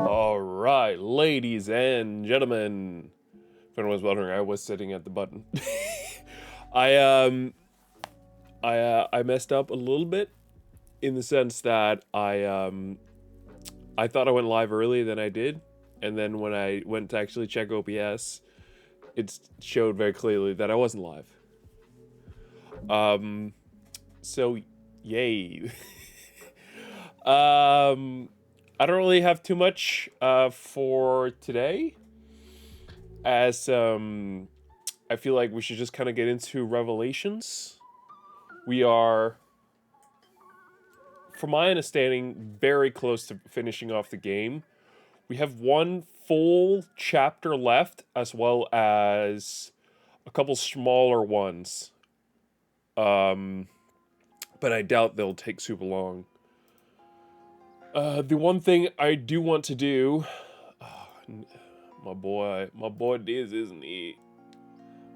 Alright, ladies and gentlemen. If anyone was wondering, I was sitting at the button. I I messed up a little bit in the sense that I thought I went live earlier than I did, and then when I went to actually check OBS, it showed very clearly that I wasn't live. So yay. I don't really have too much for today, as I feel like we should just kind of get into Revelations. We are, from my understanding, very close to finishing off the game. We have one full chapter left, as well as a couple smaller ones. But I doubt they'll take super long. The one thing I do want to do, my boy Diz, isn't he?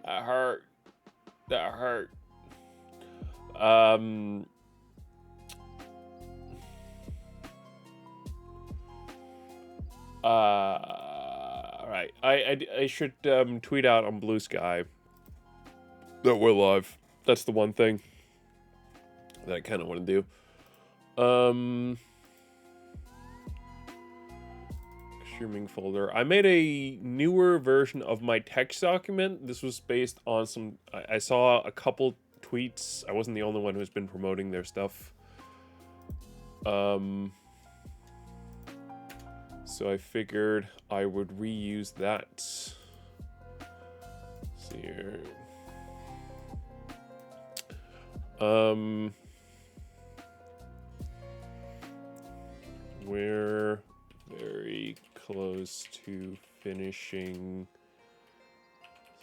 That hurt. Alright. I should tweet out on Blue Sky that we're live. That's the one thing that I kind of want to do. Streaming folder. I made a newer version of my text document. This was based on some... I saw a couple tweets. I wasn't the only one who's been promoting their stuff. So I figured I would reuse that. Let's see here. We're very close to finishing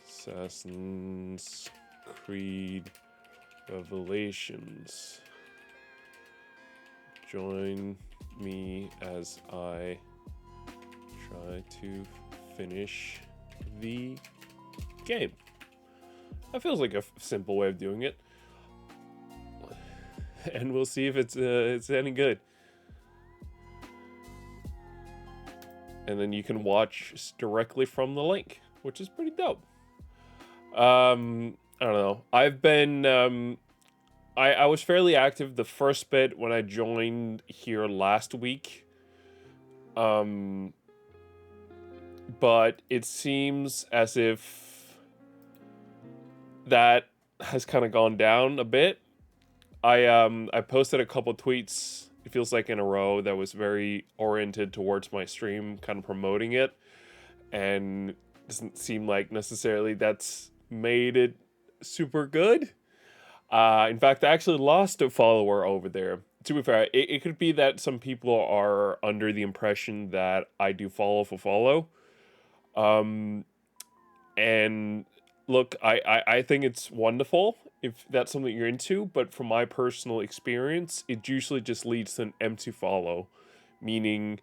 Assassin's Creed Revelations. Join me as I try to finish the game. That feels like a simple way of doing it. And we'll see if it's any good. And then you can watch directly from the link, which is pretty dope. I don't know. I've been I was fairly active the first bit when I joined here last week. But it seems as if that has kind of gone down a bit. I posted a couple tweets, it feels like in a row, that was very oriented towards my stream, kind of promoting it, and doesn't seem like necessarily that's made it super good. In fact, I actually lost a follower over there. To be fair, it could be that some people are under the impression that I do follow for follow. And look, I think it's wonderful if that's something you're into, but from my personal experience, it usually just leads to an empty follow, meaning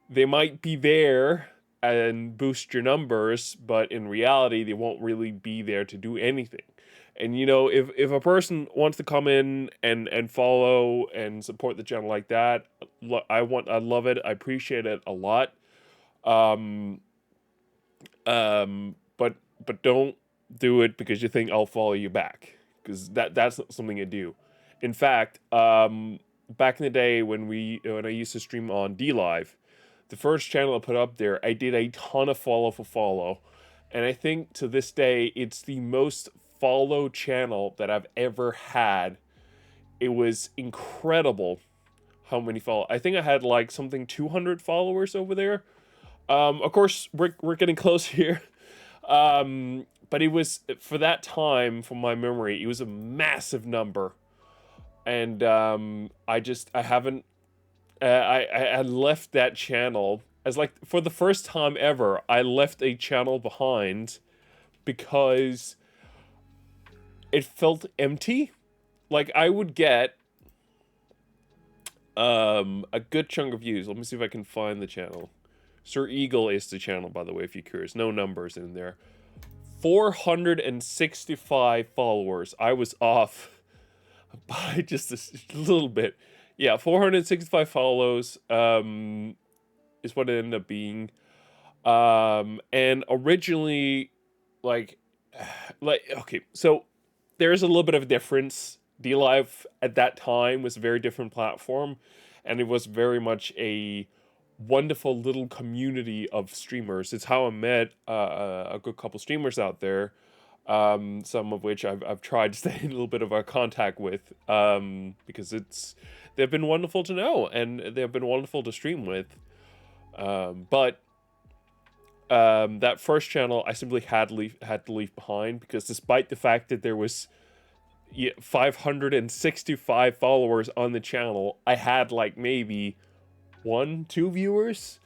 they might be there and boost your numbers, but in reality, they won't really be there to do anything. And you know, if a person wants to come in and follow and support the channel like that, I love it. I appreciate it a lot. But don't do it because you think I'll follow you back, because that's not something I do. In fact, back in the day when I used to stream on DLive, the first channel I put up there, I did a ton of follow for follow, and I think to this day it's the most follow channel that I've ever had. It was incredible how many follow. I think I had like something 200 followers over there. Of course, we're getting close here. but it was for that time, from my memory, it was a massive number, and I haven't I left that channel as like for the first time ever. I left a channel behind because it felt empty. Like I would get a good chunk of views. Let me see if I can find the channel. Sir Eagle is the channel, by the way, if you're curious. No numbers in there. 465 followers. I was off by just a little bit. Yeah, 465 follows is what it ended up being. And originally, like, okay, so there's a little bit of a difference. DLive at that time was a very different platform, and it was very much a wonderful little community of streamers. It's how I met a good couple streamers out there, some of which I've tried to stay in a little bit of a contact with, because they've been wonderful to know and they've been wonderful to stream with. But that first channel I simply had to leave behind, because despite the fact that there was 565 followers on the channel, I had like maybe 1-2 viewers.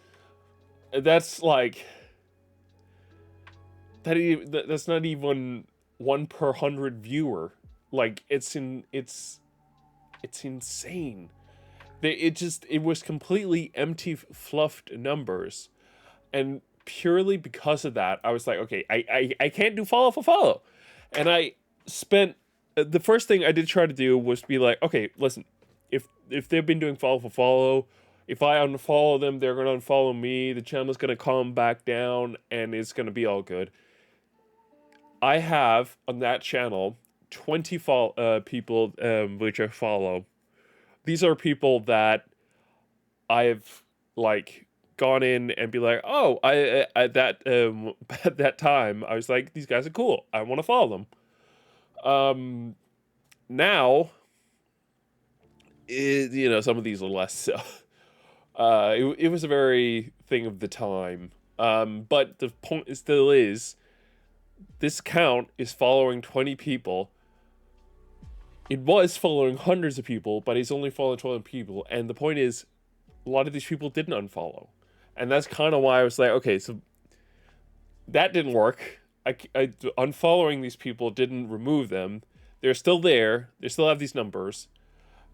That's like that's not even 1 per 100 viewer. Like it's insane. It was completely empty, fluffed numbers, and purely because of that, I was like, okay, I can't do follow for follow, and I spent the first thing I did try to do was be like, okay, listen, if they've been doing follow for follow, if I unfollow them, they're gonna unfollow me. The channel's gonna calm back down, and it's gonna be all good. I have on that channel 20 people which I follow. These are people that I've like gone in and be like, oh, I at that at that time I was like, these guys are cool. I want to follow them. Now, some of these are less so. It was a very thing of the time. But the point still is, this account is following 20 people. It was following hundreds of people, but it's only following 12 people. And the point is, a lot of these people didn't unfollow. And that's kind of why I was like, okay, so that didn't work. Unfollowing these people didn't remove them. They're still there. They still have these numbers.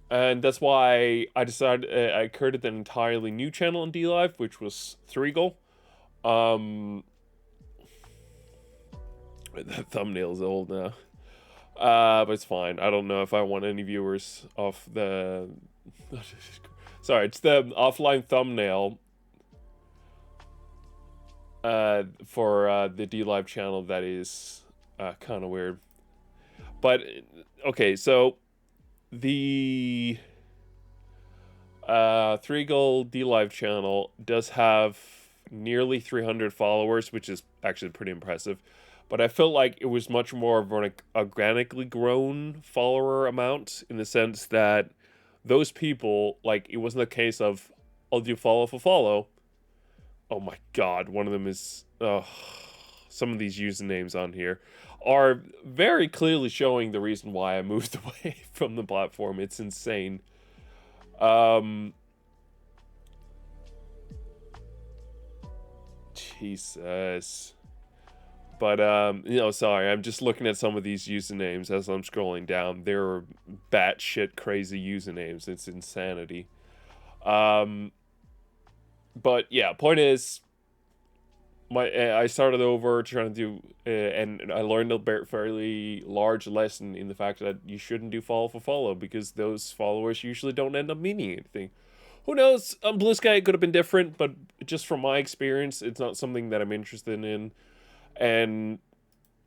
And that's why I decided I created an entirely new channel on DLive, which was Threegle. That thumbnail's old now. But it's fine. I don't know if I want any viewers off the... Sorry, it's the offline thumbnail for the DLive channel that is kind of weird. But, okay, so the Threegle DLive channel does have nearly 300 followers, which is actually pretty impressive. But I felt like it was much more of an organically grown follower amount, in the sense that those people, like, it wasn't a case of, I'll do follow for follow. Oh my god, one of them is... some of these usernames on here are very clearly showing the reason why I moved away from the platform. It's insane. Jesus. But, sorry, I'm just looking at some of these usernames as I'm scrolling down. They're batshit crazy usernames. It's insanity. But, yeah, point is, I started over trying to do, and I learned a fairly large lesson in the fact that you shouldn't do follow for follow, because those followers usually don't end up meaning anything. Who knows? On Blue Sky it could have been different, but just from my experience, it's not something that I'm interested in. And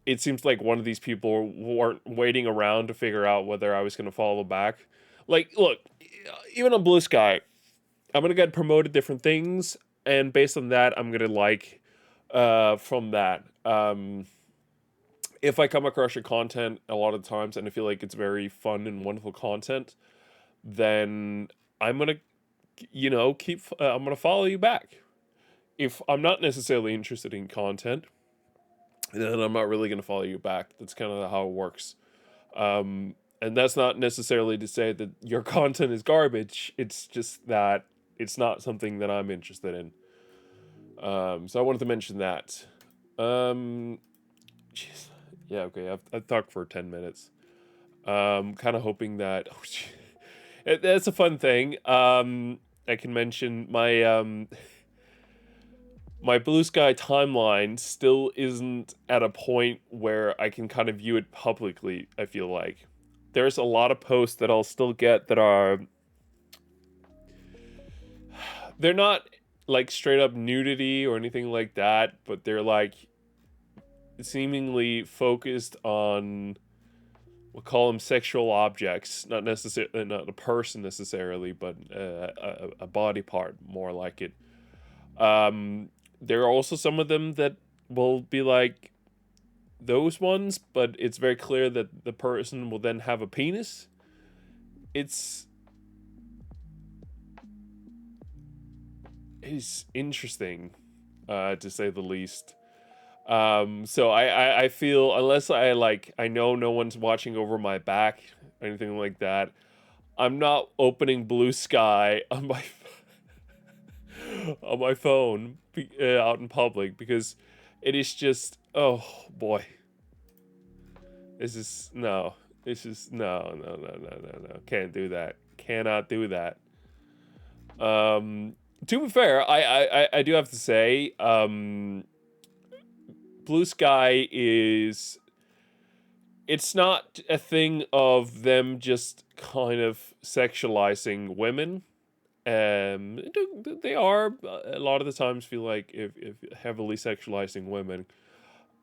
it seems like one of these people weren't waiting around to figure out whether I was going to follow back. Like, look, even on Blue Sky, I'm going to get promoted different things, and based on that, I'm going to like from that. If I come across your content a lot of times and I feel like it's very fun and wonderful content, then I'm going to, I'm going to follow you back. If I'm not necessarily interested in content, then I'm not really going to follow you back. That's kind of how it works. And that's not necessarily to say that your content is garbage. It's just that it's not something that I'm interested in. So I wanted to mention that. Jeez. Yeah, okay. I've talked for 10 minutes. Kind of hoping that. Oh, that's a fun thing. I can mention my Blue Sky timeline still isn't at a point where I can kind of view it publicly, I feel like. There's a lot of posts that I'll still get that are... They're not like straight up nudity or anything like that, but they're like seemingly focused on, we'll call them sexual objects, not necessarily, not a person necessarily, but a body part, more like it. There are also some of them that will be like those ones, but it's very clear that the person will then have a penis. It's interesting, to say the least. So I feel, unless I know no one's watching over my back or anything like that, I'm not opening Blue Sky on my on my phone out in public, because it is just, oh boy, this is no, no, can't do that, cannot do that. To be fair, I do have to say, Blue Sky is, it's not a thing of them just kind of sexualizing women. They are a lot of the times feel like if heavily sexualizing women.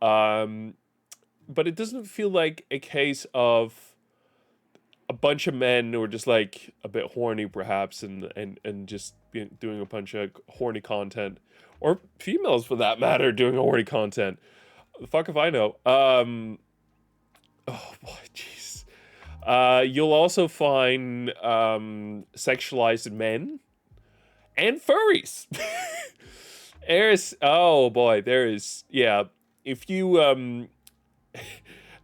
But it doesn't feel like a case of a bunch of men who are just like a bit horny perhaps, and just doing a bunch of horny content, or females for that matter doing horny content. The fuck if I know. Oh boy, jeez. You'll also find sexualized men and furries. Oh boy, there is, yeah. If you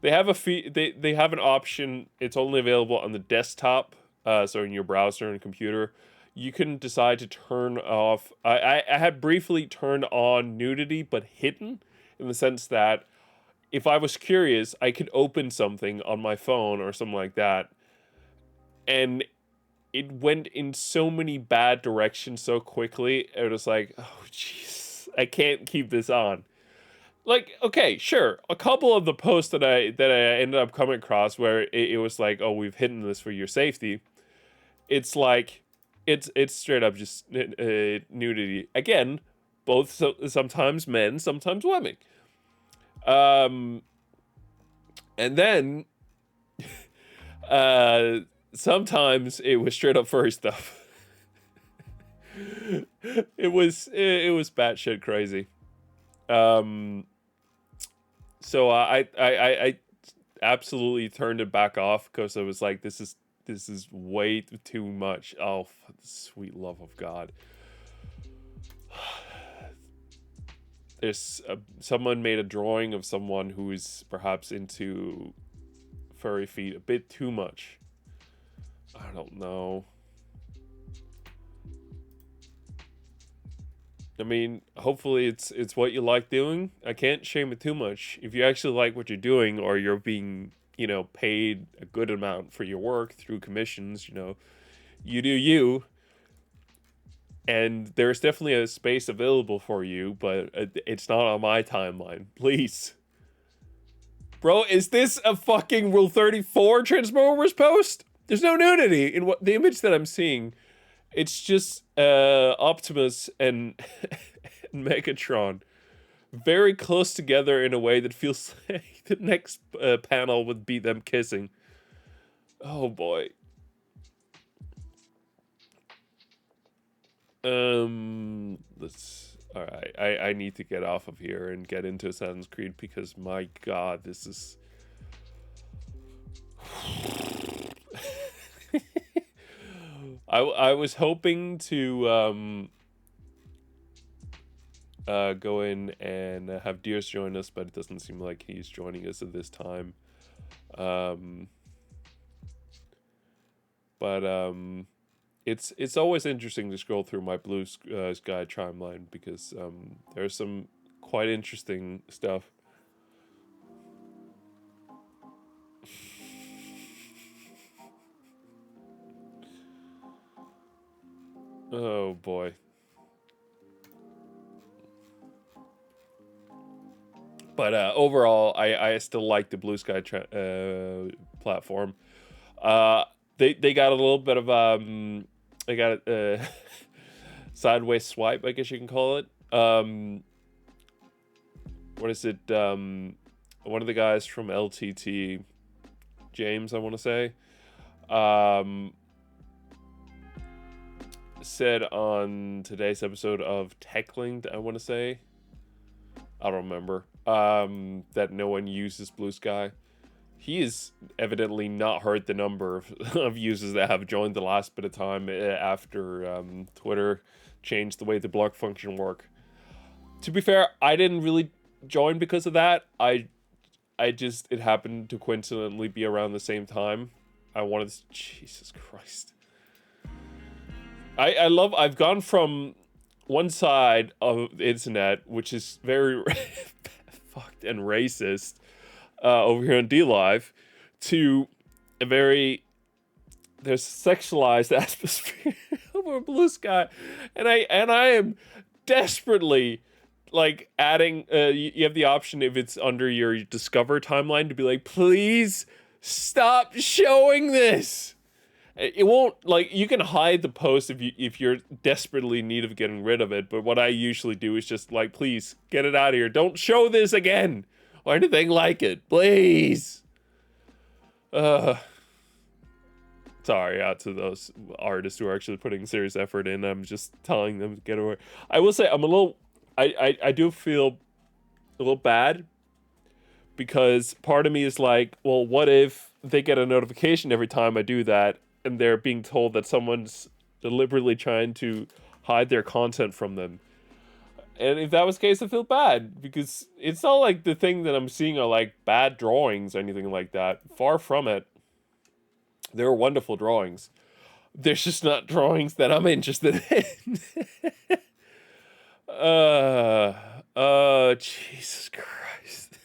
they have they have an option. It's only available on the desktop, so in your browser and computer. You can decide to turn off. I had briefly turned on nudity, but hidden, in the sense that if I was curious, I could open something on my phone or something like that, and it went in so many bad directions so quickly. It was like, oh jeez, I can't keep this on. Like, okay, sure, a couple of the posts that I ended up coming across where it was like, oh, we've hidden this for your safety. It's like, it's straight up just nudity again. Both, sometimes men, sometimes women. And then sometimes it was straight up furry stuff. it was batshit crazy. So I absolutely turned it back off, because I was like, this is way too much. Oh, for the sweet love of God. There's someone made a drawing of someone who is perhaps into furry feet a bit too much. I don't know. I mean, hopefully it's what you like doing. I can't shame it too much. If you actually like what you're doing, or you're being, paid a good amount for your work through commissions, you do you. And there's definitely a space available for you, but it's not on my timeline. Please. Bro, is this a fucking Rule 34 Transformers post? There's no nudity in what the image that I'm seeing. It's just Optimus and Megatron very close together in a way that feels like the next panel would be them kissing. Oh boy. Let's. All right, I need to get off of here and get into Assassin's Creed, because my God, this is. I was hoping to go in and have Deers join us, but it doesn't seem like he's joining us at this time. It's always interesting to scroll through my Blue Sky timeline because there's some quite interesting stuff. Oh boy. But overall, I still like the Blue Sky platform. They got a little bit of they got a sideways swipe, I guess you can call it. What is it? One of the guys from LTT, James, I want to say, said on today's episode of TechLinked, I want to say, I don't remember, that no one uses Blue Sky. He has evidently not heard the number of users that have joined the last bit of time after Twitter changed the way the block function worked. To be fair, I didn't really join because of that. I just, it happened to coincidentally be around the same time. I wanted to, Jesus Christ. I've gone from one side of the internet, which is very fucked and racist, over here on DLive, to a very, there's sexualized atmosphere over Blue Sky, and I am desperately like adding. You have the option if it's under your Discover timeline to be like, please stop showing this. It won't, like, you can hide the post if you're desperately in need of getting rid of it, but what I usually do is just like, please get it out of here. Don't show this again or anything like it, please. Sorry out to those artists who are actually putting serious effort in. I'm just telling them to get away. I will say I'm a little, I do feel a little bad because part of me is like, well, what if they get a notification every time I do that and they're being told that someone's deliberately trying to hide their content from them? And if that was the case, I feel bad because it's not like the thing that I'm seeing are like bad drawings or anything like that. Far from it. They're wonderful drawings. There's just not drawings that I'm interested in. Jesus Christ.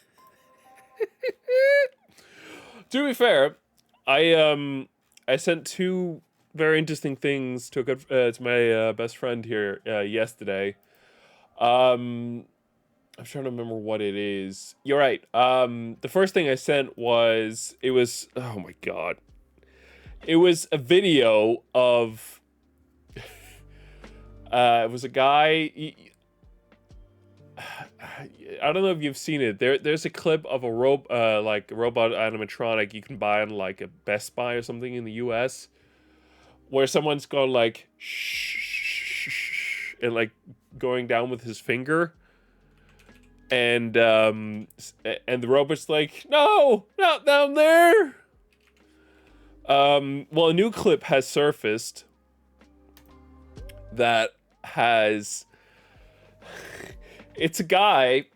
To be fair, I sent two very interesting things to my best friend here yesterday. I'm trying to remember what it is. You're right. The first thing I sent was, it was, oh my god. It was a video of it was a guy, I don't know if you've seen it. There's a clip of a like a robot animatronic you can buy on like a Best Buy or something in the US, where someone's gone like shh, and like going down with his finger, and the robot's like, no, not down there. Well, a new clip has surfaced that has, it's a guy,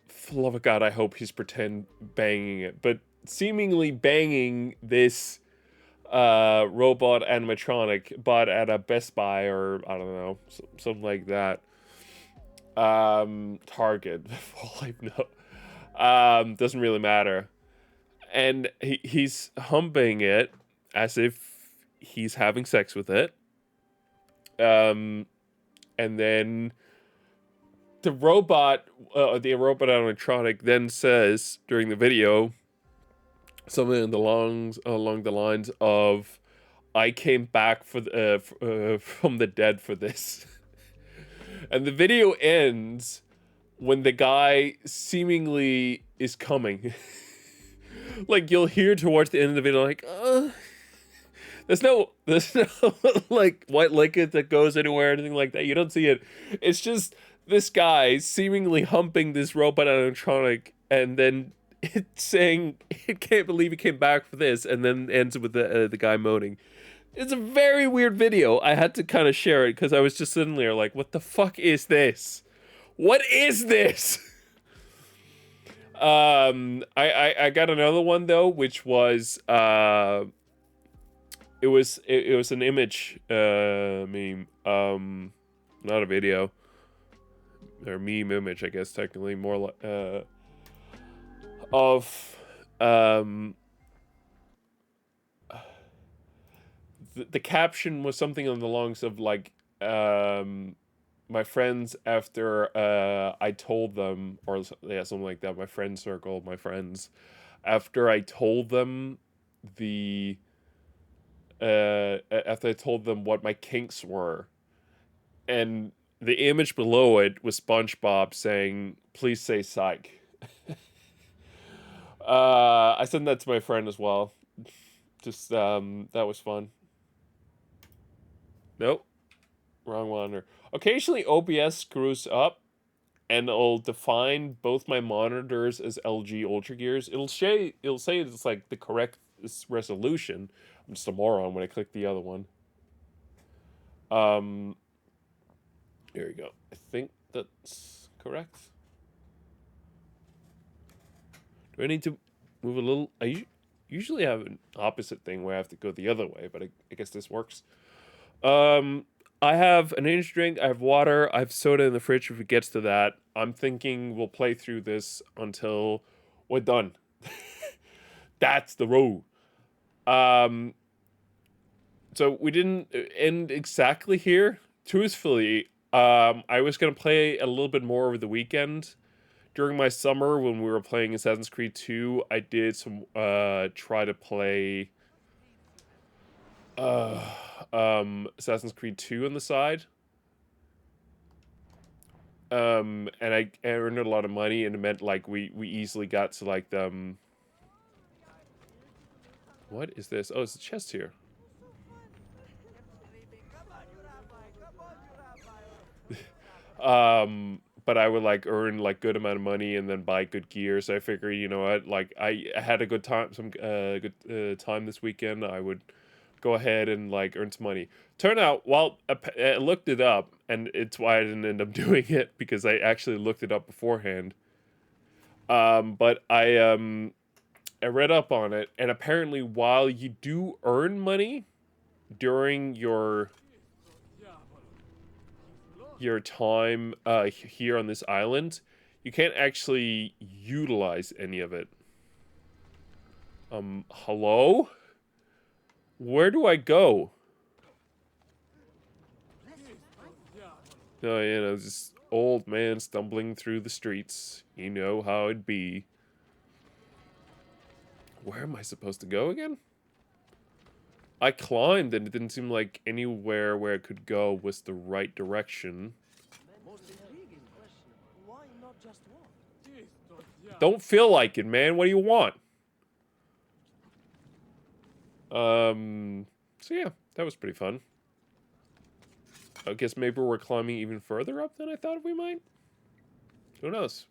for the love of God, I hope he's pretend banging it, but seemingly banging this robot animatronic bought at a Best Buy or, I don't know, something like that. Target, all I know. Doesn't really matter. And he's humping it as if he's having sex with it. And then the robot animatronic then says during the video something along the lines of, "I came back from the dead for this." And the video ends when the guy seemingly is coming. Like, you'll hear towards the end of the video, like, there's no like white liquid that goes anywhere or anything like that. You don't see it. It's just this guy seemingly humping this robot animatronic, and then it's saying, "It can't believe he came back for this," and then ends with the guy moaning. It's a very weird video. I had to kind of share it because I was just sitting there like, what the fuck is this? What is this? I got another one though, which was it was an image meme, not a video or meme image, I guess technically more like of the caption was something on the lines of like my friends after I told them, or yeah, something like that. My friend circle, my friends, after I told them the after I told them what my kinks were, and the image below it was SpongeBob saying, "Please say psych." I sent that to my friend as well. Just that was fun. Nope, wrong one. Or occasionally OBS screws up and it'll define both my monitors as LG Ultra Gears. It'll say it's like the correct resolution. I'm just a moron when I click the other one. Here we go. I think that's correct. Do I need to move a little? Usually have an opposite thing where I have to go the other way, but I guess this works. I have an energy drink, I have water, I have soda in the fridge if it gets to that. I'm thinking we'll play through this until we're done. That's the rule. So we didn't end exactly here. Truthfully, I was gonna play a little bit more over the weekend. During my summer when we were playing Assassin's Creed 2, I did some try to play Assassin's Creed 2 on the side. And I earned a lot of money, and it meant like we easily got to like the what is this? Oh, it's a chest here. But I would like earn like good amount of money and then buy good gear. So I figured, you know what, like I had a good time, some good time this weekend. I would go ahead and like earn some money. Turn out, well, I looked it up, and it's why I didn't end up doing it, because I actually looked it up beforehand. But I read up on it, and apparently, while you do earn money during your time here on this island, you can't actually utilize any of it. Hello? Where do I go? Oh, you know, this old man stumbling through the streets. You know how it'd be. Where am I supposed to go again? I climbed, and it didn't seem like anywhere where I could go was the right direction. Don't feel like it, man. What do you want? So yeah, that was pretty fun. I guess maybe we're climbing even further up than I thought we might. Who knows?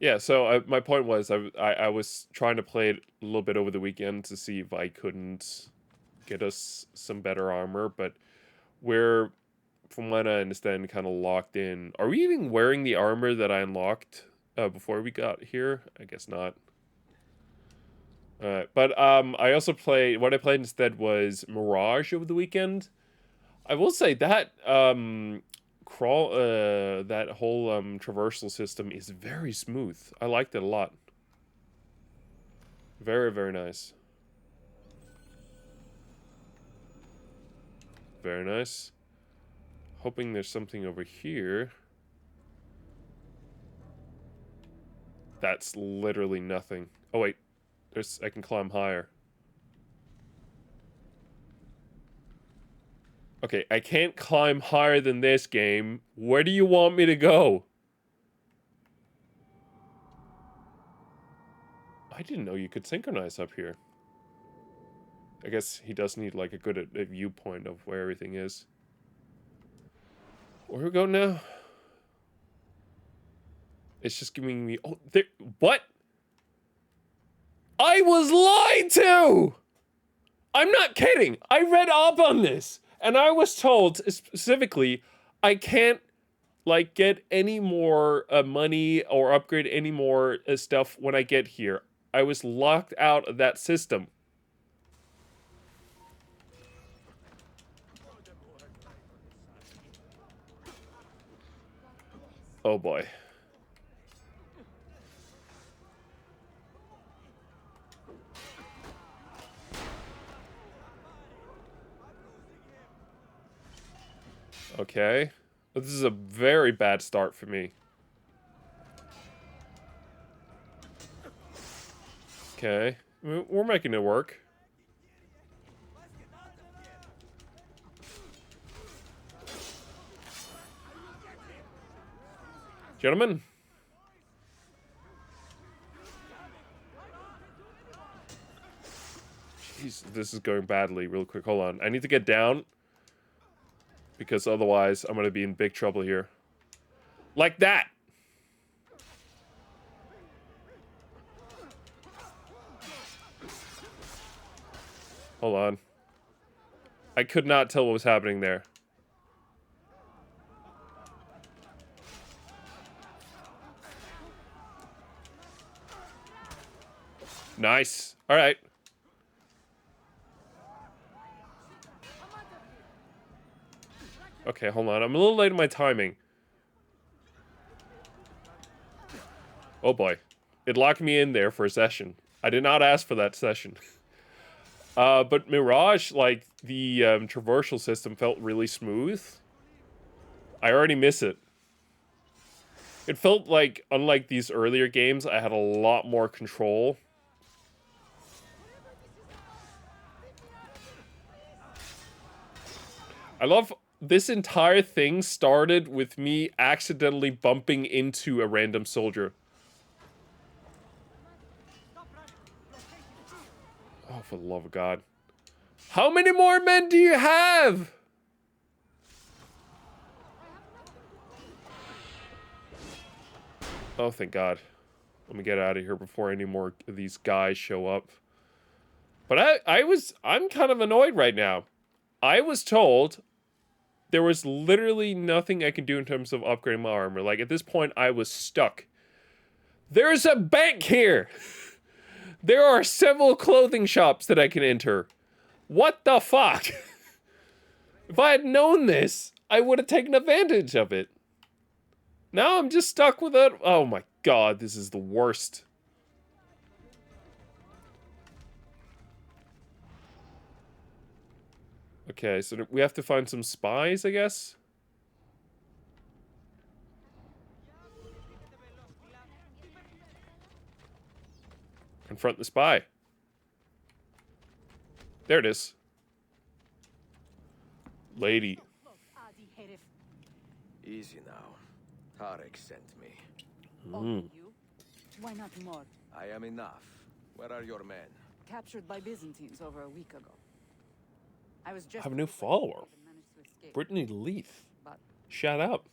Yeah, so my point was I was trying to play it a little bit over the weekend to see if I couldn't get us some better armor, but we're, from what I understand, kind of locked in. Are we even wearing the armor that I unlocked before we got here? I guess not. But I also played, what I played instead was Mirage over the weekend. I will say that that whole traversal system is very smooth. I liked it a lot. Very, very nice. Very nice. Hoping there's something over here. That's literally nothing. Oh wait, I can climb higher. Okay, I can't climb higher than this game. Where do you want me to go? I didn't know you could synchronize up here. I guess he does need like a good viewpoint of where everything is. Where we go now? It's just giving me... Oh, there... What? I was lied to! I'm not kidding. I read up on this, and I was told specifically I can't like get any more money or upgrade any more stuff when I get here. I was locked out of that system. Oh boy. Okay. This is a very bad start for me. Okay. We're making it work. Gentlemen. Jeez, this is going badly real quick. Hold on. I need to get down. Because otherwise, I'm going to be in big trouble here. Like that! Hold on. I could not tell what was happening there. Nice. Alright. Okay, hold on. I'm a little late in my timing. Oh boy. It locked me in there for a session. I did not ask for that session. But Mirage, like, the traversal system felt really smooth. I already miss it. It felt like, unlike these earlier games, I had a lot more control. I love this entire thing started with me accidentally bumping into a random soldier. Oh, for the love of God. How many more men do you have? Oh, thank God. Let me get out of here before any more of these guys show up. But I'm kind of annoyed right now. I was told there was literally nothing I could do in terms of upgrading my armor. Like, at this point, I was stuck. There's a bank here! There are several clothing shops that I can enter. What the fuck? If I had known this, I would have taken advantage of it. Now I'm just stuck with it. Oh my God, this is the worst. Okay, so we have to find some spies, I guess? Confront the spy. There it is. Lady. Easy now. Tarek sent me. Only you? Why not more? I am enough. Where are your men? Captured by Byzantines over a week ago. I was just I have a new follower. Brittany Leith. But Shout out.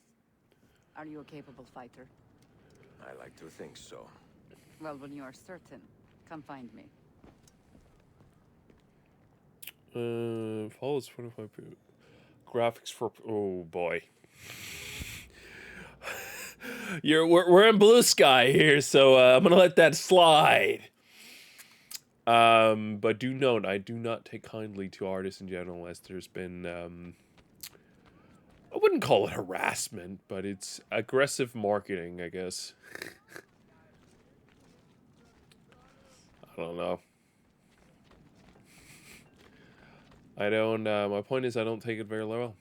are you a capable fighter? I like to think so. Well, when you are certain, come find me. Follows 25 graphics for. Oh boy. We're in blue sky here, so I'm gonna let that slide. But do note, I do not take kindly to artists in general, as there's been I wouldn't call it harassment, but it's aggressive marketing, I guess. I don't know. I don't, my point is I don't take it very well.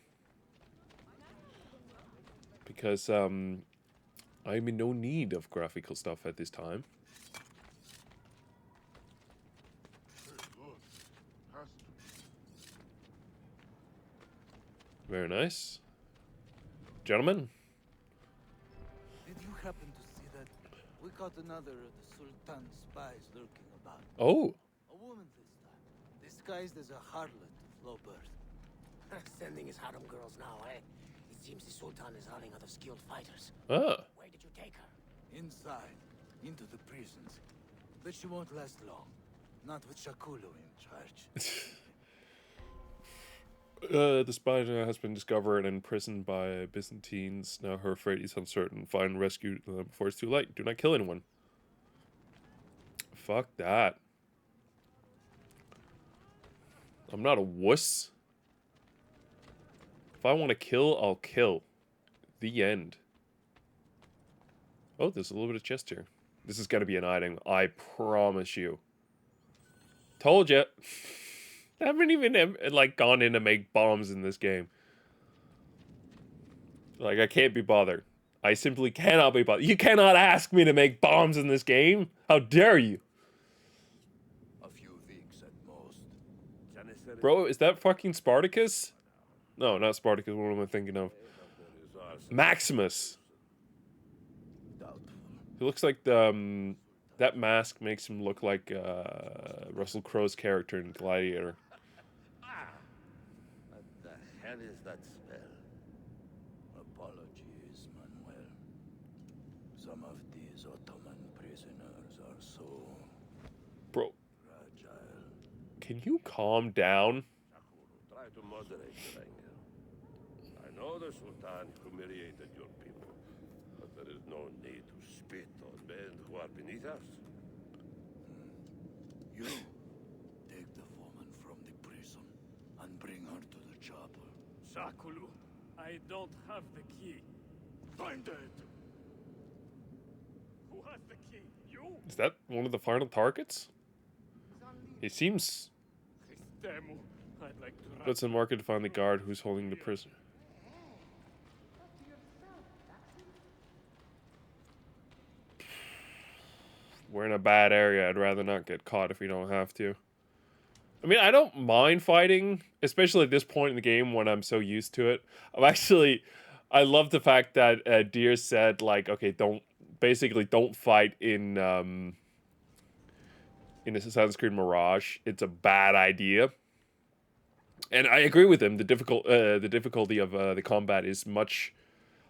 Because, I'm in no need of graphical stuff at this time. Very nice. Gentlemen. Did you happen to see that? We caught another of the Sultan's spies lurking about. Oh. A woman this time, disguised as a harlot of low birth. Sending his harem girls now, eh? It seems the Sultan is hunting other skilled fighters. Ah. Where did you take her? Inside, into the prisons. But she won't last long. Not with Shakulu in charge. The spider has been discovered and imprisoned by Byzantines. Now her fate is uncertain. Find and rescue them before it's too late. Do not kill anyone. Fuck that. I'm not a wuss. If I want to kill, I'll kill. The end. Oh, there's a little bit of chest here. This is going to be an item. I promise you. Told ya. I haven't even, like, gone in to make bombs in this game. Like, I can't be bothered. I simply cannot be bothered. You cannot ask me to make bombs in this game. How dare you? A few weeks at most. Bro, is that fucking Spartacus? No, not Spartacus. What am I thinking of? Maximus. He looks like the, that mask makes him look like Russell Crowe's character in Gladiator. What the hell is that spell? Apologies, Manuel. Some of these Ottoman prisoners are so Bro, fragile. can you calm down? Try to moderate your anger. I know the Sultan humiliated your people, but there is no need to spit on men who are beneath us. You take the woman from the prison and bring her to the chopper. Sakulu, I don't have the key. Find it! Who has the key? You? Is that one of the final targets? It seems... Christemu, I'd like to... Puts in market to find the guard who's holding the prisoner. We're in a bad area. I'd rather not get caught if we don't have to. I mean, I don't mind fighting, especially at this point in the game when I'm so used to it. I love the fact that Deer said, like, okay, don't fight in Assassin's Creed Mirage. It's a bad idea. And I agree with him. The difficulty of the combat is much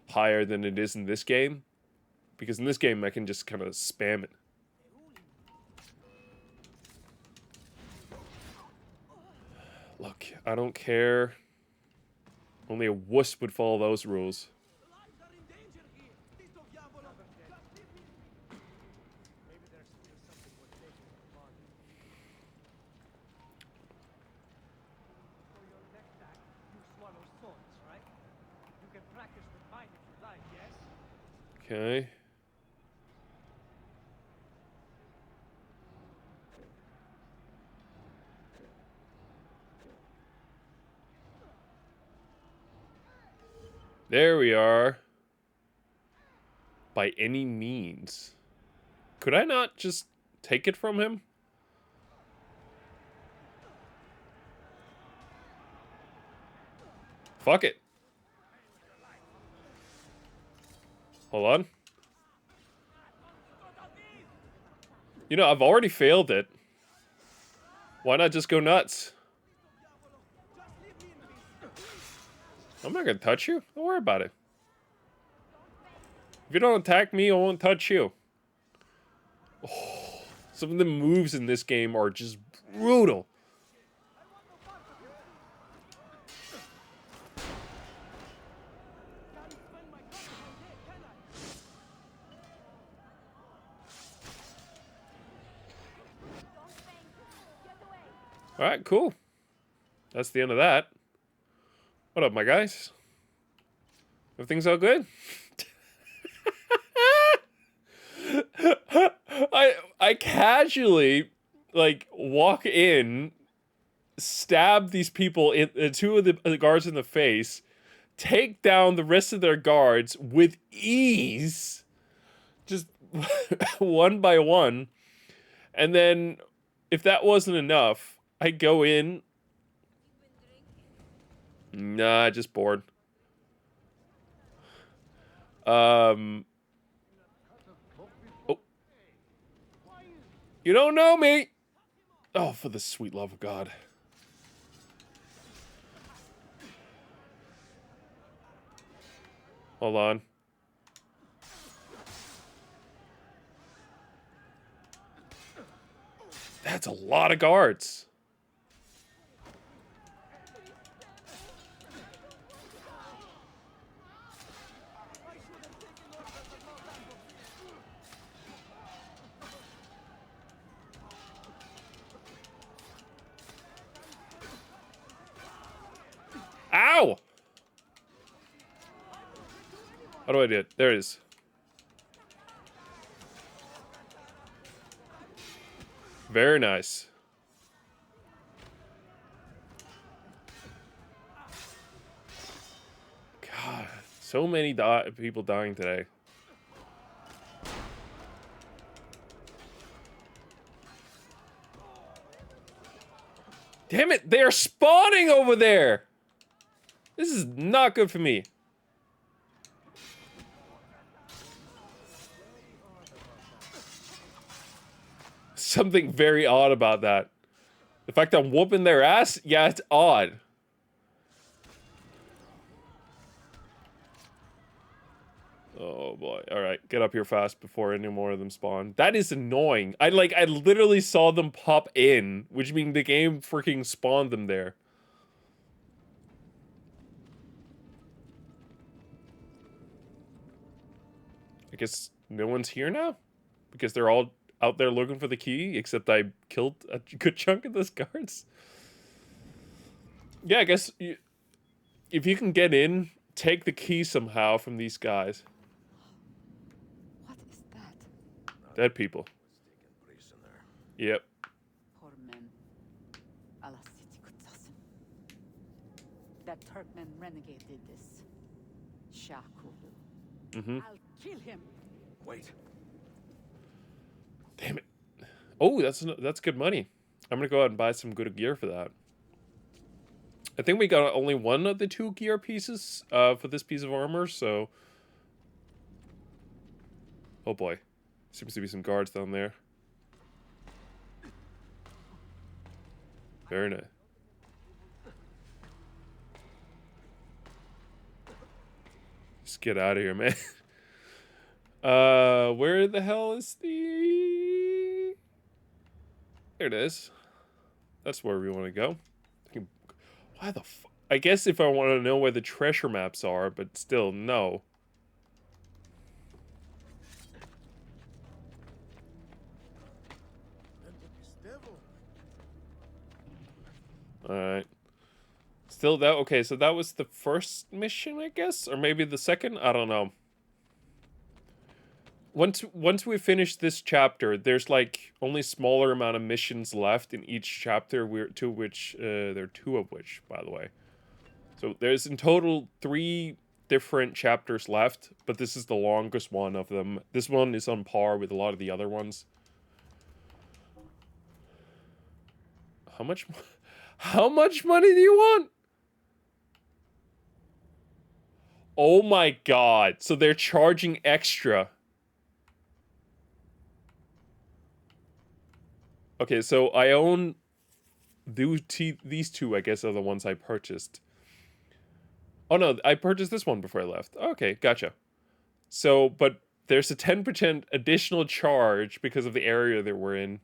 higher than it is in this game. Because in this game, I can just kind of spam it. Look, I don't care. Only a wuss would follow those rules. Okay. There we are. By any means. Could I not just take it from him? Fuck it. Hold on. You know, I've already failed it. Why not just go nuts? I'm not gonna touch you. Don't worry about it. If you don't attack me, I won't touch you. Oh, some of the moves in this game are just brutal. Alright, cool. That's the end of that. What up, my guys? Everything's all good? I casually, like, walk in, stab these people, two of the guards in the face, take down the rest of their guards with ease, just one by one, and then, if that wasn't enough, I go in. Nah, just bored. Oh. You don't know me! Oh, for the sweet love of God. Hold on. That's a lot of guards. Ow! How do I do it? There it is. Very nice. God, so many people dying today. Damn it, they are spawning over there! This is not good for me. Something very odd about that. The fact that I'm whooping their ass? Yeah, it's odd. Oh boy. Alright, get up here fast before any more of them spawn. That is annoying. I literally saw them pop in, which means the game freaking spawned them there. I guess no one's here now? Because they're all out there looking for the key, except I killed a good chunk of those guards. Yeah, I guess if you can get in, take the key somehow from these guys. What is that? Dead people. Prisoner. Yep. Poor men. Allah City Kutsasim. That Turkmen renegade did this. Shaku. Mm-hmm. I'll kill him. Wait. Damn it. Oh, that's good money. I'm gonna go out and buy some good gear for that. I think we got only one of the 2 gear pieces for this piece of armor, so... Oh boy. Seems to be some guards down there. Very nice. Let's get out of here, man. Where the hell is the... There it is. That's where we want to go. Why the f... I guess if I want to know where the treasure maps are, but still, no. Alright. Still that... Okay, so that was the first mission, I guess? Or maybe the second? I don't know. Once we finish this chapter, there's like only smaller amount of missions left in each chapter. There are 2 of which, by the way. So there's in total 3 different chapters left, but this is the longest one of them. This one is on par with a lot of the other ones. How much money do you want? Oh my god. So they're charging extra. Okay, so I own these 2, I guess, are the ones I purchased. Oh no, I purchased this one before I left. Okay, gotcha. So, but there's a 10% additional charge because of the area that we're in.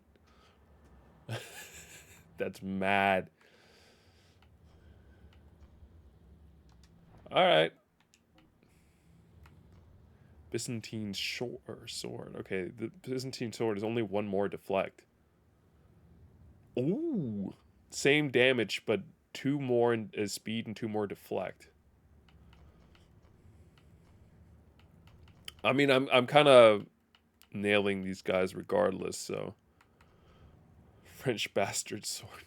That's mad. Alright. Byzantine sword. Okay, the Byzantine sword is only 1 more deflect. Ooh, same damage, but 2 more in speed and 2 more deflect. I mean, I'm kind of nailing these guys regardless. So, French bastard sword.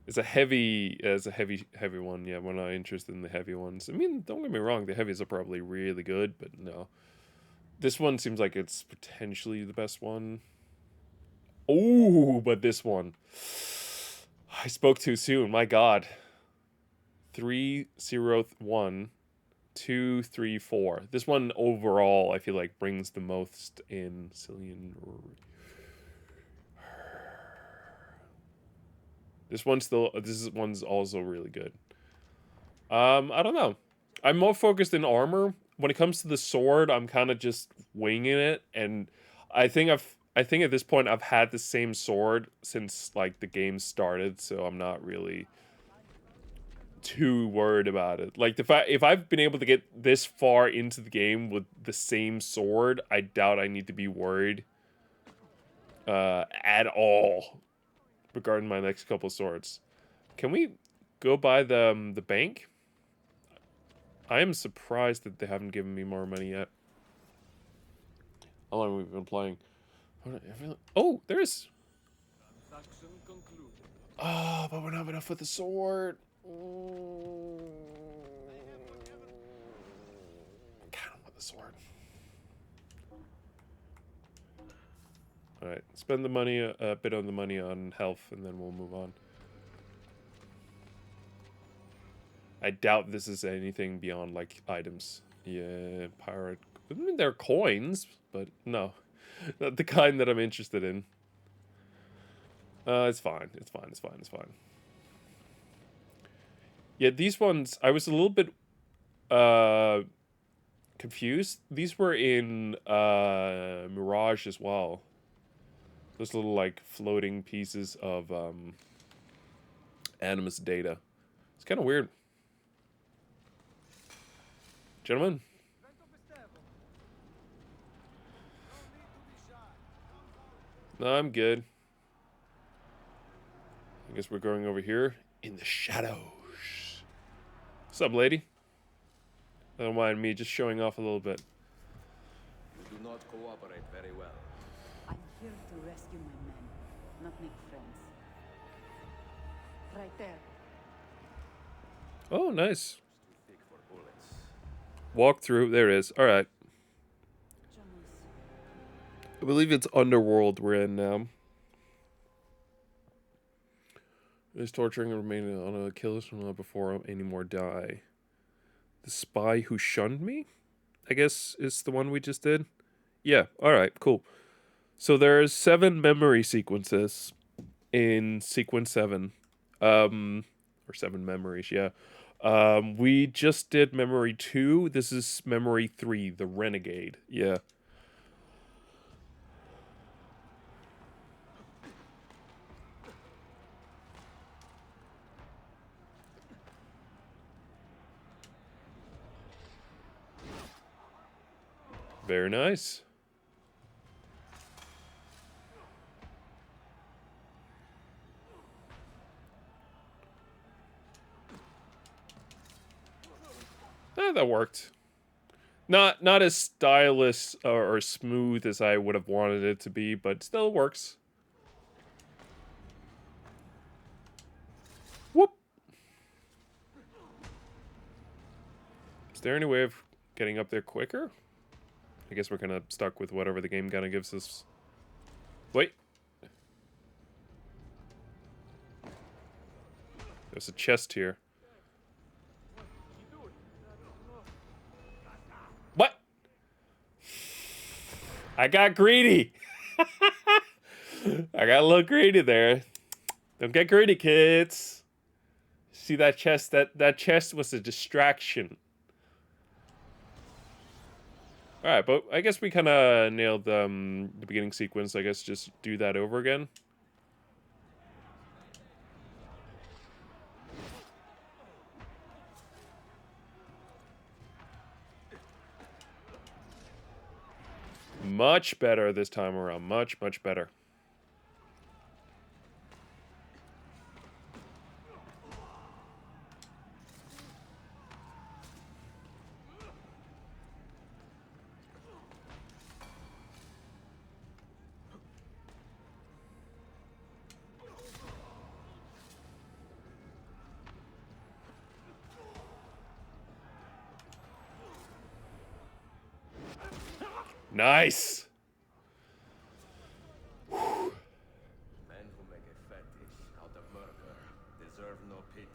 It's a heavy one. Yeah, we're not interested in the heavy ones. I mean, don't get me wrong, the heavies are probably really good, but no. This one seems like it's potentially the best one. Oh, but this one. I spoke too soon. My god. 301, 2, 3, 4. This one overall, I feel like, brings the most in Cillian. This one's also really good. I don't know. I'm more focused in armor. When it comes to the sword, I'm kind of just winging it, and I think at this point I've had the same sword since like the game started, so I'm not really too worried about it. Like if I've been able to get this far into the game with the same sword, I doubt I need to be worried at all regarding my next couple swords. Can we go by the bank? I am surprised that they haven't given me more money yet. How long have we been playing? Oh, there is. Transaction concluded. Oh, but we don't have enough with the sword. Kind of want the sword. All right, spend the money, a bit on the money on health, and then we'll move on. I doubt this is anything beyond like items. Yeah, pirate. I mean, they're coins, but no, not the kind that I'm interested in. It's fine. It's fine. It's fine. It's fine. Yeah, these ones I was a little bit confused. These were in Mirage as well. Those little like floating pieces of Animus data. It's kind of weird. Gentlemen? No, I'm good. I guess we're going over here in the shadows. What's up, lady? Don't mind me just showing off a little bit. You do not cooperate very well. I'm here to rescue my men, not make friends. Right there. Oh, nice. Too thick for bullets. Walk through. There it is. All right. Jonas. I believe it's Underworld we're in now. Is torturing and remaining on a killers from not before any more die. The spy who shunned me, I guess, is the one we just did. Yeah. All right. Cool. So there's 7 memory sequences in sequence 7, or 7 memories. Yeah. We just did memory 2. This is memory 3, the Renegade. Yeah. Very nice. That worked. Not as stylish or smooth as I would have wanted it to be, but still works. Whoop. Is there any way of getting up there quicker? I guess we're kind of stuck with whatever the game kind of gives us. Wait. There's a chest here. What? I got greedy. I got a little greedy there. Don't get greedy, kids. See that chest? That chest was a distraction. All right, but I guess we kind of nailed the beginning sequence. I guess just do that over again. Much better this time around. Much, much better. Nice. Men who make a fetish out of murder deserve no pity.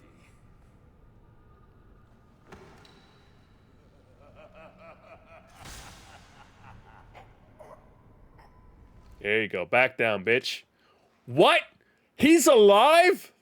There you go. Back down, bitch. What? He's alive?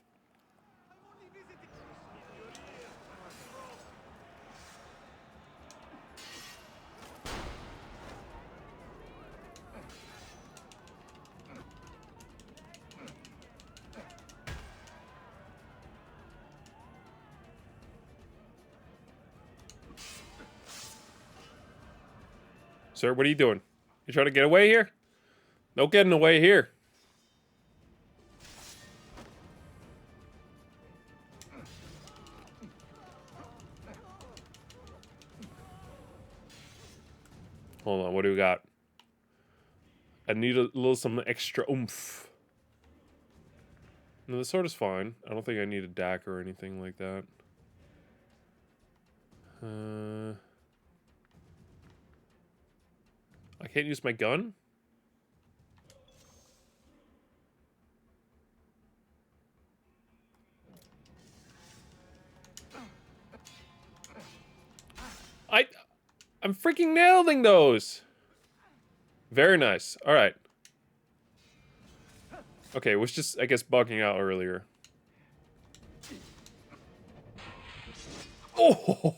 Sir, what are you doing? You trying to get away here? No getting away here. Hold on, what do we got? I need a little some extra oomph. No, the sword is fine. I don't think I need a dagger or anything like that. I can't use my gun? I'm freaking nailing those! Very nice. Alright. Okay, it was just, I guess, bugging out earlier. Oh!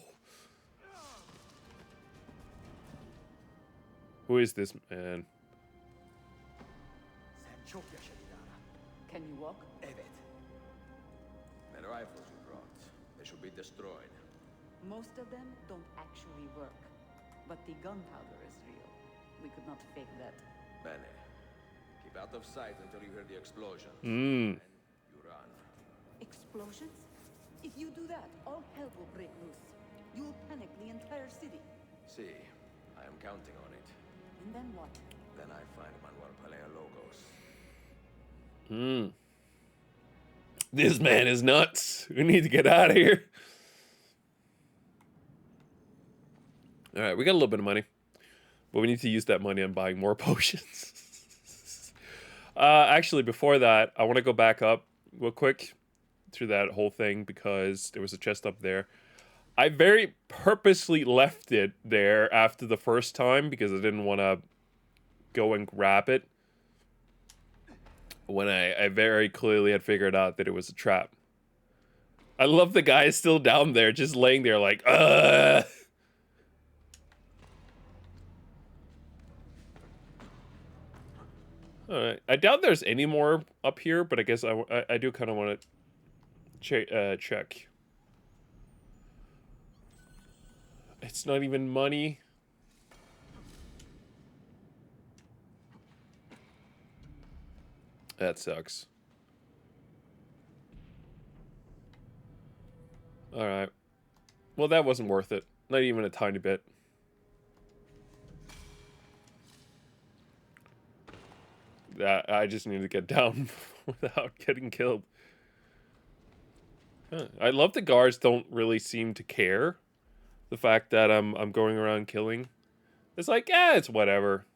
Who is this man? Can you walk? Evet. The rifles you brought, they should be destroyed. Most of them don't actually work. But the gunpowder is real. We could not fake that. Bene. Keep out of sight until you hear the explosion. Mmm. You run. Explosions? If you do that, all hell will break loose. You'll panic the entire city. See, I am counting on it. And then what? Then I find Manuel Paleologos. Hmm. This man is nuts. We need to get out of here. Alright, we got a little bit of money. But we need to use that money on buying more potions. Actually, before that, I want to go back up real quick through that whole thing because there was a chest up there. I very purposely left it there after the first time because I didn't want to go and grab it when I very clearly had figured out that it was a trap. I love the guy still down there, just laying there like, Alright, I doubt there's any more up here, but I guess I do kind of want to check. It's not even money. That sucks. Alright. Well, that wasn't worth it. Not even a tiny bit. That I just need to get down without getting killed. Huh. I love the guards don't really seem to care. The fact that I'm going around killing. It's like, it's whatever.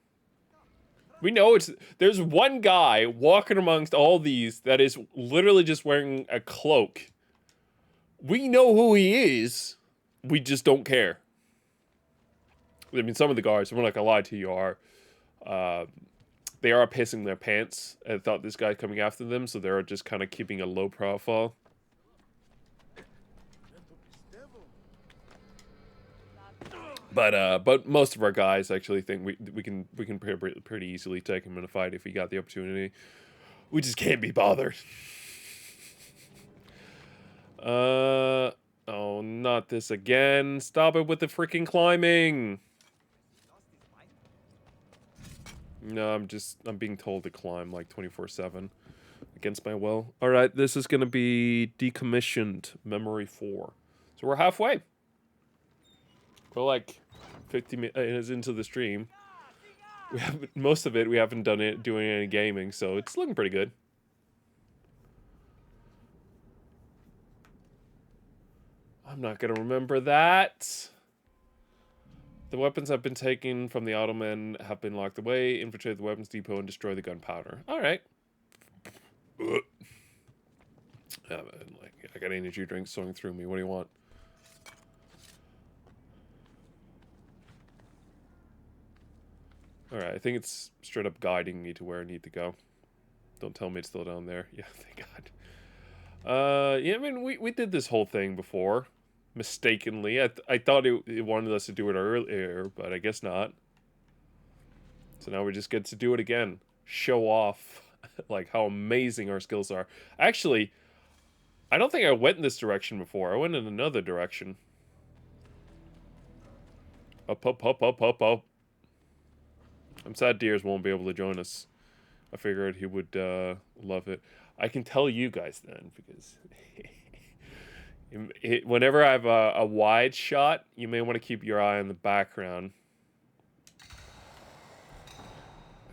We know there's one guy walking amongst all these that is literally just wearing a cloak. We know who he is. We just don't care. I mean, some of the guards, I'm not gonna lie to you, are they are pissing their pants and thought this guy coming after them, so they're just kind of keeping a low profile. But most of our guys actually think we can pretty easily take him in a fight if we got the opportunity. We just can't be bothered. Oh, not this again. Stop it with the freaking climbing. No, I'm being told to climb like 24/7 against my will. All right, this is going to be decommissioned memory 4. So we're halfway. We're like 50 minutes into the stream. We haven't, most of it we haven't doing any gaming, so it's looking pretty good. I'm not going to remember that. The weapons have been taken from the Ottoman, have been locked away, infiltrate the weapons depot, and destroy the gunpowder. Alright. I got energy drinks sewing through me. What do you want? Alright, I think it's straight up guiding me to where I need to go. Don't tell me it's still down there. Yeah, thank God. Yeah, I mean, we did this whole thing before. Mistakenly. I thought it wanted us to do it earlier, but I guess not. So now we just get to do it again. Show off like how amazing our skills are. Actually, I don't think I went in this direction before. I went in another direction. Up, up, up, up, up, up. I'm sad Deers won't be able to join us. I figured he would love it. I can tell you guys then, because whenever I have a wide shot, you may want to keep your eye on the background.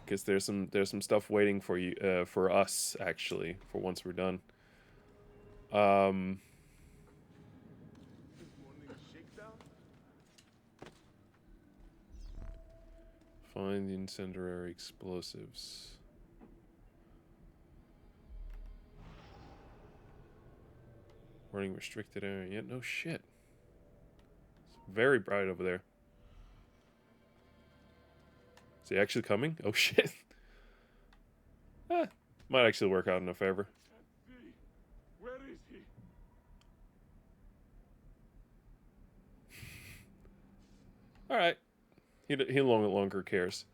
because there's some stuff waiting for you, for us actually, for once we're done. Find the incendiary explosives. Warning, restricted area. Yeah, no shit. It's very bright over there. Is he actually coming? Oh shit. Might actually work out in our favor. Where is he? Alright. He no longer cares.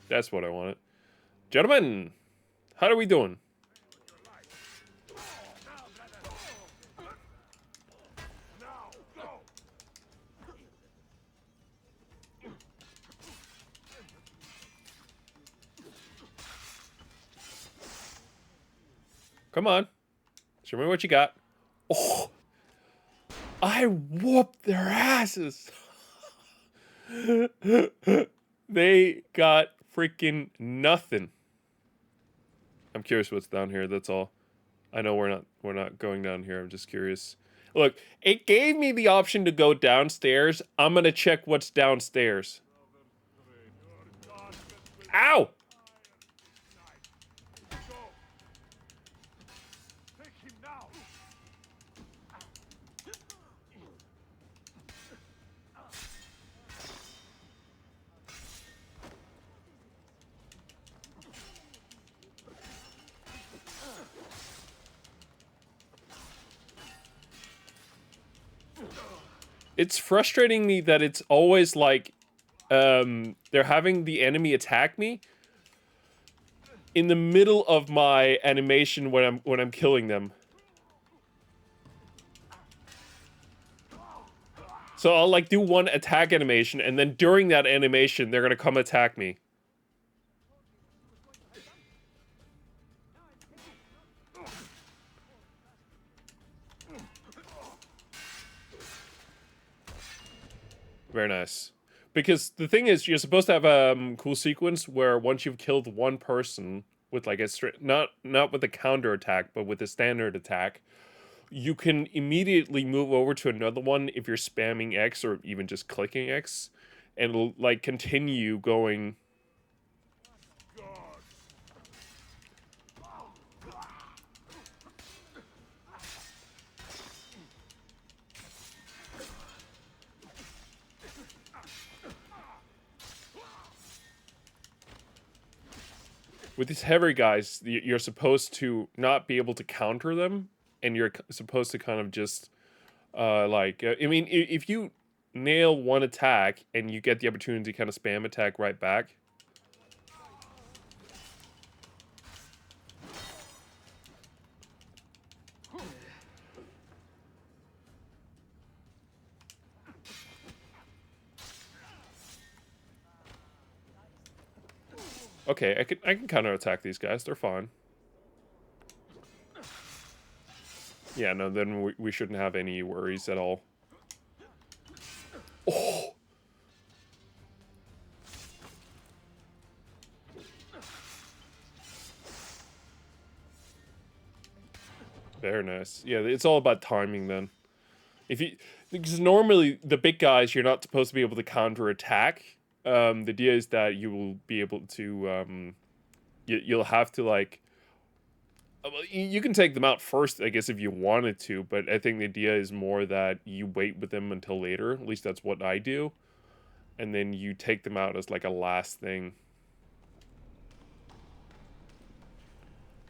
That's what I wanted. Gentlemen, how are we doing? Come on. Show me what you got. Oh! I whooped their asses! They got freaking nothing. I'm curious what's down here, that's all. I know we're not going down here, I'm just curious. Look, it gave me the option to go downstairs. I'm gonna check what's downstairs. Ow! It's frustrating me that it's always like, they're having the enemy attack me in the middle of my animation when I'm killing them. So I'll like do one attack animation, and then during that animation, they're gonna come attack me. Very nice. Because the thing is, you're supposed to have a cool sequence where once you've killed one person with like a not with a counter attack, but with a standard attack, you can immediately move over to another one if you're spamming X or even just clicking X, and it'll like continue going. With these heavy guys, you're supposed to not be able to counter them, and you're supposed to kind of just, I mean, if you nail one attack and you get the opportunity to kind of spam attack right back. Okay, I can counterattack these guys. They're fine. Yeah, no, then we shouldn't have any worries at all. Oh! Very nice. Yeah, it's all about timing then. Because normally the big guys, you're not supposed to be able to counterattack. The idea is that you will be able to, you'll have to, like, you can take them out first, I guess, if you wanted to, but I think the idea is more that you wait with them until later. At least that's what I do. And then you take them out as, like, a last thing.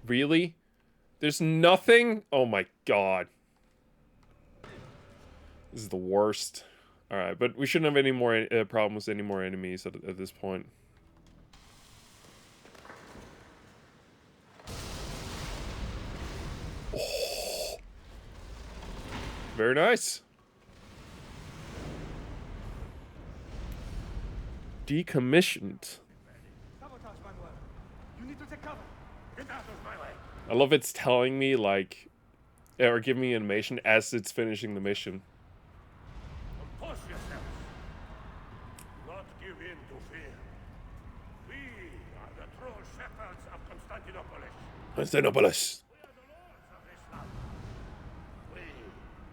Really? There's nothing? Oh my god. This is the worst. Alright, but we shouldn't have any more problems with any more enemies at this point. Oh. Very nice. Decommissioned. You need to take cover. Get out of my way. I love it's telling me, like, or giving me animation as it's finishing the mission. Compose yourself. Not give in to fear. true shepherds of Constantinopolis. Constantinopolis. We are the lords of this land. We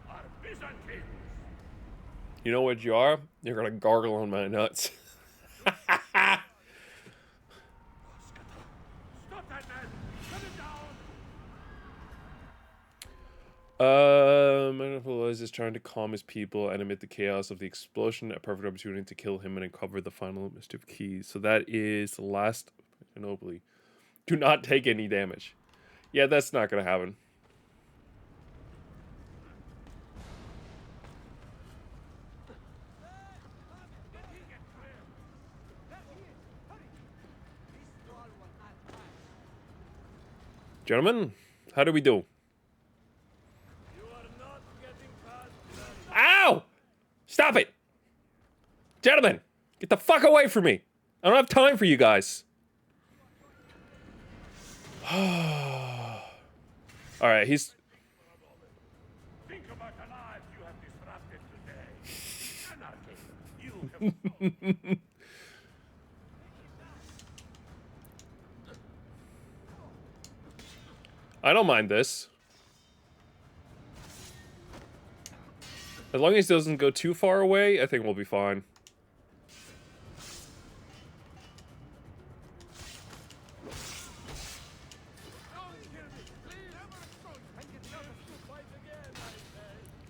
are Byzantines. You know what you are? You're gonna gargle on my nuts. Stop that man! Put him down! Manipulus is trying to calm his people and amid the chaos of the explosion, a perfect opportunity to kill him and uncover the final mischief keys. So that is the last Ginobili. Do not take any damage. Yeah, that's not gonna happen. Gentlemen, how do we do? You are not getting past that. Ow! Stop it! Gentlemen, get the fuck away from me! I don't have time for you guys. Alright, he's... Think about the lives you have disrupted today. Anarchy. You have I don't mind this. As long as it doesn't go too far away, I think we'll be fine.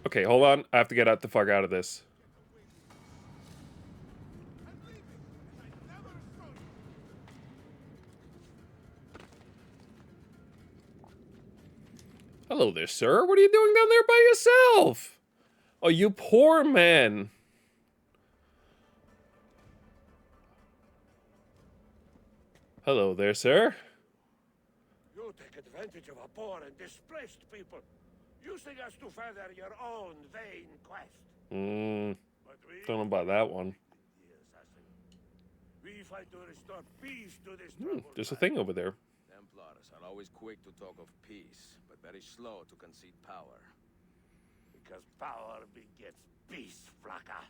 Okay, hold on. I have to get the fuck out of this. Hello there, sir. What are you doing down there by yourself? Oh, you poor man. Hello there, sir. You take advantage of a poor and displaced people, using us to further your own vain quest. But we, Don't know about that one. the assassin, we fight to restore peace to this troubled There's a land. thing over there. Templars are always quick to talk of peace, but very slow to concede power. Because power begets peace, Flaka.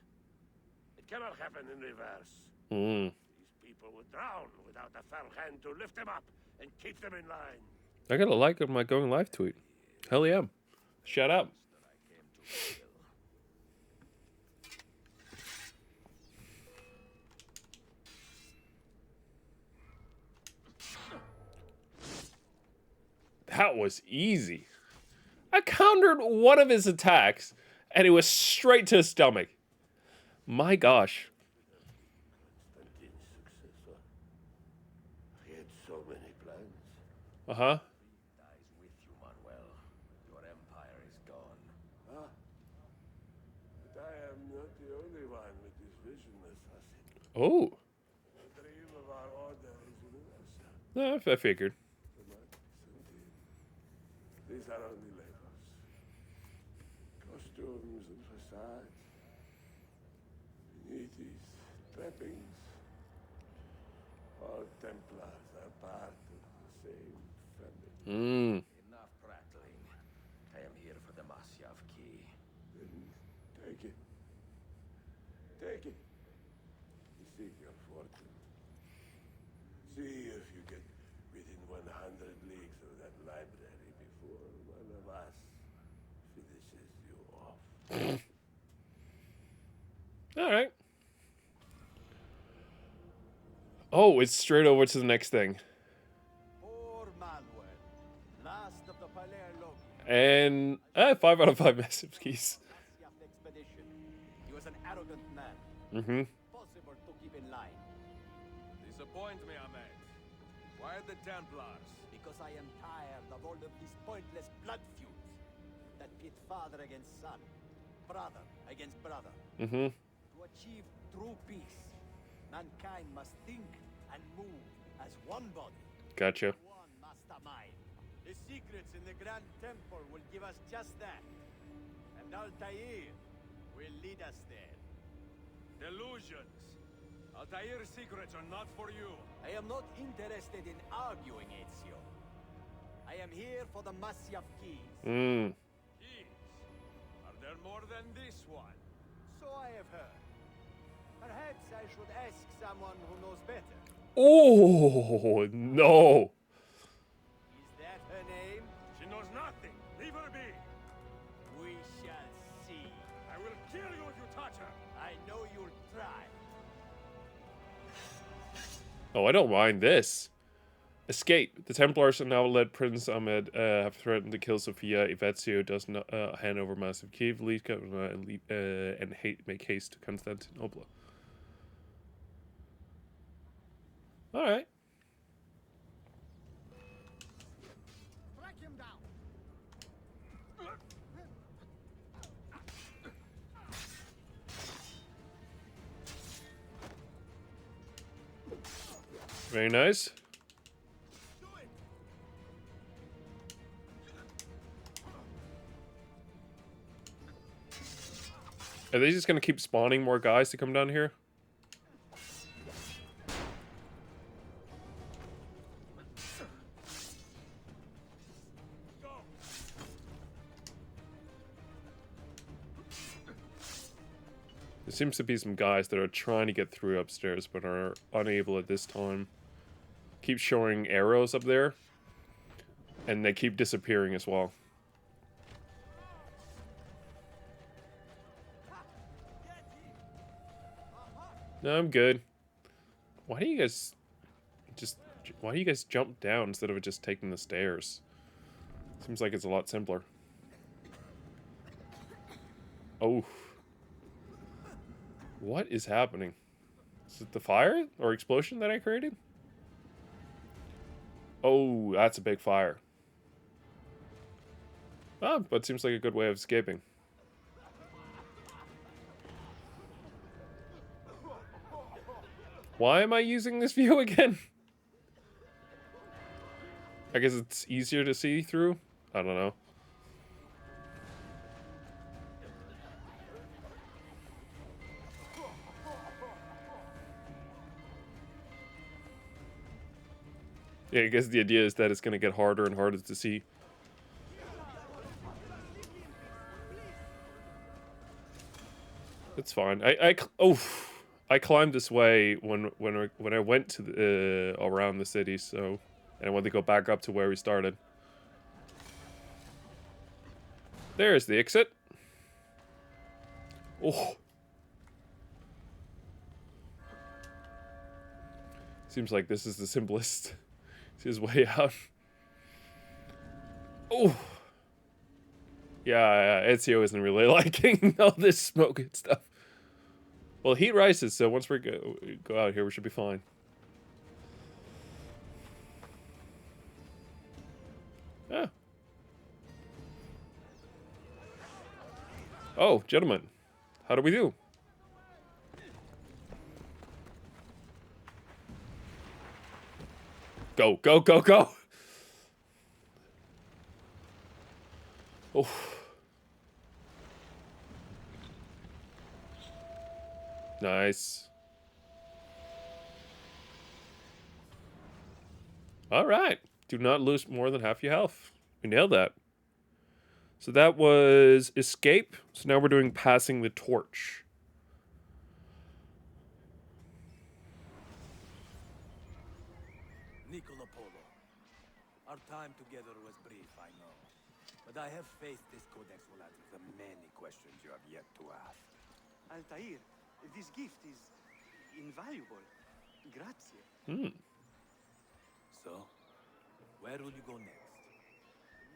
It cannot happen in reverse. These people would drown without a firm hand to lift them up and keep them in line. I got a like on my going live tweet. Hell yeah. Shut up. That I came to kill. That was easy. I countered one of his attacks, and it was straight to his stomach. My gosh. Constantine's successor. He had so many plans. Uh-huh. Dies with you, Manuel. Your empire is gone. But I am not the only one with this vision, assassin. Oh. The dream of our order is universal. No, I figured. These are only labels. Costumes and facades. Beneath these trappings, all Templars are part of the same family. Enough prattling. I am here for the Masyav key. Then take it. Take it. Seek your fortune. See if you get within 100 leagues of that library before one of us finishes you off. All right. Oh, it's straight over to the next thing. Poor Manuel, last of the Palermo And 5 out of 5 massive keys. expedition. He was an arrogant man, Mm-hmm. possible to keep in line. Disappoint me, Ahmed. Why the Templars? Because I am tired of all of these pointless blood feuds that pit father against son, brother against brother. Mm-hmm. To achieve true peace, mankind must think and move as one body, Gotcha. one mastermind. The secrets in the Grand Temple will give us just that. And Altair will lead us there. Delusions. Altair's secrets are not for you. I am not interested in arguing, Ezio. I am here for the Masyav keys. Keys. Are there more than this one? So I have heard. Perhaps I should ask someone who knows better. Oh, no. Is that her name? She knows nothing. Leave her be. We shall see. I will kill you if you touch her. I know you'll try. Oh, I don't mind this. Escape. The Templars have now led Prince Ahmed have threatened to kill Sophia if Ezio does not hand over Massive Kiev, make haste to Constantinople. All right. Strike him down. Very nice. Are they just gonna keep spawning more guys to come down here? There seems to be some guys that are trying to get through upstairs but are unable at this time. Keep showing arrows up there. And they keep disappearing as well. No, I'm good. Why do you guys jump down instead of just taking the stairs? Seems like it's a lot simpler. Oh. What is happening? Is it the fire or explosion that I created? Oh, that's a big fire. Ah, but seems like a good way of escaping. Why am I using this view again? I guess it's easier to see through? I don't know. Yeah, I guess the idea is that it's going to get harder and harder to see. It's fine. I climbed this way when I went to the, around the city, so and I want to go back up to where we started. There's the exit. Oh. Seems like this is the simplest. His way out. Oh. Yeah, Ezio isn't really liking all this smoke and stuff. Well, heat rises, so once we go out here, we should be fine. Yeah. Oh, gentlemen. How do we do? Go, go, go, go! Oh. Nice. Alright. Do not lose more than half your health. We nailed that. So that was escape. So now we're doing passing the torch. Niccolo Polo. Our time together was brief, I know. But I have faith this codex will answer the many questions you have yet to ask. Altair, this gift is invaluable. Grazie. So, where will you go next?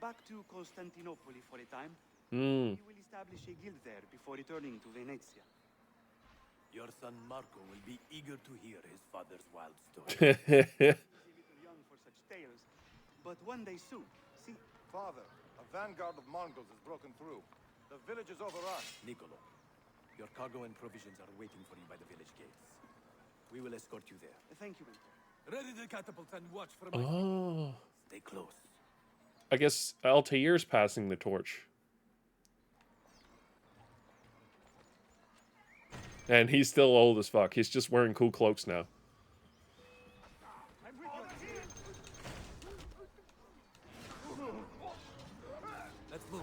Back to Constantinople for a time. Hmm. We will establish a guild there before returning to Venezia. Your son Marco will be eager to hear his father's wild story. He's a little young for such tales, but one day soon. See? Father, a vanguard of Mongols has broken through. The village is overrun. Niccolo, your cargo and provisions are waiting for you by the village gates. We will escort you there. Thank you, Mentor. Ready the catapult and watch for my... Oh. Stay close. I guess Altair's passing the torch. And he's still old as fuck. He's just wearing cool cloaks now. Let's move.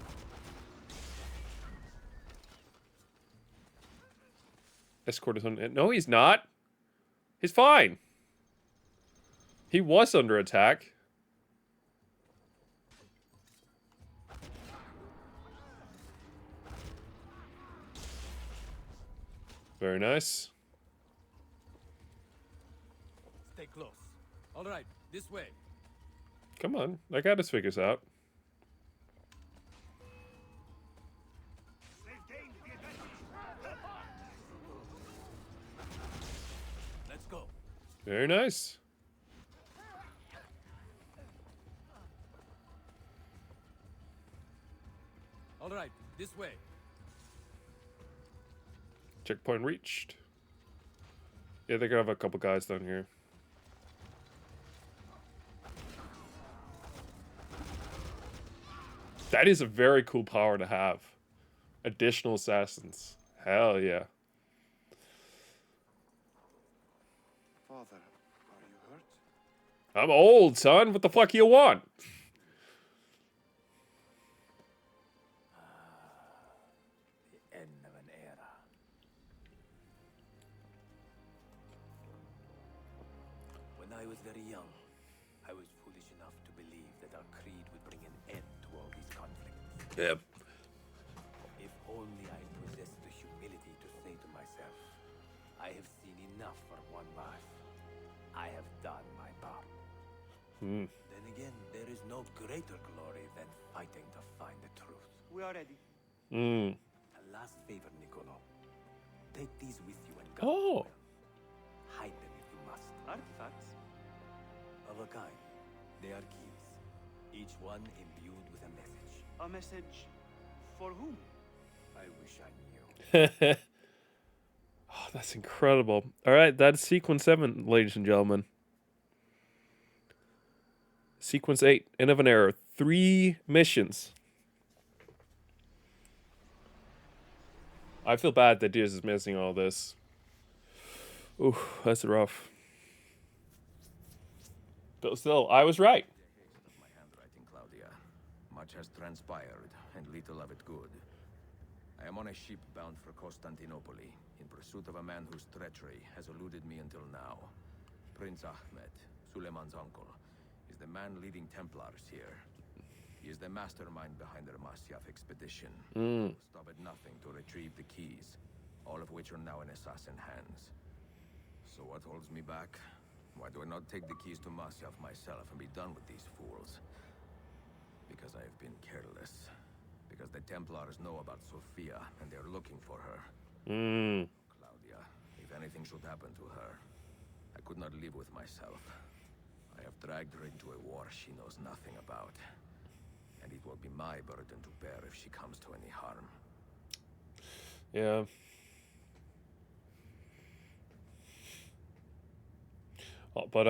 Escort is on. No, he's not. He's fine. He was under attack. Very nice. Stay close. All right, this way. Come on, I got his figures out. Let's go. Very nice. All right, this way. Checkpoint reached. Yeah, they're gonna have a couple guys down here. That is a very cool power to have. Additional assassins. Hell yeah. Father, are you hurt? I'm old, son. What the fuck you want? The end of an era. When I was very young, I was foolish enough to believe that our creed would bring an end to all these conflicts. Yep. If only I possessed the humility to say to myself, I have seen enough for one life. I have done my part. Hmm. Then again, there is no greater glory than fighting to find the truth. We are ready. Hmm. A last favor, Niccolo. Take these with you and Oh. guard them well. Hide them if you must. Artifacts? Of a kind. They are keys. Each one imbued with a message. A message for whom? I wish I knew. Oh, that's incredible. All right, that's sequence 7, ladies and gentlemen. Sequence 8, End of an Era. 3 missions. I feel bad that Diaz is missing all this. Ooh, that's rough. But still, I was right. My handwriting, Claudia. Much has transpired, and little of it good. I am on a ship bound for Constantinople, in pursuit of a man whose treachery has eluded me until now. Prince Ahmed, Suleiman's uncle, is the man leading Templars here. He is the mastermind behind the Masyaf expedition. Stop at nothing to retrieve the keys, all of which are now in assassin hands. So what holds me back? Why do I not take the keys to Masyaf myself and be done with these fools? Because I have been careless. Because the Templars know about Sophia, and they're looking for her. Claudia, if anything should happen to her, I could not live with myself. I have dragged her into a war she knows nothing about. And it will be my burden to bear if she comes to any harm. Yeah. But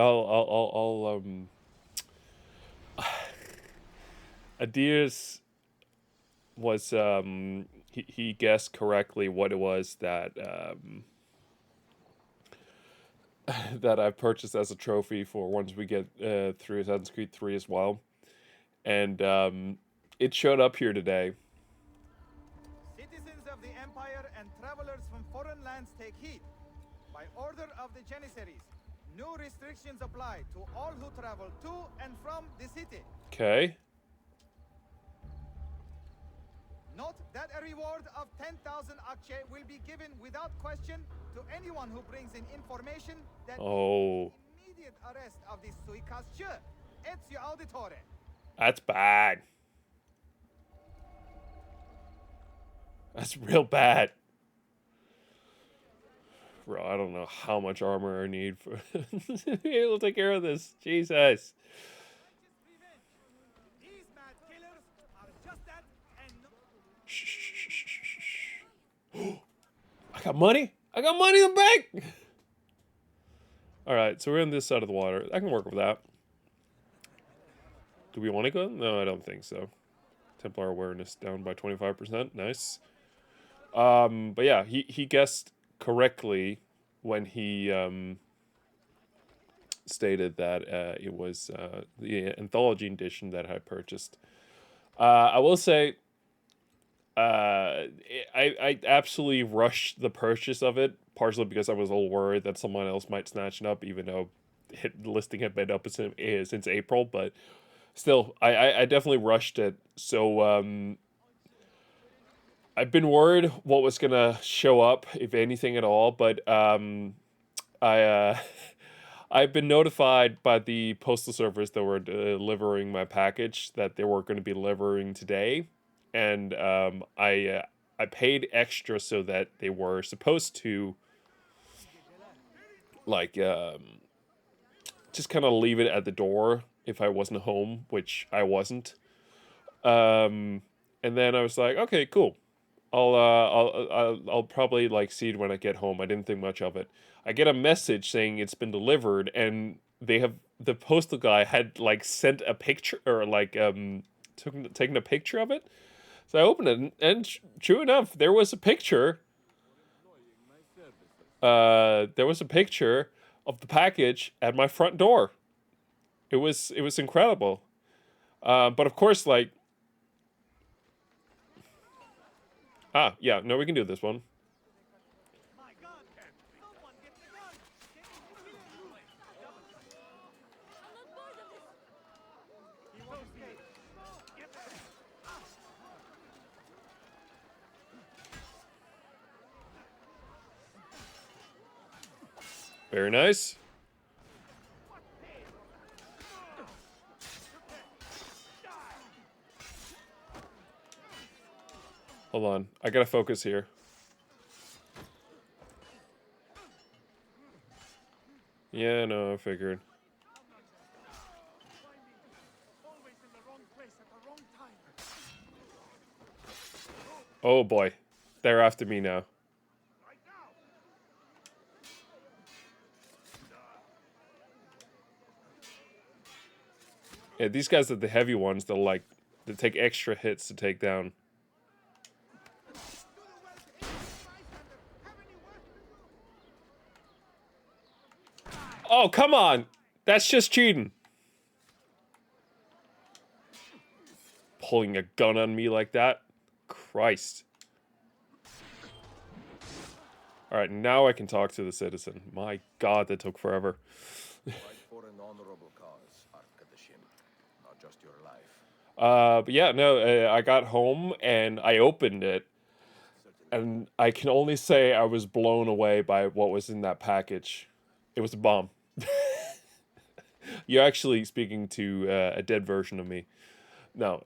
Adias was he guessed correctly what it was that that I purchased as a trophy for once we get through Assassin's Creed 3 as well, and it showed up here today. Citizens of the Empire and travelers from foreign lands take heed. By order of the Janissaries, new restrictions apply to all who travel to and from the city. Okay. Note that a reward of 10,000 akçe will be given without question to anyone who brings in information that Oh, immediate arrest of the suikastçı. Ezio Auditore. that's bad. That's real bad. Bro, I don't know how much armor I need for to be able to take care of this. Jesus. These mad killers are just that and no. Shh, shh, shh, shh, shh, shh. I got money. I got money in the bank. All right, so we're on this side of the water. I can work with that. Do we want to go? No, I don't think so. Templar awareness down by 25%. Nice. But yeah, he guessed correctly when he stated that it was the anthology edition that I purchased. I will say, I absolutely rushed the purchase of it, partially because I was a little worried that someone else might snatch it up, even though listing had been up since April, but still, I definitely rushed it. So I've been worried what was gonna show up, if anything at all. But I I've been notified by the postal service that were delivering my package that they were going to be delivering today, and I paid extra so that they were supposed to like just kind of leave it at the door if I wasn't home, which I wasn't. And then I was like, okay, cool. I'll probably like see it when I get home. I didn't think much of it. I get a message saying it's been delivered, and the postal guy had like sent a picture, or like taken a picture of it. So I opened it, and true enough, there was a picture. There was a picture of the package at my front door. It was incredible. But of course, like, yeah, no, we can do this one. My God! Someone get the gun! He won't escape. Get there! Very nice. Hold on, I gotta focus here. Yeah, no, I figured. Always in the wrong place at the wrong time. Oh boy, they're after me now. Yeah, these guys are the heavy ones. They take extra hits to take down. Oh, come on! That's just cheating. Pulling a gun on me like that? Christ. Alright, now I can talk to the citizen. My God, that took forever. Fight for an honorable cause, Arkadashim, not just your life. But yeah, no, I got home and I opened it. And I can only say I was blown away by what was in that package. It was a bomb. You're actually speaking to a dead version of me. No.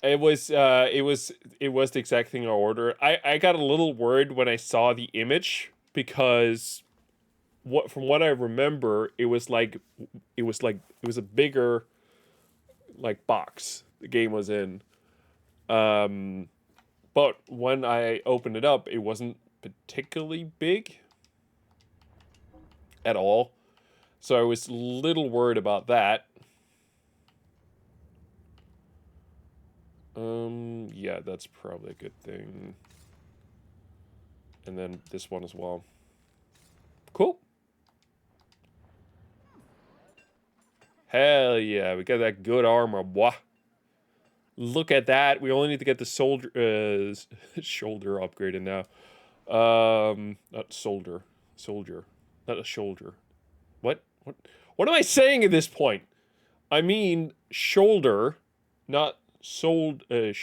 It was the exact thing I ordered. I got a little worried when I saw the image, because from what I remember, it was a bigger like box the game was in. But when I opened it up, it wasn't particularly big at all. So I was a little worried about that. Yeah, that's probably a good thing. And then this one as well. Cool. Hell yeah, we got that good armor, boy. Look at that. We only need to get the shoulder upgraded now. Not soldier. Not a shoulder. What am I saying at this point? I mean shoulder, not soldier. A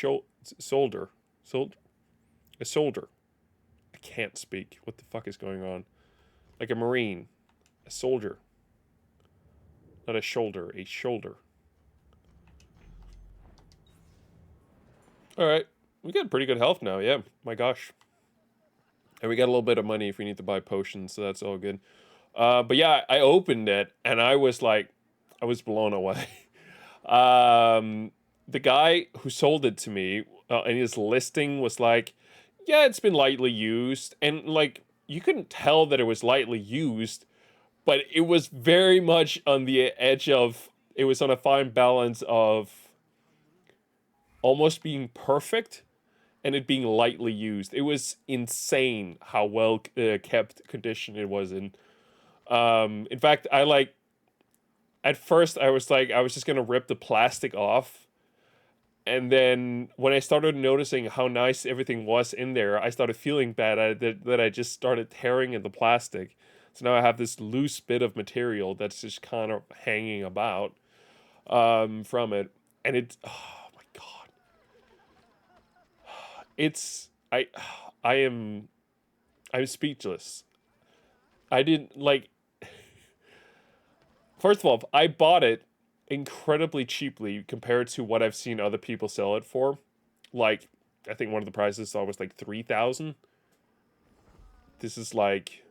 soldier. I can't speak. What the fuck is going on? Like a marine. A soldier. Not a shoulder. A shoulder. Alright. We got pretty good health now, yeah. My gosh. And we got a little bit of money if we need to buy potions, so that's all good. But yeah, I opened it, and I was blown away. The guy who sold it to me, and his listing was like, yeah, it's been lightly used. And like, you couldn't tell that it was lightly used, but it was very much on the edge of, it was on a fine balance of almost being perfect and it being lightly used. It was insane how well kept condition it was in. In fact, at first I was just gonna rip the plastic off. And then when I started noticing how nice everything was in there, I started feeling bad that I just started tearing at the plastic. So now I have this loose bit of material that's just kind of hanging about from it. And it's, oh my God. I'm speechless. I didn't, like, first of all, I bought it incredibly cheaply compared to what I've seen other people sell it for. Like, I think one of the prices I saw was like 3,000. This is like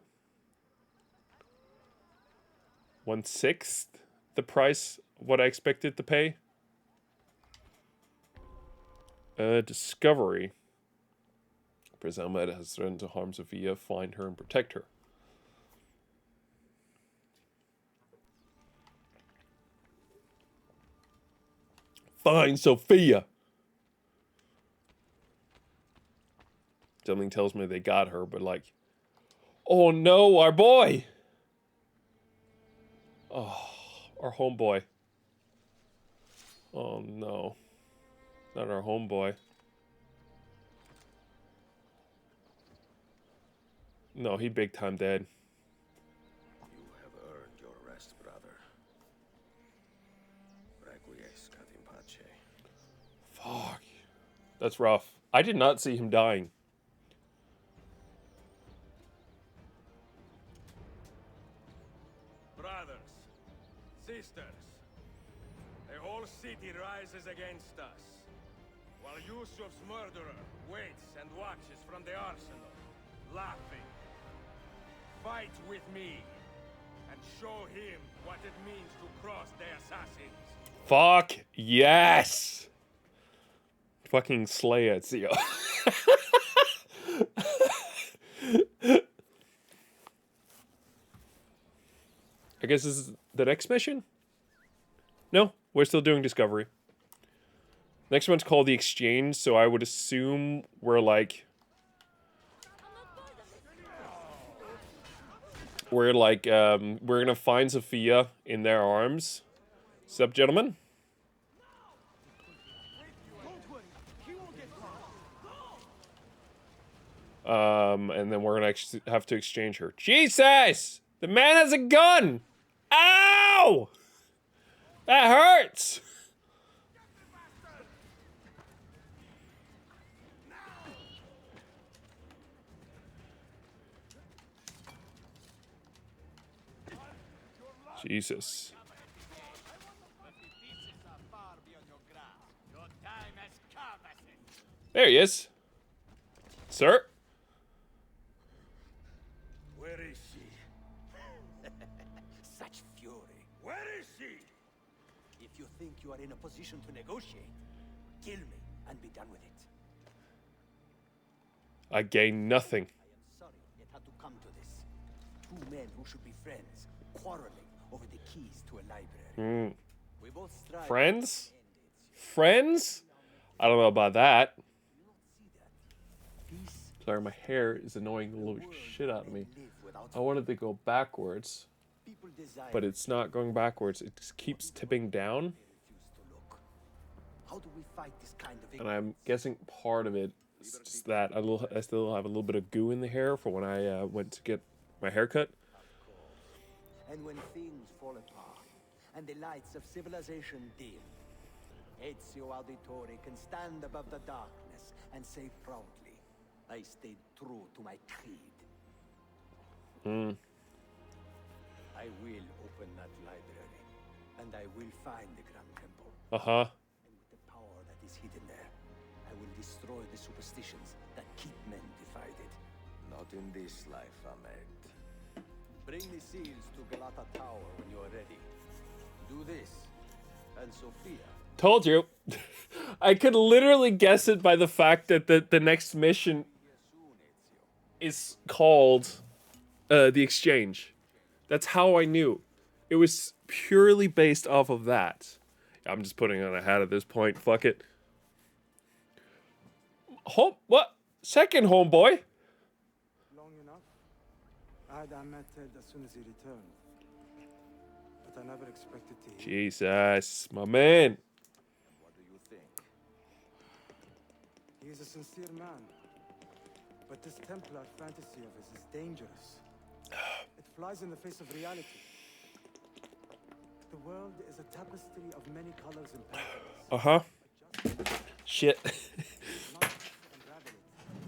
1/6 the price of what I expected to pay. Discovery. Prince Ahmed has threatened to harm Sophia, find her, and protect her. Find Sophia! Something tells me they got her, but like... Oh no, our boy! Oh, our homeboy. Oh no. Not our homeboy. No, he big time dead. You have earned your rest, brother. Requiescat in pace. Fuck. That's rough. I did not see him dying. Brothers, sisters, the whole city rises against us, while Yusuf's murderer waits and watches from the arsenal, laughing. Fight with me, and show him what it means to cross the assassins. Fuck yes! Fucking slay it, Ezio. I guess this is the next mission? No, we're still doing Discovery. Next one's called The Exchange, so I would assume we're like... we're gonna find Sophia in their arms. Sup, gentlemen? And then we're gonna have to exchange her. Jesus! The man has a gun! Ow! That hurts! Jesus. There he is. Sir? Where is she? Such fury. Where is she? If you think you are in a position to negotiate, kill me and be done with it. I gain nothing. I am sorry it had to come to this. Two men who should be friends, quarreling over the keys to a library. We both strive Friends? Friends? I don't know about that. Sorry, my hair is annoying the living shit out of me. I wanted to go backwards, but it's not going backwards. It just keeps tipping down. How do we fight this kind of And I'm guessing part of it is just that I still have a little bit of goo in the hair from when I went to get my hair cut. And when things fall apart, and the lights of civilization dim, Ezio Auditore can stand above the darkness and say proudly, I stayed true to my creed. I will open that library, and I will find the Grand Temple. Uh-huh. And with the power that is hidden there, I will destroy the superstitions that keep men divided. Not in this life, Ahmed. Bring the seals to Galata Tower when you are ready. Do this, and Sophia. Told you. I could literally guess it by the fact that the next mission is called The Exchange. That's how I knew. It was purely based off of that. I'm just putting on a hat at this point. Fuck it. What? Second homeboy? Long enough? I had Ahmed dead as soon as he returned. But I never expected to hear. Jesus, my man. What do you think? He is a sincere man. But this Templar fantasy of his is dangerous. It flies in the face of reality. The world is a tapestry of many colors and patterns. Shit. Not unravel it.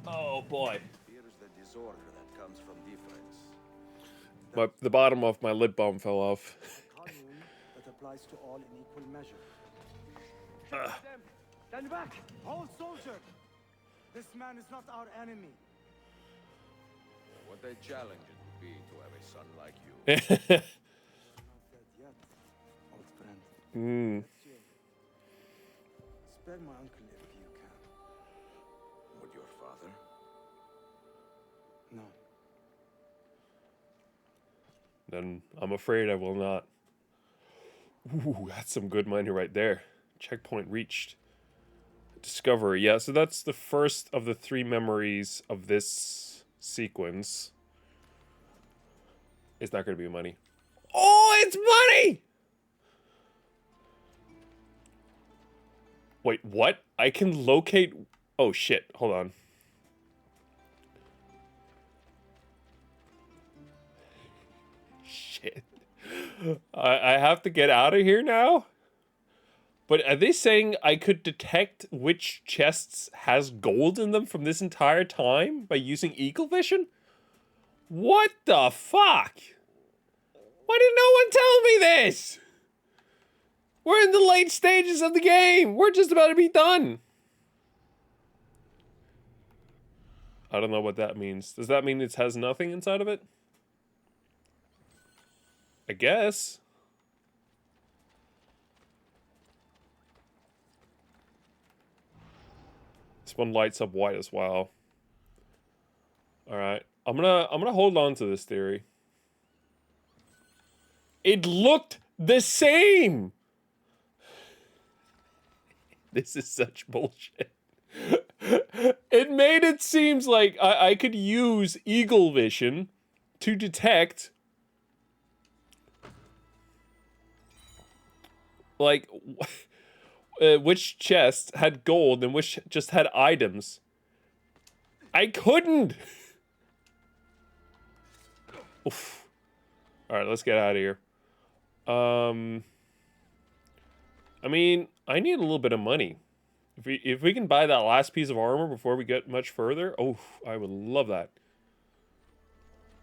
Oh boy. Here's the disorder that comes from difference. The bottom of my lip balm fell off. Kanun that applies to all in equal measure. Stand back! Hold, soldier! This man is not our enemy. What a challenge it would be to have a son like you. Not dead yet, old friend. Spare my uncle if you can. Would your father? No. Then I'm afraid I will not. Ooh, that's some good money right there. Checkpoint reached. Discovery. Yeah, so that's the first of the 3 memories of this sequence. It's not going to be money. Oh, it's money! Wait, what? I can locate... Oh, shit. Hold on. Shit. I have to get out of here now? But are they saying I could detect which chests has gold in them from this entire time by using Eagle Vision? What the fuck? Why did no one tell me this? We're in the late stages of the game. We're just about to be done. I don't know what that means. Does that mean it has nothing inside of it? I guess. This one lights up white as well. All right. I'm gonna hold on to this theory. It looked the same. This is such bullshit. It made it seems like I could use Eagle Vision to detect like which chest had gold and which just had items. I couldn't. Oof. All right, let's get out of here. I mean, I need a little bit of money. If we can buy that last piece of armor before we get much further, oh, I would love that.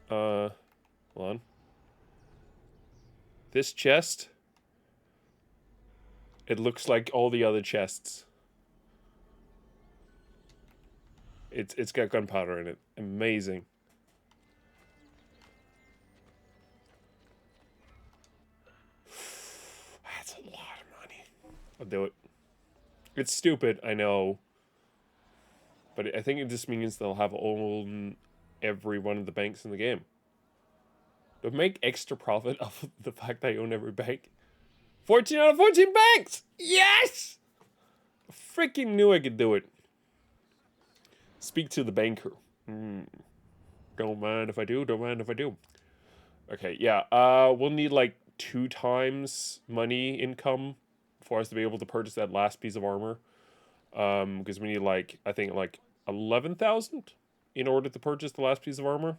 Hold on. This chest, it looks like all the other chests. It's got gunpowder in it. Amazing. That's a lot of money. I'll do it. It's stupid, I know. But I think it just means they'll have own every one of the banks in the game. They'll make extra profit off of the fact that I own every bank. 14 out of 14 banks! Yes! I freaking knew I could do it. Speak to the banker. Don't mind if I do, don't mind if I do. Okay, yeah, we'll need like 2 times money income for us to be able to purchase that last piece of armor. Because we need like, I think like 11,000 in order to purchase the last piece of armor.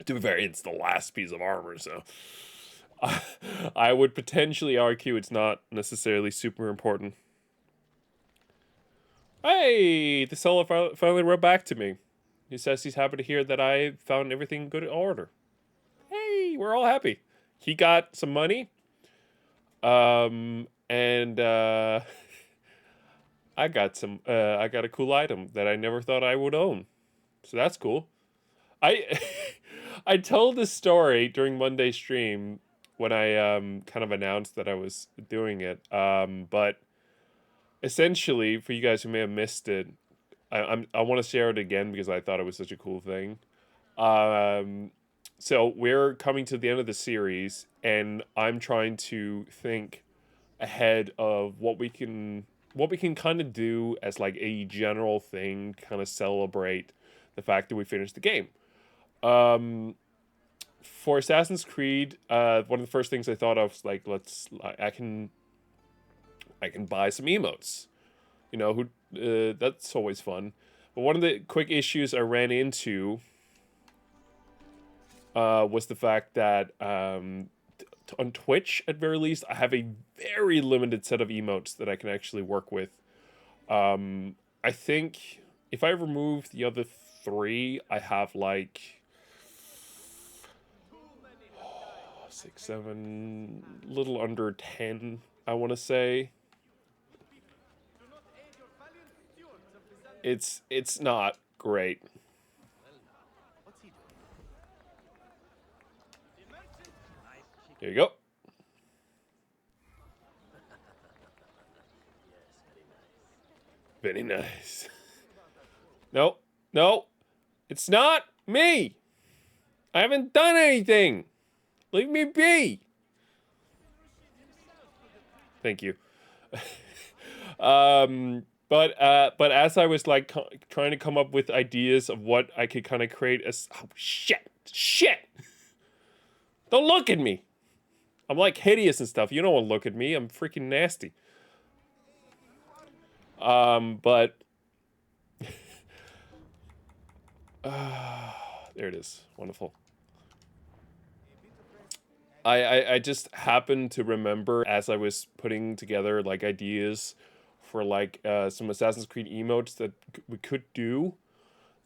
To be fair, it's the last piece of armor, so I would potentially argue it's not necessarily super important. Hey, the seller finally wrote back to me. He says he's happy to hear that I found everything good in order. Hey, we're all happy. He got some money. And I got a cool item that I never thought I would own. So that's cool. I told this story during Monday's stream when I kind of announced that I was doing it. But essentially, for you guys who may have missed it, I want to share it again because I thought it was such a cool thing. So we're coming to the end of the series, and I'm trying to think ahead of what we can kind of do as like a general thing, kind of celebrate the fact that we finished the game. For Assassin's Creed, one of the first things I thought of was like, I can buy some emotes. You know, that's always fun. But one of the quick issues I ran into was the fact that on Twitch, at very least, I have a very limited set of emotes that I can actually work with. I think if I remove the other 3, I have like 6, 7, little under 10, I want to say. It's not great. There you go. Very nice. No, no, it's not me. I haven't done anything. Leave me be. Thank you. But as I was like trying to come up with ideas of what I could kind of create as, oh shit, don't look at me. I'm like hideous and stuff. You don't want to look at me. I'm freaking nasty. But there it is. Wonderful. I just happened to remember as I was putting together like ideas for like some Assassin's Creed emotes that we could do,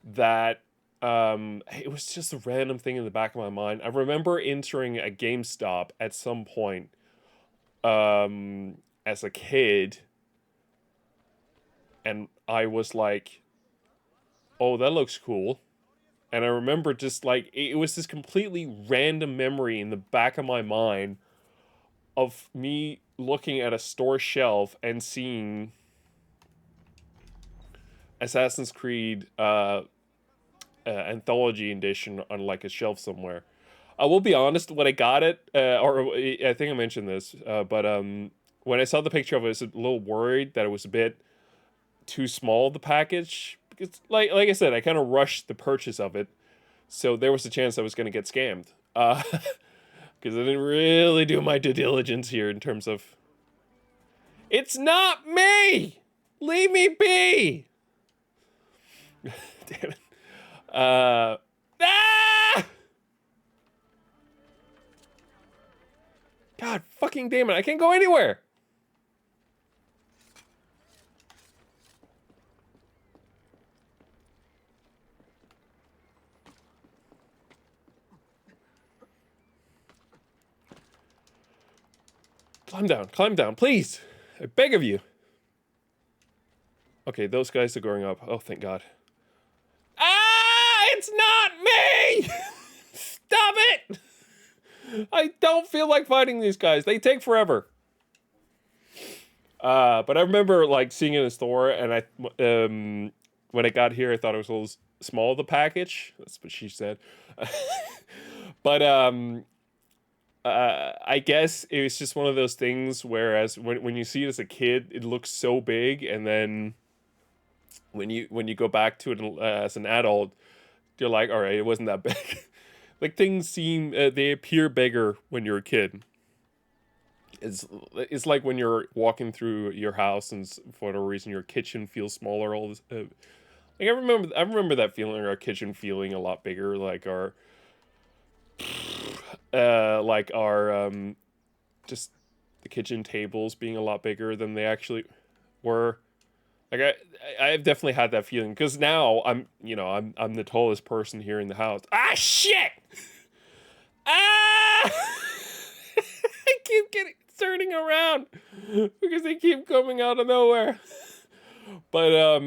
that it was just a random thing in the back of my mind. I remember entering a GameStop at some point as a kid, and I was like, oh, that looks cool. And I remember just like, it was this completely random memory in the back of my mind of me looking at a store shelf and seeing Assassin's Creed Anthology Edition on like a shelf somewhere. I will be honest, when I got it, or I think I mentioned this, but when I saw the picture of it, I was a little worried that it was a bit too small, the package. Because, like I said, I kind of rushed the purchase of it, so there was a chance I was going to get scammed. Because I didn't really do my due diligence here in terms of... It's not me! Leave me be! Damn it. Ah! God fucking damn it, I can't go anywhere! Climb down, please! I beg of you! Okay, those guys are going up. Oh, thank God. Ah! It's not me! Stop it! I don't feel like fighting these guys. They take forever. But I remember, like, seeing it in the store, and I, when I got here, I thought it was a little small, the package. That's what she said. But, I guess it was just one of those things, whereas when you see it as a kid, it looks so big, and then when you go back to it as an adult, you're like, all right, it wasn't that big. Like, things seem, they appear bigger when you're a kid. It's like when you're walking through your house and for whatever reason your kitchen feels smaller. All this, like I remember that feeling, our kitchen feeling a lot bigger, like our just the kitchen tables being a lot bigger than they actually were. Like I've definitely had that feeling, because now I'm the tallest person here in the house. Ah, shit! Ah! I keep turning around because they keep coming out of nowhere. But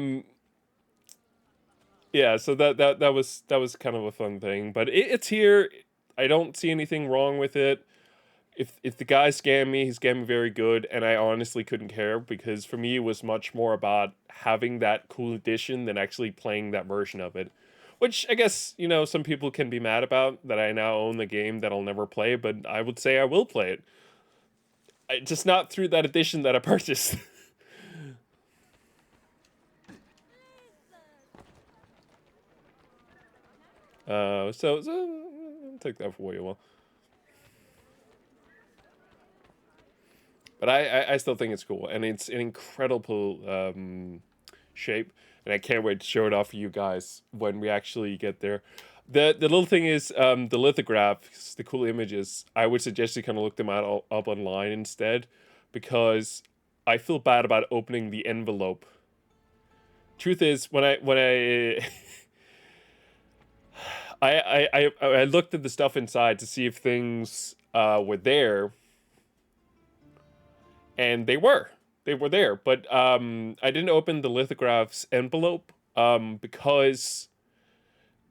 yeah, so that was kind of a fun thing. But it's here. I don't see anything wrong with it. If the guy scammed me, he scammed me very good, and I honestly couldn't care, because for me it was much more about having that cool edition than actually playing that version of it. Which I guess, some people can be mad about, that I now own the game that I'll never play, but I would say I will play it. Just not through that edition that I purchased. So I'll take that for what you will. But I still think it's cool, and it's an incredible shape, and I can't wait to show it off for you guys when we actually get there. The little thing is, the lithographs, the cool images, I would suggest you kind of look them up online instead, because I feel bad about opening the envelope. Truth is, when I I looked at the stuff inside to see if things were there, and they were there, but I didn't open the lithographs envelope because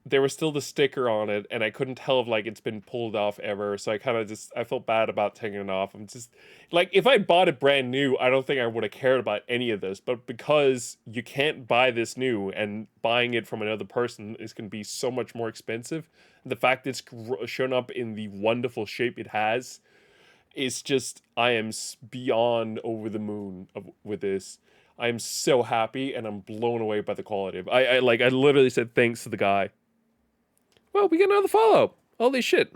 there was still the sticker on it, and I couldn't tell if like it's been pulled off ever. So I kind of I felt bad about taking it off. I'm just like, if I bought it brand new, I don't think I would have cared about any of this. But because you can't buy this new, and buying it from another person is going to be so much more expensive, the fact it's shown up in the wonderful shape it has, is just, I am beyond over the moon with this. I am so happy, and I'm blown away by the quality of it. I literally said thanks to the guy. Well, we get another follow. Holy shit.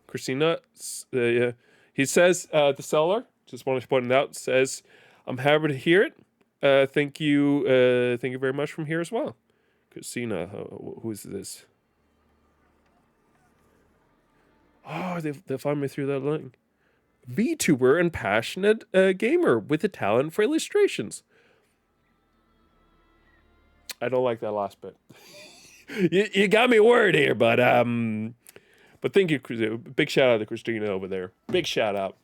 Christina, yeah. He says, the seller, just wanted to point it out, says, I'm happy to hear it. Thank you very much from here as well. Christina, who is this? Oh, they find me through that link. VTuber and passionate gamer with a talent for illustrations. I don't like that last bit. you got me worried here, but thank you, big shout out to Christina over there. Big shout out.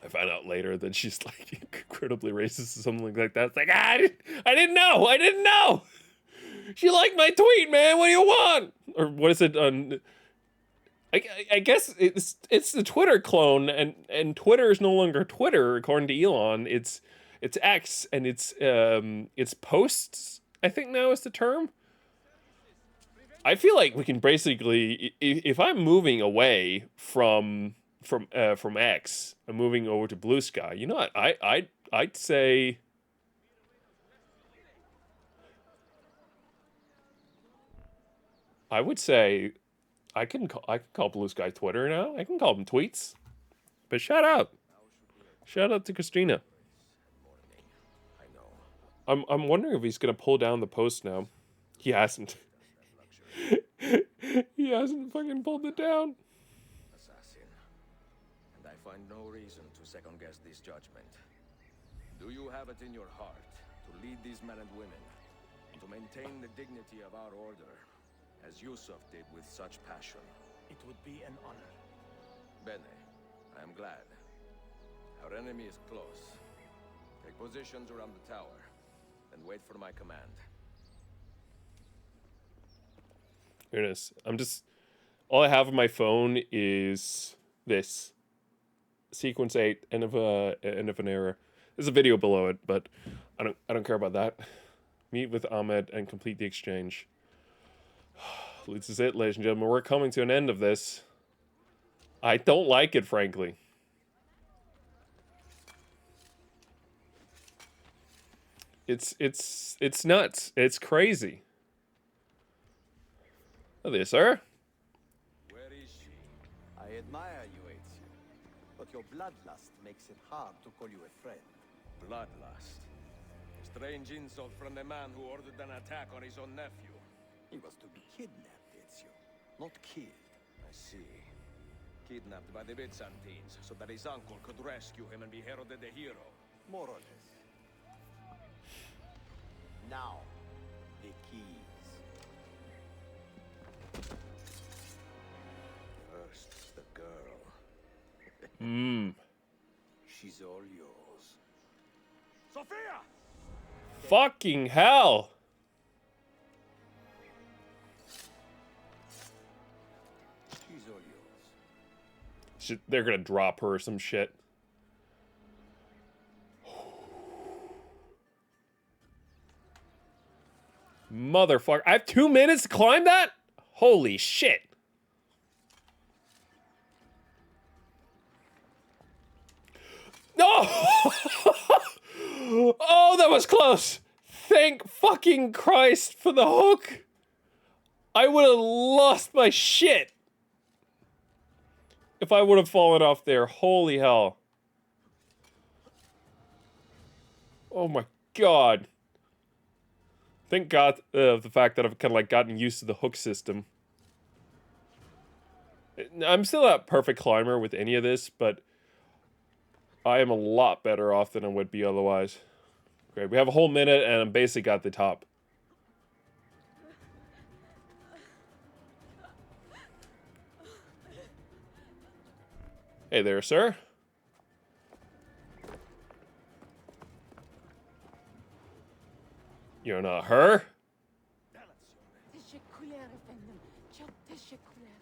I found out later that she's like incredibly racist or something like that. It's like, I didn't know. She liked my tweet, man. What do you want? Or what is it? I guess it's the Twitter clone, and Twitter is no longer Twitter according to Elon. It's X, and it's posts, I think now is the term. I feel like we can basically, if I'm moving away from X, I'm moving over to Blue Sky. You know what? I'd say, I would say, I can call Blue Sky Twitter now. I can call them tweets. But shout out to Christina. I'm wondering if he's gonna pull down the post now. He hasn't. He hasn't fucking pulled it down. Assassin. And I find no reason to second guess this judgment. Do you have it in your heart to lead these men and women, and to maintain the dignity of our order, as Yusuf did with such passion? It would be an honor. Bene, I am glad. Our enemy is close. Take positions around the tower, and wait for my command. Here it is. All I have on my phone is this. Sequence 8, end of an era. There's a video below it, but I don't care about that. Meet with Ahmed and complete the exchange. This is it, ladies and gentlemen. We're coming to an end of this. I don't like it, frankly. It's nuts. It's crazy. Hello, sir. Where is she? I admire you, Ezio, but your bloodlust makes it hard to call you a friend. Bloodlust. Strange insult from the man who ordered an attack on his own nephew. He was to be kidnapped, Ezio, not killed. I see. Kidnapped by the Byzantines, so that his uncle could rescue him and be heralded a hero. More or less. Now, the keys. First, the girl. She's all yours. Sophia! Fucking hell. She's all yours. They're gonna drop her or some shit. Motherfucker. I have 2 minutes to climb that? Holy shit. No! Oh, that was close. Thank fucking Christ for the hook. I would have lost my shit if I would have fallen off there. Holy hell. Oh my god. Thank God of the fact that I've kind of like gotten used to the hook system. I'm still not a perfect climber with any of this, but I am a lot better off than I would be otherwise. Great, we have a whole minute and I'm basically at the top. Hey there, sir. You're not her? Teşekkürler efendim. Çok teşekkürler.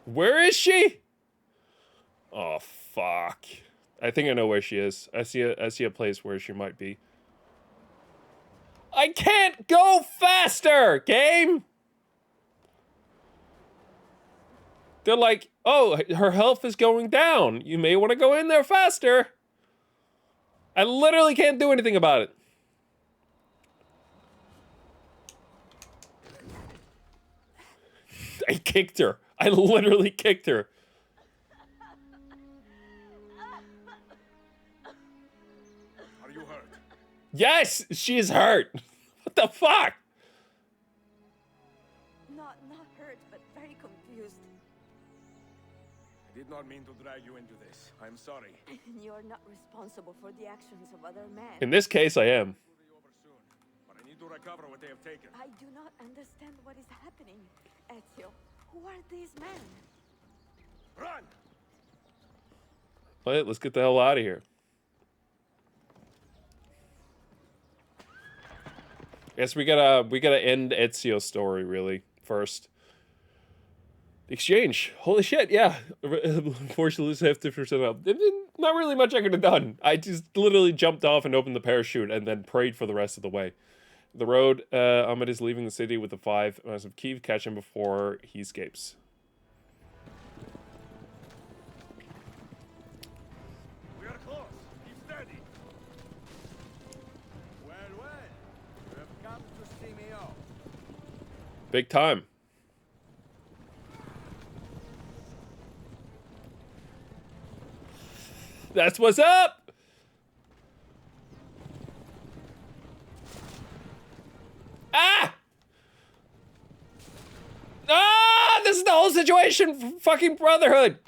Where is she? Oh, fuck. I think I know where she is. I see a place where she might be. I can't go faster, game! They're like, oh, her health is going down. You may want to go in there faster. I literally can't do anything about it. I kicked her. I literally kicked her. Are you hurt? Yes, she is hurt. What the fuck? Not hurt, but very confused. I did not mean to drag you into this. I'm sorry. You're not responsible for the actions of other men. In this case, I am. Will be over soon, but I need to recover what they have taken. I do not understand what is happening. Ezio, who are these men? Run! Well, let's get the hell out of here. Guess we gotta end Ezio's story really first. The exchange. Holy shit, yeah. Unfortunately, let's have 50% up. Not really much I could have done. I just literally jumped off and opened the parachute and then prayed for the rest of the way. The road, Ahmed is leaving the city with the 5 massive Kiev. Catch him before he escapes. We are close. Keep steady. Well, you have come to see me off. Big time. That's what's up! Ah! Ah! This is the whole situation for fucking Brotherhood!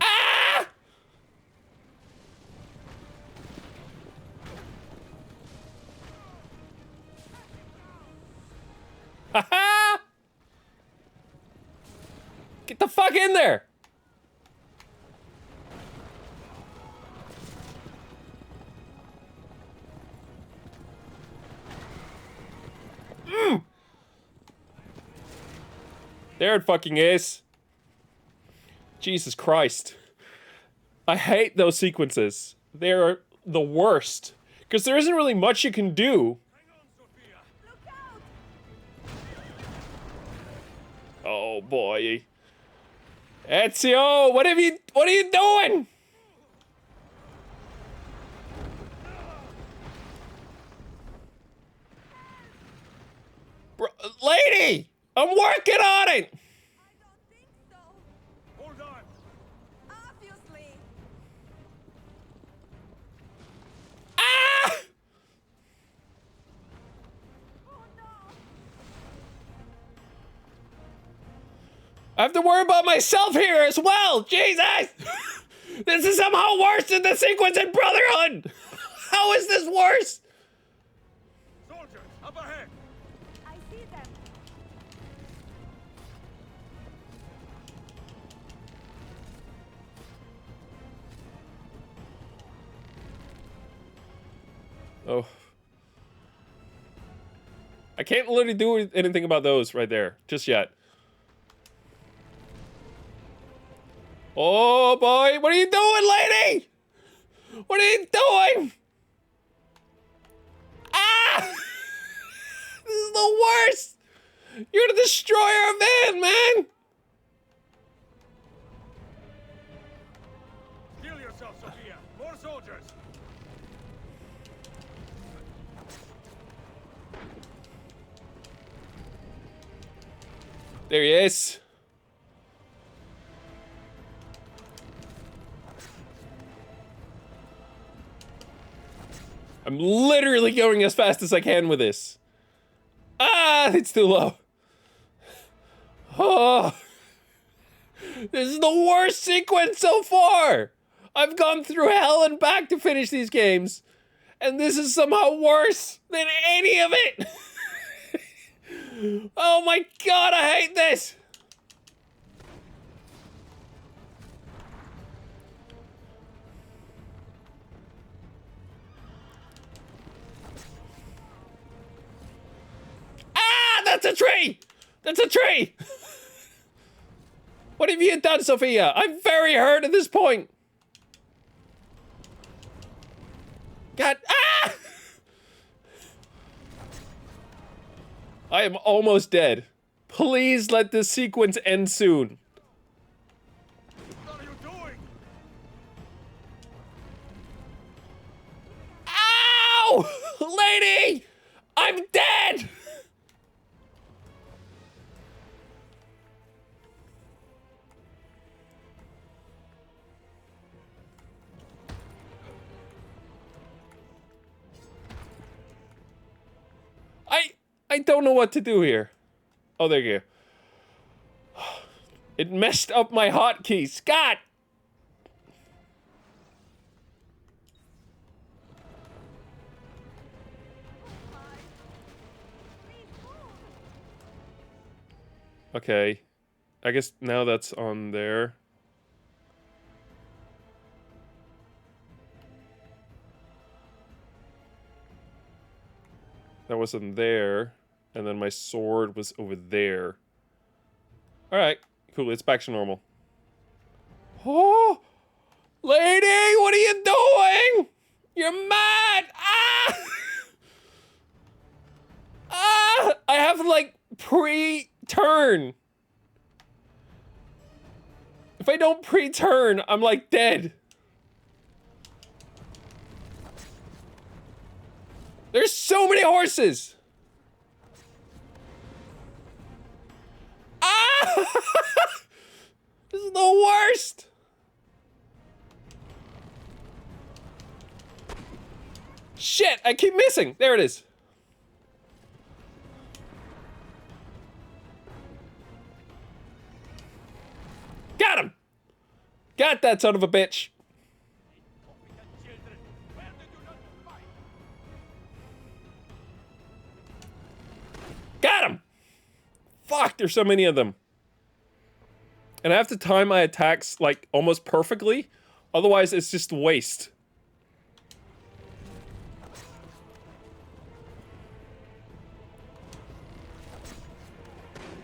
Ah! Ha-ha! Get the fuck in there! There it fucking is. Jesus Christ. I hate those sequences. They're the worst. Because there isn't really much you can do. Oh boy. Ezio, what are you doing? Lady! I'm working on it! I don't think so. Hold on. Obviously. Ah! Oh no. I have to worry about myself here as well! Jesus! This is somehow worse than the sequence in Brotherhood! How is this worse? Soldiers, up ahead. I see them. Oh. I can't literally do anything about those right there, just yet. Oh boy, what are you doing, lady? What are you doing? Ah! This is the worst! You're the destroyer of man, man! Heal yourself, Sophia. More soldiers. There he is. I'm literally going as fast as I can with this. Ah, it's too low. Oh, this is the worst sequence so far. I've gone through hell and back to finish these games, and this is somehow worse than any of it. Oh my god, I hate this. Ah, that's a tree! That's a tree! What have you done, Sophia? I'm very hurt at this point. God, ah! I am almost dead. Please let this sequence end soon. What are you doing? Ow! Lady! I'm dead! I don't know what to do here. Oh, there you go. It messed up my hotkey. Scott! Okay. I guess now that's on there. That wasn't there. And then my sword was over there. Alright. Cool, it's back to normal. Oh! Lady, what are you doing? You're mad! Ah! Ah! I have, like, pre-turn. If I don't pre-turn, I'm, like, dead. There's so many horses! Ah! This is the worst! Shit, I keep missing. There it is. Got him! Got that son of a bitch. Got him! Fuck, there's so many of them. And I have to time my attacks, like, almost perfectly. Otherwise, it's just waste.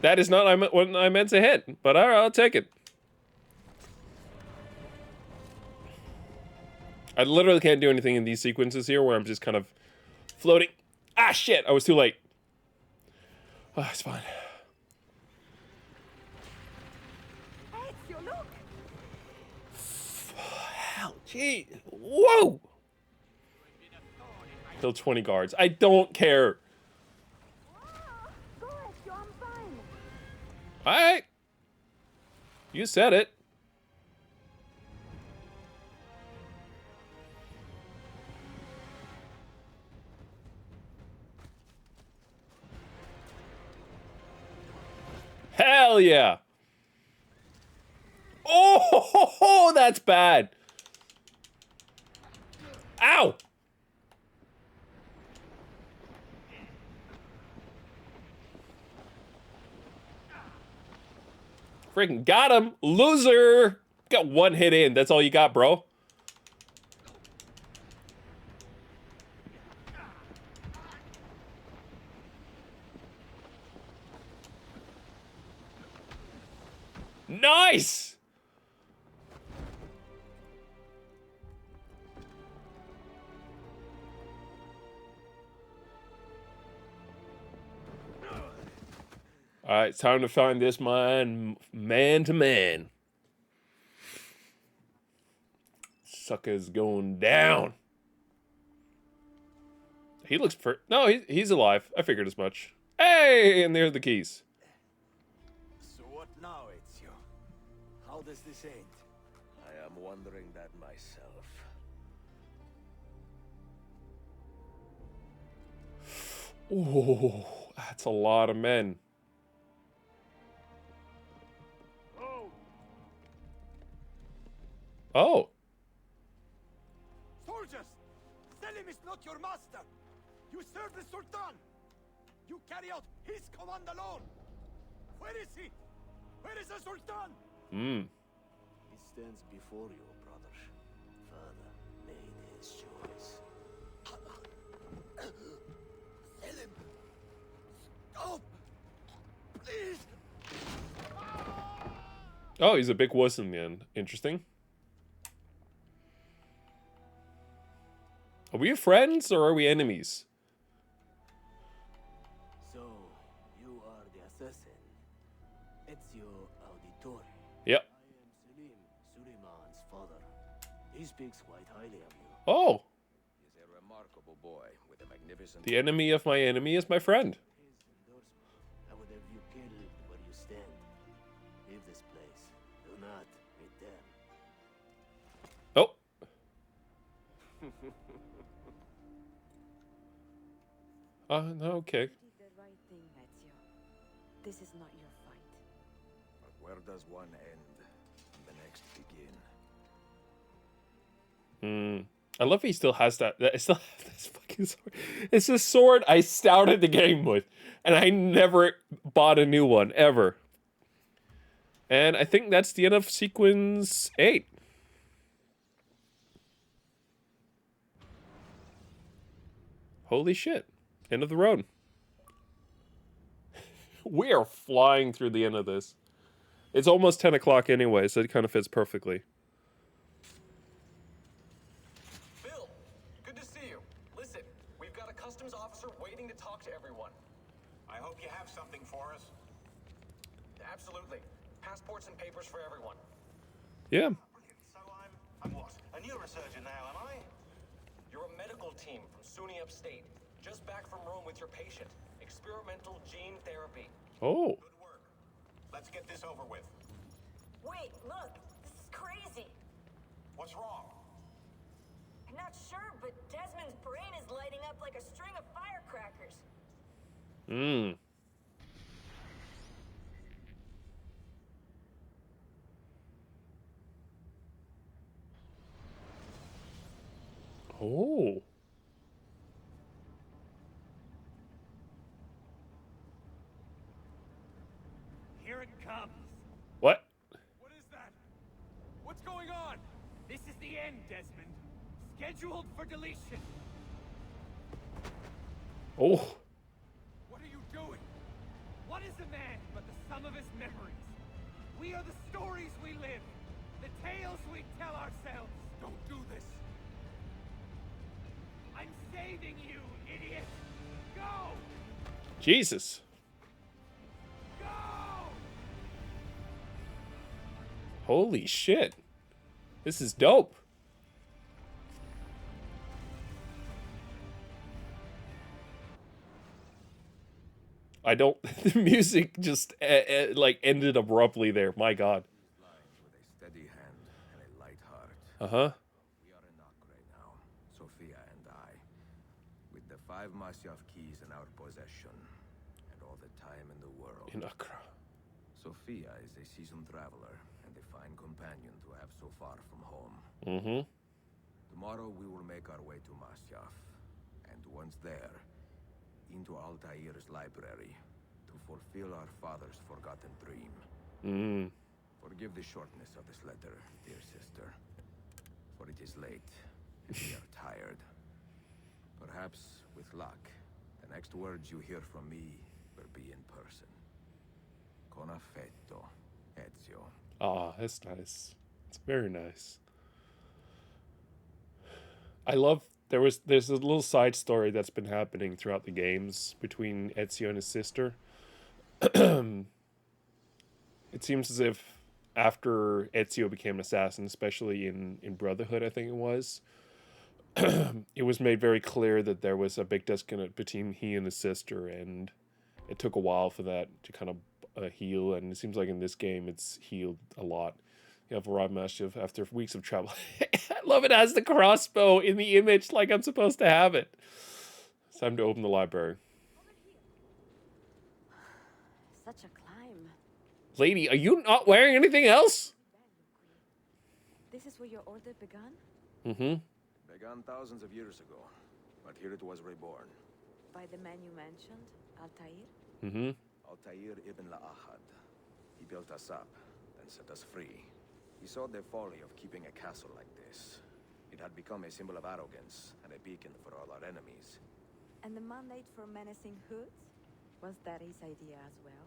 That is not what I meant to hit, but I'll take it. I literally can't do anything in these sequences here where I'm just kind of floating. Ah, shit, I was too late. Oh, it's fine. Ezio, look! Hell, gee. Whoa! Kill 20 guards. I don't care. Go, Ezio, I'm fine. Alright. You said it. Hell yeah. Oh, that's bad. Ow. Freaking got him. Loser. Got one hit in. That's all you got, bro. Nice! Alright, it's time to find this man to man. Sucker's going down. He looks no, he's alive. I figured as much. Hey, and there's the keys. proud as this ain't. I am wondering that myself. Ooh, that's a lot of men. Oh. Soldiers! Selim is not your master! You serve the Sultan! You carry out his command alone! Where is he? Where is the Sultan? Hmm. He stands before you, brother. Father made his choice. Selim! Stop! Please! Oh, he's a big wuss in the end. Interesting. Are we friends or are we enemies? So, you are the assassin. Ezio Auditore. Yep. I am Selim, Suleiman's father. He speaks quite highly of you. Oh. He's a remarkable boy with a magnificent... The enemy of my enemy is my friend. His endorsement. I would have you killed where you stand. Leave this place. Do not return. Oh. Okay. You did the right thing, Ezio. This is not your fight. But where does one end and the next begin? I love he still has that. I still have this fucking sword. It's a sword I started the game with, and I never bought a new one ever. And I think that's the end of sequence 8. Holy shit. End of the road. We are flying through the end of this. It's almost 10 o'clock anyway, so it kind of fits perfectly. Bill, good to see you. Listen, we've got a customs officer waiting to talk to everyone. I hope you have something for us. Absolutely. Passports and papers for everyone. Yeah. So I'm what? A neurosurgeon now, am I? You're a medical team from SUNY Upstate. Just back from Rome with your patient. Experimental gene therapy. Oh. Good work. Let's get this over with. Wait, look, this is crazy. What's wrong? I'm not sure, but Desmond's brain is lighting up like a string of firecrackers. Hmm. Oh. Here it comes. What? What is that? What's going on? This is the end, Desmond. Scheduled for deletion. Oh. What are you doing? What is a man but the sum of his memories? We are the stories we live, the tales we tell ourselves. Don't do this. I'm saving you, idiot. Go! Jesus. Go! Holy shit. This is dope. I don't... The music just, like, ended abruptly there. My God. Lines with a steady hand and a light heart. Uh-huh. We are in Acre now, Sophia and I, with the 5 Masyaf keys in our possession, and all the time in the world. In Accra. Sophia is a seasoned traveler, and a fine companion to have so far from home. Mm-hmm. Tomorrow we will make our way to Masyaf, and once there, into Altair's library, to fulfill our father's forgotten dream. Mm. Forgive the shortness of this letter, dear sister, for it is late, and we are tired. Perhaps, with luck, the next words you hear from me will be in person. Con affetto, Ezio. Ah, that's nice. It's very nice. I love... There's a little side story that's been happening throughout the games between Ezio and his sister. It seems as if after Ezio became an assassin, especially in Brotherhood, I think it was made very clear that there was a big disconnect between he and his sister, and it took a while for that to kind of heal, and it seems like in this game it's healed a lot. You have arrived, Mastiff, after weeks of travel. I love it as the crossbow in the image, like I'm supposed to have it. It's time to open the library. Such a climb. Lady, are you not wearing anything else? This is where your order began? Mm-hmm. Began thousands of years ago, but here it was reborn. By the man you mentioned, Altair? Mm-hmm. Altair ibn La'ahad. He built us up, then set us free. He saw the folly of keeping a castle like this. It had become a symbol of arrogance and a beacon for all our enemies. And the mandate for menacing hoods? Was that his idea as well?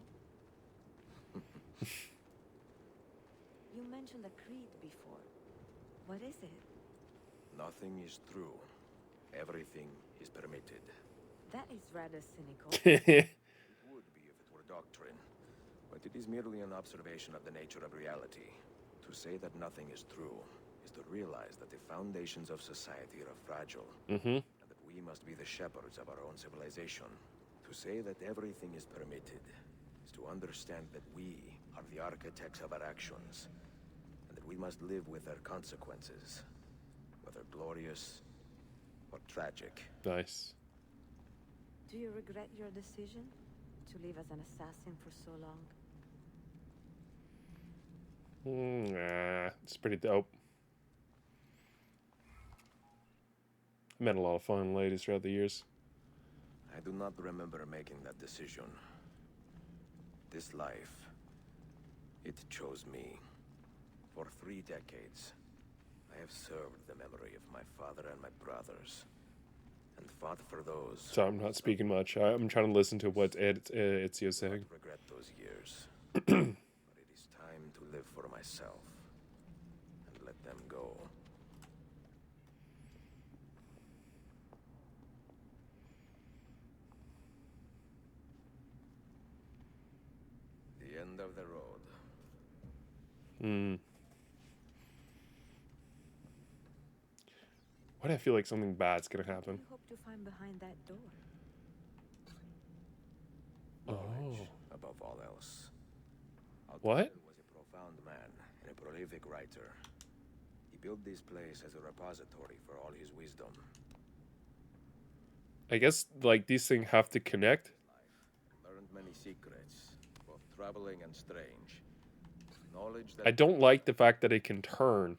You mentioned a creed before. What is it? Nothing is true. Everything is permitted. That is rather cynical. It would be if it were doctrine, but it is merely an observation of the nature of reality. To say that nothing is true is to realize that the foundations of society are fragile, Mm-hmm. and that we must be the shepherds of our own civilization. To say that everything is permitted is to understand that we are the architects of our actions, and that we must live with their consequences, whether glorious or tragic. Nice. Do you regret your decision to live as an assassin for so long? Nah, it's pretty dope. Met a lot of fun ladies throughout the years. I do not remember making that decision. This life, it chose me. For 3 decades, I have served the memory of my father and my brothers, and fought for those. So I'm not speaking much. I'm trying to listen to what Ezio's saying. Regret those years. But it is time to live for myself and let them go. The end of the road. Hmm. Why do I feel like something bad's gonna happen? What do you hope to find behind that door? Knowledge, above all else. What? Altair was a profound man and a prolific writer. He built this place as a repository for all his wisdom. I guess like these things have to connect. Learned many secrets, both troubling and strange. Knowledge that I don't like the fact that it can turn.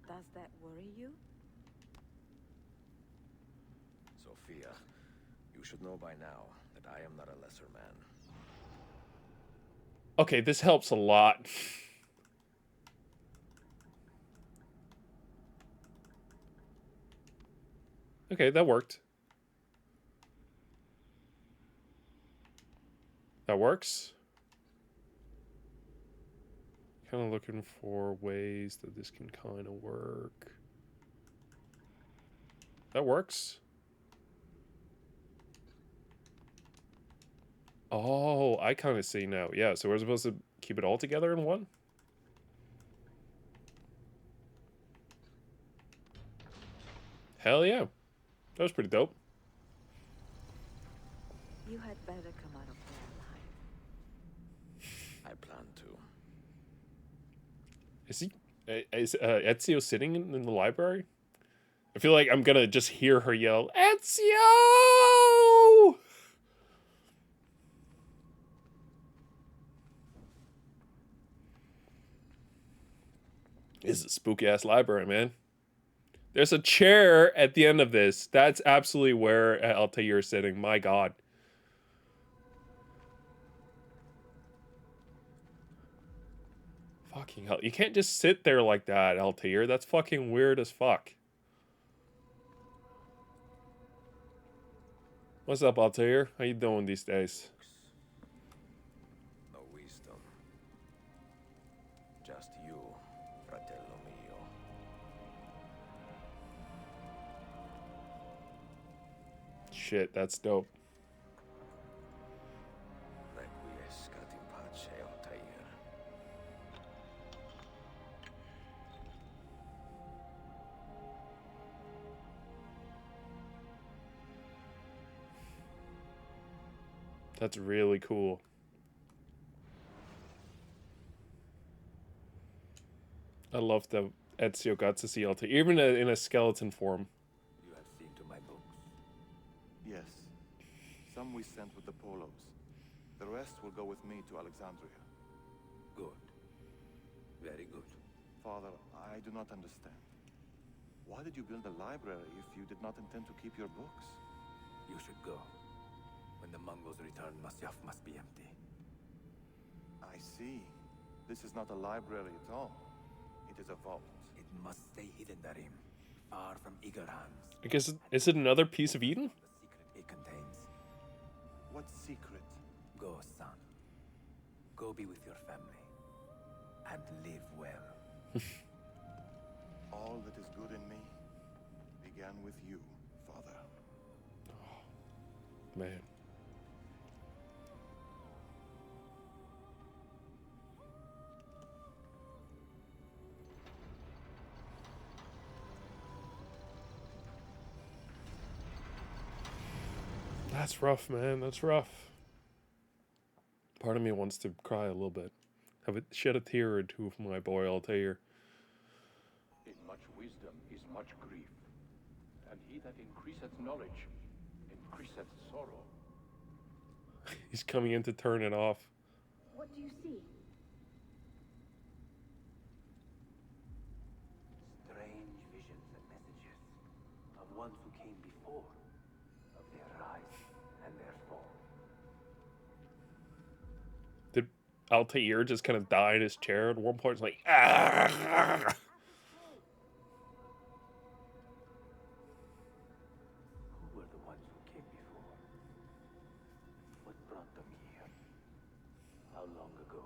Does that worry you? Sophia, you should know by now that I am not a lesser man. Okay, this helps a lot. Okay, that worked. That works. Kind of looking for ways that this can kind of work. That works. Oh, I kind of see now. Yeah, so we're supposed to keep it all together in one? Hell yeah. That was pretty dope. You had better come out of there alive. I plan to. Is Ezio sitting in the library? I feel like I'm gonna just hear her yell, Ezio! This is a spooky ass library, man. There's a chair at the end of this. That's absolutely where Altair is sitting. My god. Fucking hell. You can't just sit there like that, Altair. That's fucking weird as fuck. What's up, Altair? How you doing these days? No wisdom. Just you, fratello mio. Shit, that's dope. Requiescat in pace, Altair. That's really cool. I love that Ezio got to see Altair, even in a skeleton form. You have seen to my books. Yes. Some we sent with the Polos. The rest will go with me to Alexandria. Good. Very good. Father, I do not understand. Why did you build a library if you did not intend to keep your books? You should go. When the Mongols return, Masyaf must be empty. I see. This is not a library at all. It is a vault. It must stay hidden, Darim. Far from eager hands. I guess, is it another piece of Eden? The secret it contains. What secret? Go, son. Go be with your family. And live well. All that is good in me began with you, Father. Man. That's rough, man. That's rough. Part of me wants to cry a little bit. Have it shed a tear or two for my boy Altair. In much wisdom is much grief, and he that increaseth knowledge increaseth sorrow. He's coming in to turn it off. What do you see? Strange visions and messages of ones who came before, of their rise and their fall. Did Altair just kind of die in his chair at one point? It's like, ah! Who were the ones who came before? What brought them here? How long ago?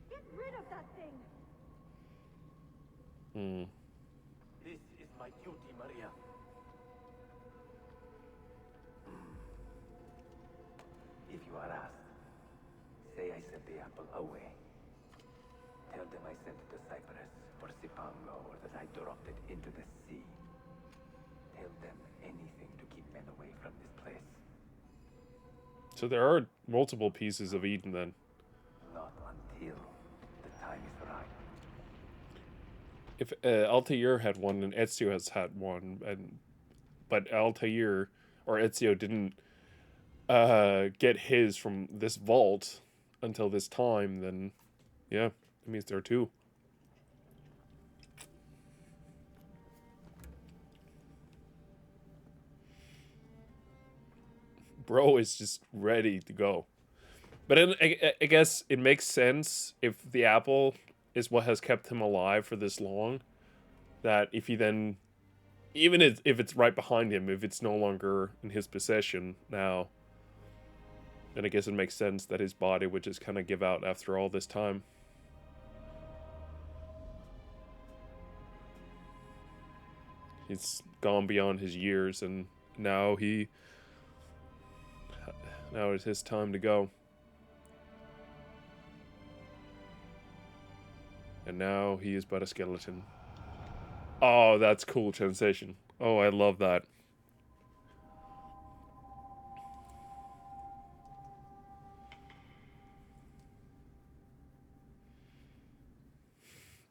Get rid of that thing! Hmm. This is my duty, Maria. If you are asked, say I sent the apple away. Tell them I sent it to Cyprus or Cipango, or that I dropped it into the sea. Tell them anything to keep men away from this place. So there are multiple pieces of Eden then. Not until the time is right. If Altair had one and Ezio has had one, but Altair or Ezio didn't get his from this vault until this time, then yeah, it means there are two. Bro is just ready to go. But then, I guess it makes sense if the apple is what has kept him alive for this long, that if he then, even if it's right behind him, if it's no longer in his possession now, then I guess it makes sense that his body would just kind of give out after all this time. He's gone beyond his years, and now now it's his time to go. And now he is but a skeleton. Oh, that's cool transition. Oh, I love that.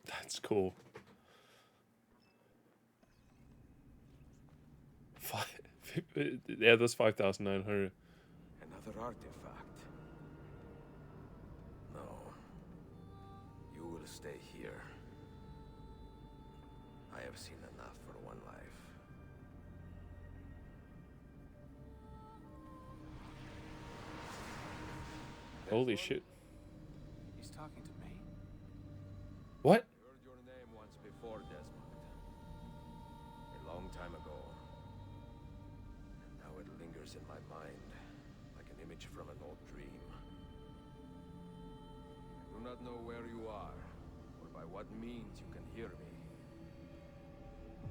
That's cool. Yeah, that's 5,900. Another artifact. No. You will stay here. I have seen enough for one life. Holy shit. He's talking to me. What? I heard your name once before, Desmond. A long time ago. And now it lingers in my mind, like an image from an old dream. I do not know where you are, or by what means you can hear me.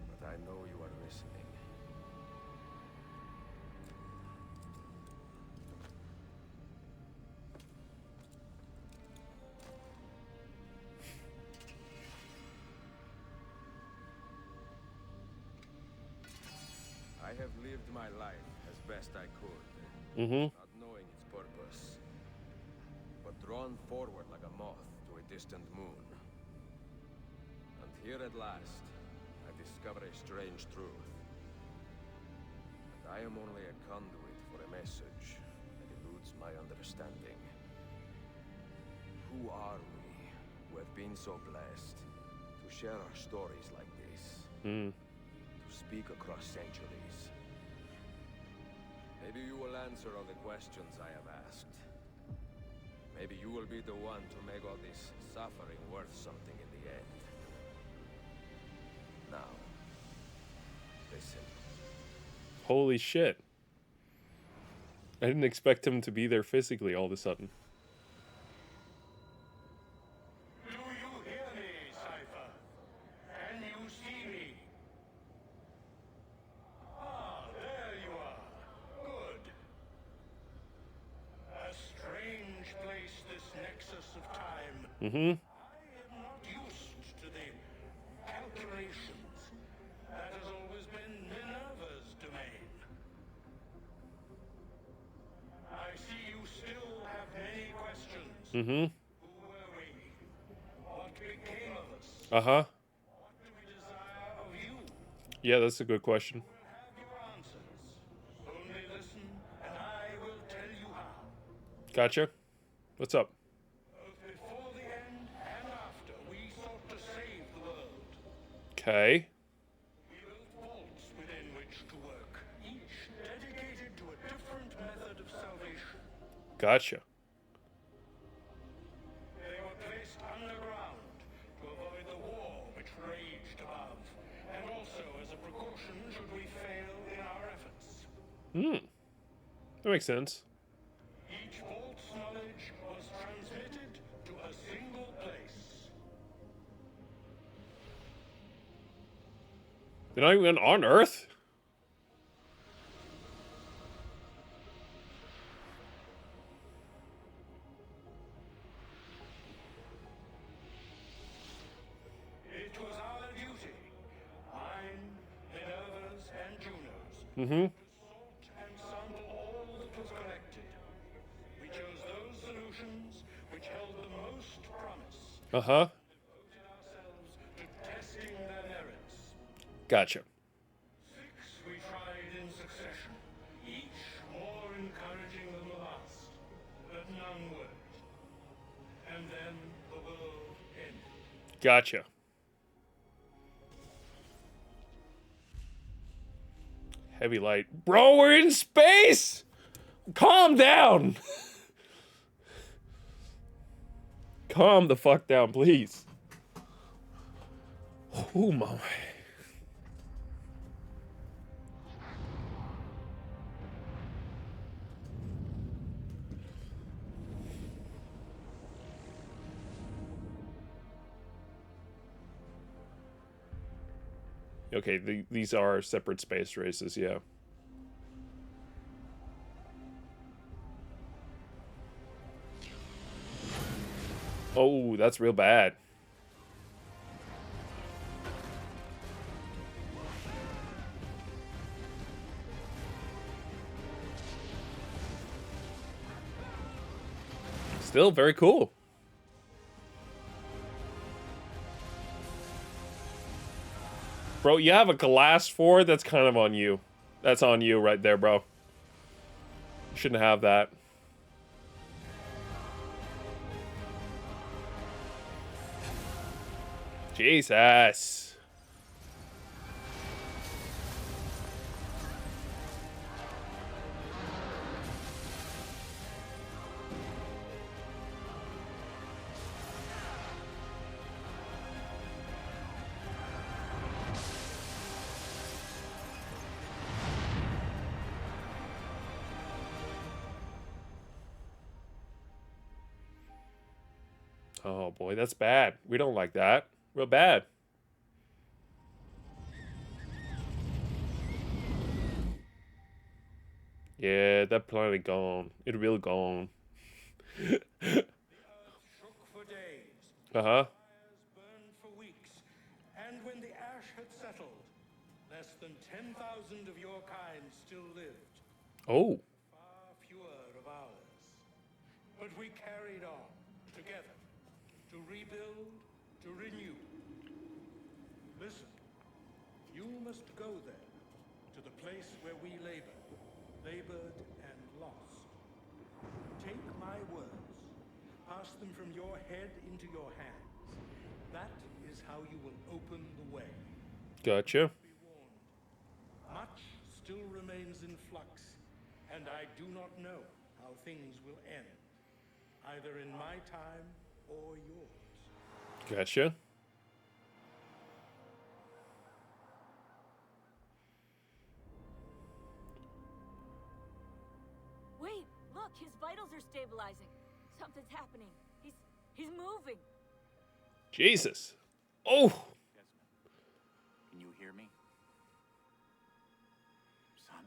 But I know you are listening. I have lived my life as best I could, not knowing its purpose. But drawn forward like a moth to a distant moon. And here at last, I discover a strange truth. That I am only a conduit for a message that eludes my understanding. Who are we, who have been so blessed to share our stories like this? To speak across centuries. Maybe you will answer all the questions I have asked. Maybe you will be the one to make all this suffering worth something in the end. Now, listen. Holy shit. I didn't expect him to be there physically all of a sudden. Do you hear me, Cypher? Can you see me? Ah, there you are. Good. A strange place, this nexus of time. Mm-hmm. I am not used to the calculations. That has always been Minerva's domain. I see you still have many questions. Mm-hmm. Who were we? What became of us? Uh-huh. What do we desire of you? Yeah, that's a good question. Have your answers. Only listen, and I will tell you how. Gotcha. What's up? Both before the end and after, we sought to save the world. Okay. We built vaults within which to work, each dedicated to a different method of salvation. Gotcha. They were placed underground to avoid the war which raged above, and also as a precaution should we fail in our efforts. That makes sense. Each vault's knowledge was transmitted to a single place. They're not even on Earth? It was our duty, mine, Minerva's, and Juno's, Mm-hmm. to sort and sample all that was collected. We chose those solutions which held the most promise, Uh-huh. devoted ourselves to testing their merits. Gotcha. 6 we tried in succession, each more encouraging than the last, but none worked. And then the world ended. Gotcha. Heavy light. Bro, we're in space! Calm down! Calm the fuck down, please. Oh my. Okay, these are separate space races, yeah. Oh, that's real bad. Still very cool. Bro, you have a glass sword? That's kind of on you. That's on you right there, bro. You shouldn't have that. Jesus. Oh boy, that's bad. We don't like that. Real bad. Yeah, that planet gone. It really gone. The earth shook for days. Uh-huh. Fires burned for weeks. And when the ash had settled, less than 10,000 of your kind still lived. Oh. Far fewer of ours. But we carried on together to rebuild, to renew. Listen, you must go there, to the place where we labored and lost. Take my words, pass them from your head into your hands. That is how you will open the way. Gotcha. Much still remains in flux, and I do not know how things will end, either in my time or yours. Gotcha. Wait, look, his vitals are stabilizing. Something's happening. He's moving. Jesus. Oh. Can you hear me? Son?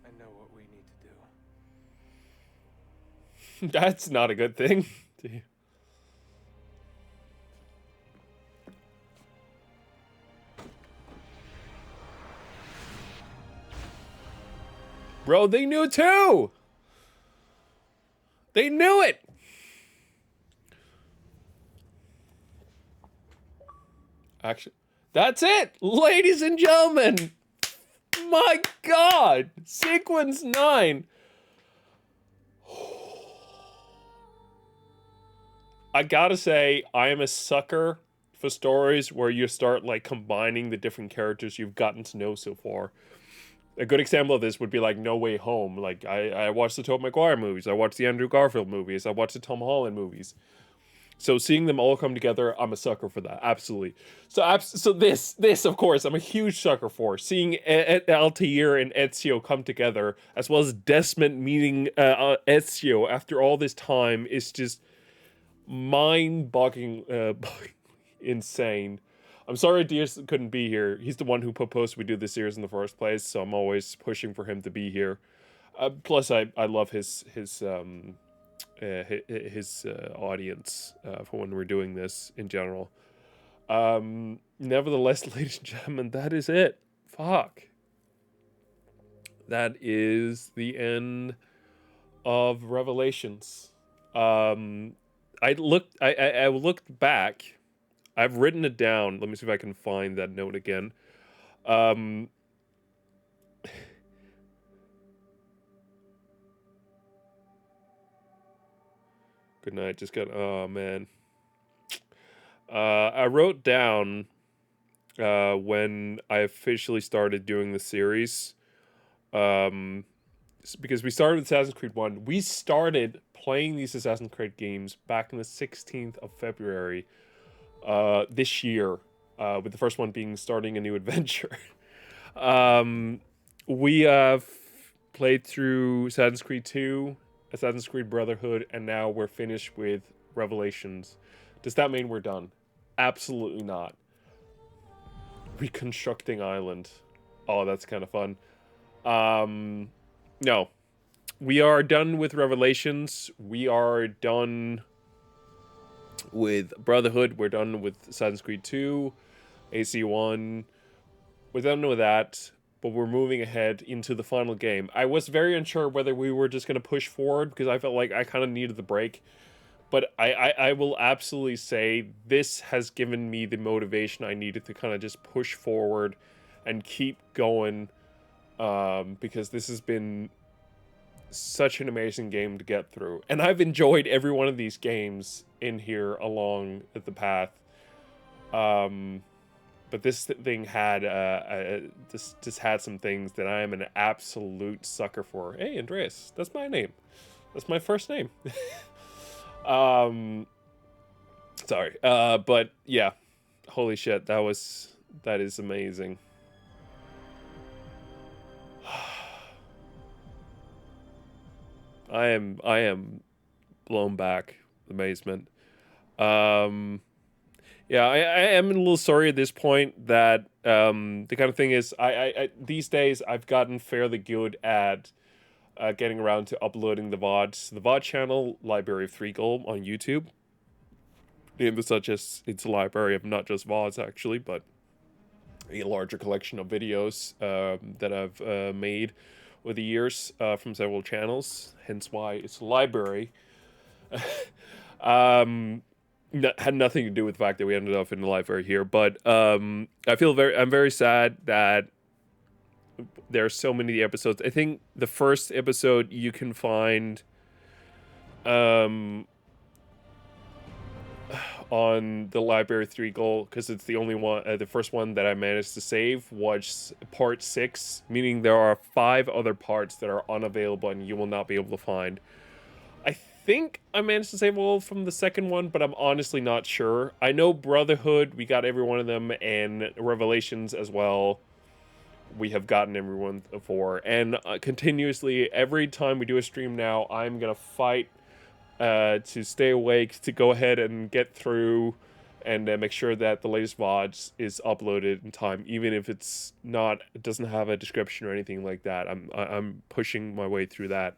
I know what we need to do. That's not a good thing. Bro, they knew too. They knew it. Actually, that's it, ladies and gentlemen. My God, sequence 9. I gotta say, I am a sucker for stories where you start like combining the different characters you've gotten to know so far. A good example of this would be like No Way Home. Like I watched the Tobey Maguire movies, I watched the Andrew Garfield movies, I watched the Tom Holland movies. So seeing them all come together, I'm a sucker for that. Absolutely. So this of course, I'm a huge sucker for. Seeing Altair and Ezio come together, as well as Desmond meeting Ezio after all this time, is just mind-boggling, insane. I'm sorry Diaz couldn't be here. He's the one who proposed we do this series in the first place, so I'm always pushing for him to be here. Plus, I love his audience for when we're doing this in general. Nevertheless, ladies and gentlemen, that is it. Fuck. That is the end of Revelations. I looked back. I've written it down. Let me see if I can find that note again. Good night. Just got. Oh man. I wrote down when I officially started doing the series. Because we started with Assassin's Creed 1. We started playing these Assassin's Creed games back on the 16th of February this year, with the first one being Starting a New Adventure. We have played through Assassin's Creed 2, Assassin's Creed Brotherhood, and now we're finished with Revelations. Does that mean we're done? Absolutely not. Reconstructing Island. Oh, that's kind of fun. No. We are done with Revelations. We are done with Brotherhood. We're done with Assassin's Creed 2, AC1. We're done with that, but we're moving ahead into the final game. I was very unsure whether we were just going to push forward because I felt like I kind of needed the break. But I will absolutely say this has given me the motivation I needed to kind of just push forward and keep going, because this has been such an amazing game to get through. And I've enjoyed every one of these games in here along the path. But this thing had just had some things that I am an absolute sucker for. Hey, Andreas, that's my name. That's my first name. Sorry. But yeah, holy shit, that is amazing. I am blown back amazement. Yeah, I am a little sorry at this point that the kind of thing is I these days I've gotten fairly good at getting around to uploading the VODs. The VOD channel, Library of Threegle on YouTube, such as it's a library of not just VODs actually, but a larger collection of videos that I've made over the years from several channels. Hence why it's a library. Had nothing to do with the fact that we ended up in the library here, but I'm very sad that there are so many episodes. I think the first episode you can find on the Library 3 goal, because it's the only one, the first one that I managed to save was part 6, meaning there are 5 other parts that are unavailable and you will not be able to find. I think I managed to save all from the second one, but I'm honestly not sure. I know Brotherhood, we got every one of them, and Revelations as well. We have gotten everyone for, and continuously, every time we do a stream now, I'm gonna fight to stay awake, to go ahead and get through and make sure that the latest VODs is uploaded in time, even if it doesn't have a description or anything like that. I'm pushing my way through that.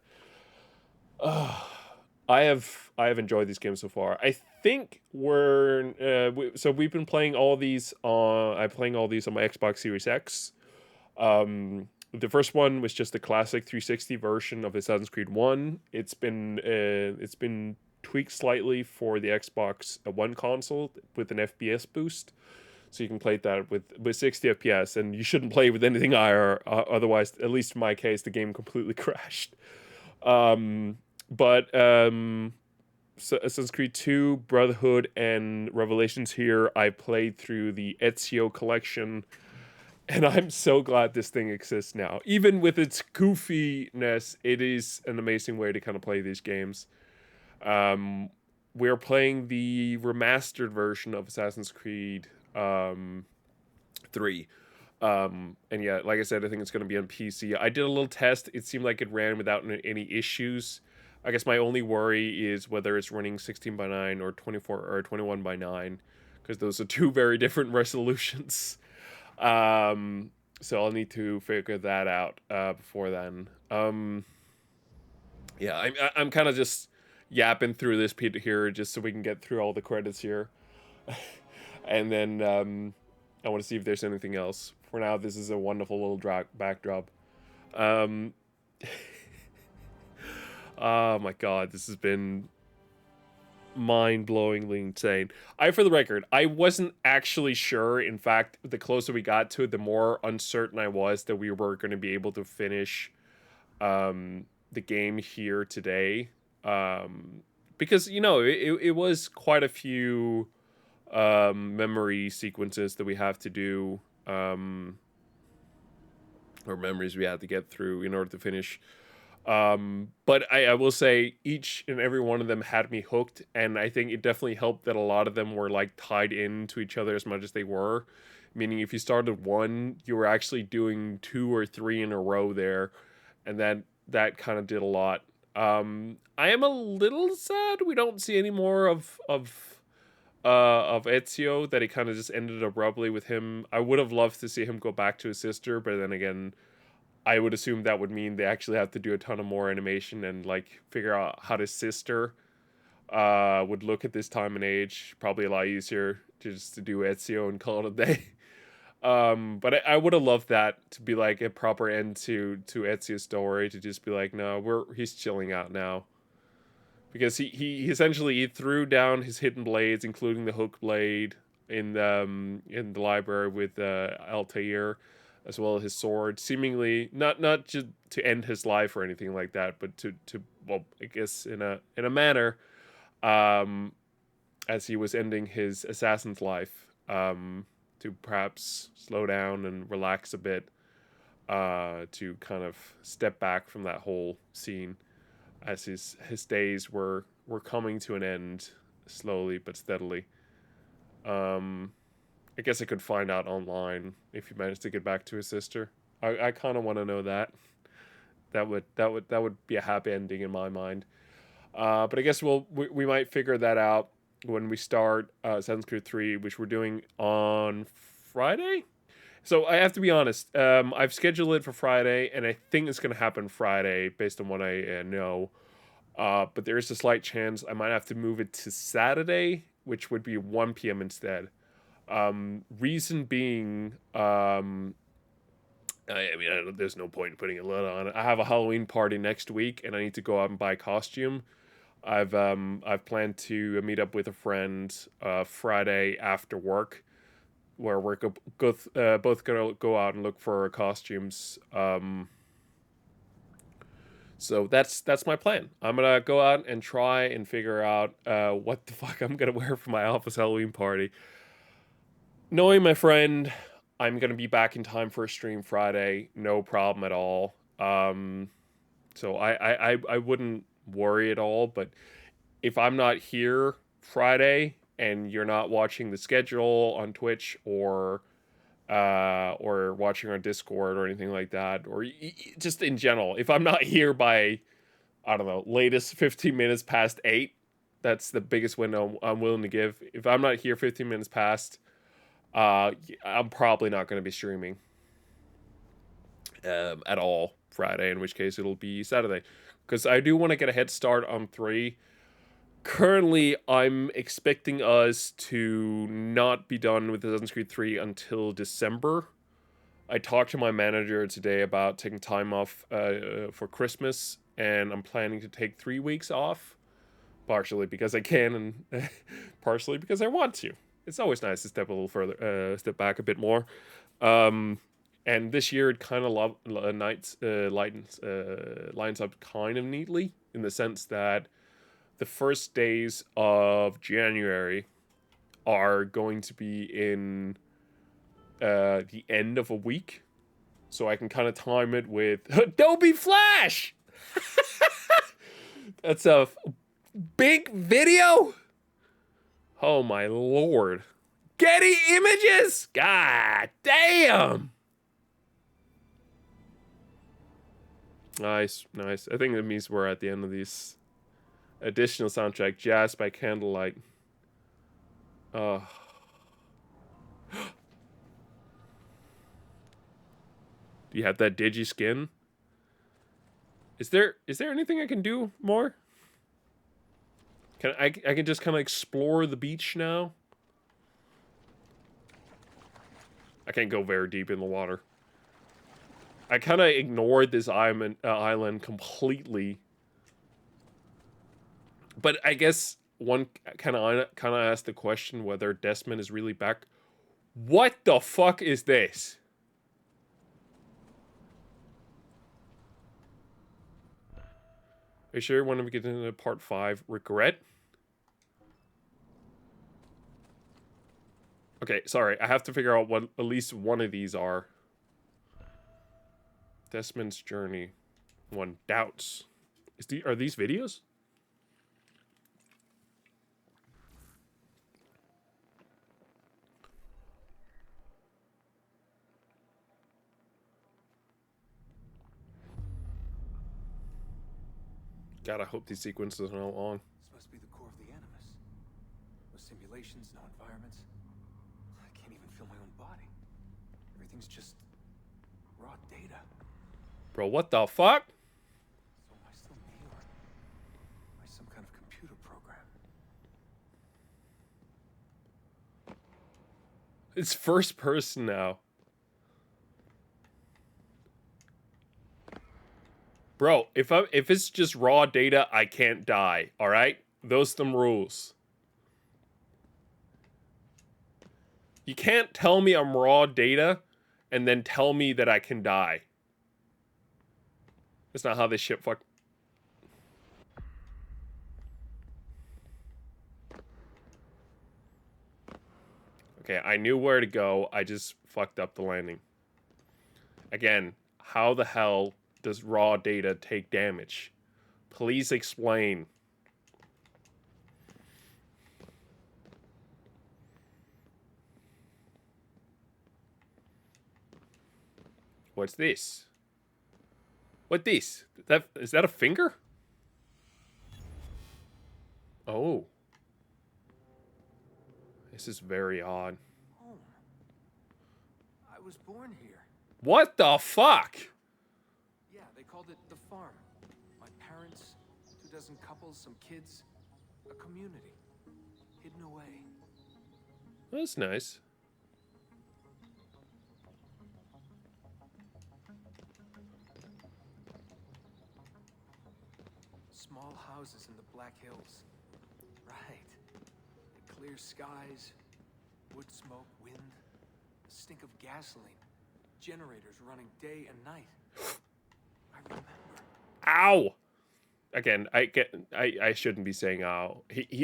I have enjoyed these games so far. I think we've been playing all these on I'm playing all these on my Xbox Series X. The first one was just the classic 360 version of Assassin's Creed 1. It's been tweaked slightly for the Xbox One console with an FPS boost, so you can play that with 60 FPS, and you shouldn't play with anything higher, otherwise, at least in my case, the game completely crashed. So Assassin's Creed 2, Brotherhood, and Revelations here, I played through the Ezio collection. And I'm so glad this thing exists now. Even with its goofiness, it is an amazing way to kind of play these games. We're playing the remastered version of Assassin's Creed 3. And yeah, like I said, I think it's going to be on PC. I did a little test. It seemed like it ran without any issues. I guess my only worry is whether it's running 16:9 or 24 or 21:9, because those are two very different resolutions. So I'll need to figure that out before then. Yeah, I'm kind of just yapping through this here just so we can get through all the credits here. And then I want to see if there's anything else. For now, this is a wonderful little backdrop. Oh my god, this has been mind-blowingly insane. For the record, I wasn't actually sure. In fact, the closer we got to it, the more uncertain I was that we were going to be able to finish the game here today. Because, you know, it was quite a few memory sequences that we have to do, or memories we had to get through in order to finish. But I will say each and every one of them had me hooked, and I think it definitely helped that a lot of them were like tied into each other as much as they were. Meaning if you started one, you were actually doing 2 or 3 in a row there, and that kind of did a lot. I am a little sad we don't see any more of Ezio, that he kind of just ended abruptly with him. I would have loved to see him go back to his sister, but then again, I would assume that would mean they actually have to do a ton of more animation and like figure out how his sister would look at this time and age. Probably a lot easier just to do Ezio and call it a day. But I would have loved that to be like a proper end to Ezio's story, to just be like, no, he's chilling out now. Because he essentially threw down his hidden blades, including the hook blade in the library with Altair, as well as his sword, seemingly not just to end his life or anything like that, but to well, I guess in a manner, as he was ending his assassin's life, to perhaps slow down and relax a bit, to kind of step back from that whole scene, as his days were coming to an end slowly but steadily. I guess I could find out online if he managed to get back to his sister. I kind of want to know that. That would be a happy ending in my mind. But I guess we might figure that out when we start Assassin's Creed 3, which we're doing on Friday. So I have to be honest. I've scheduled it for Friday, and I think it's going to happen Friday based on what I know. But there is a slight chance I might have to move it to Saturday which would be 1 p.m. instead. Reason being, there's no point in putting a lid on it. I have a Halloween party next week, and I need to go out and buy a costume. I've planned to meet up with a friend Friday after work, where we're both gonna go out and look for costumes. So that's my plan. I'm gonna go out and try and figure out what the fuck I'm gonna wear for my office Halloween party. Knowing my friend, I'm gonna be back in time for a stream Friday, no problem at all. So I wouldn't worry at all. But if I'm not here Friday and you're not watching the schedule on Twitch or watching on Discord or anything like that, or just in general, if I'm not here by, I don't know, latest 15 minutes past 8, that's the biggest window I'm willing to give. If I'm not here 15 minutes past, I'm probably not going to be streaming at all Friday, in which case it'll be Saturday, because I do want to get a head start on 3. Currently, I'm expecting us to not be done with Assassin's Creed 3 until December. I talked to my manager today about taking time off for Christmas, and I'm planning to take 3 weeks off, partially because I can and partially because I want to. It's always nice to step a little further, step back a bit more. And this year it kind of lines up kind of neatly, in the sense that the first days of January are going to be in the end of a week. So I can kind of time it with Adobe Flash! That's a big video? Oh my lord. Getty Images! God damn! Nice, nice. I think that means we're at the end of these. Additional soundtrack, Jazz by Candlelight. Do you have that digi skin? Is there anything I can do more? I can just kind of explore the beach now? I can't go very deep in the water. I kind of ignored this island completely. But I guess one kind of asked the question whether Desmond is really back. What the fuck is this? Are you sure when we get into part 5? Regret? Okay, sorry. I have to figure out what at least one of these are. Desmond's Journey. 1. Doubts. Are these videos? God, I hope these sequences are not long. This must be the core of the Animus. No simulations, no environments. I can't even feel my own body. Everything's just raw data. Bro, what the fuck? So am I still me, or am I some kind of computer program? It's first person now. Bro, if it's just raw data, I can't die, alright? Those them rules. You can't tell me I'm raw data and then tell me that I can die. That's not how this shit fuck. Okay, I knew where to go. I just fucked up the landing. Again, how the hell does raw data take damage? Please explain. What's this? What this? Is that a finger? Oh. This is very odd. Home. I was born here. What the fuck? Yeah, they called it the farm. My parents, 2 dozen couples, some kids, a community. hidden away. That's nice. Small houses in the Black Hills. Right. Clear skies, wood smoke, wind, the stink of gasoline, generators running day and night. I remember. Ow! Again, I shouldn't be saying ow.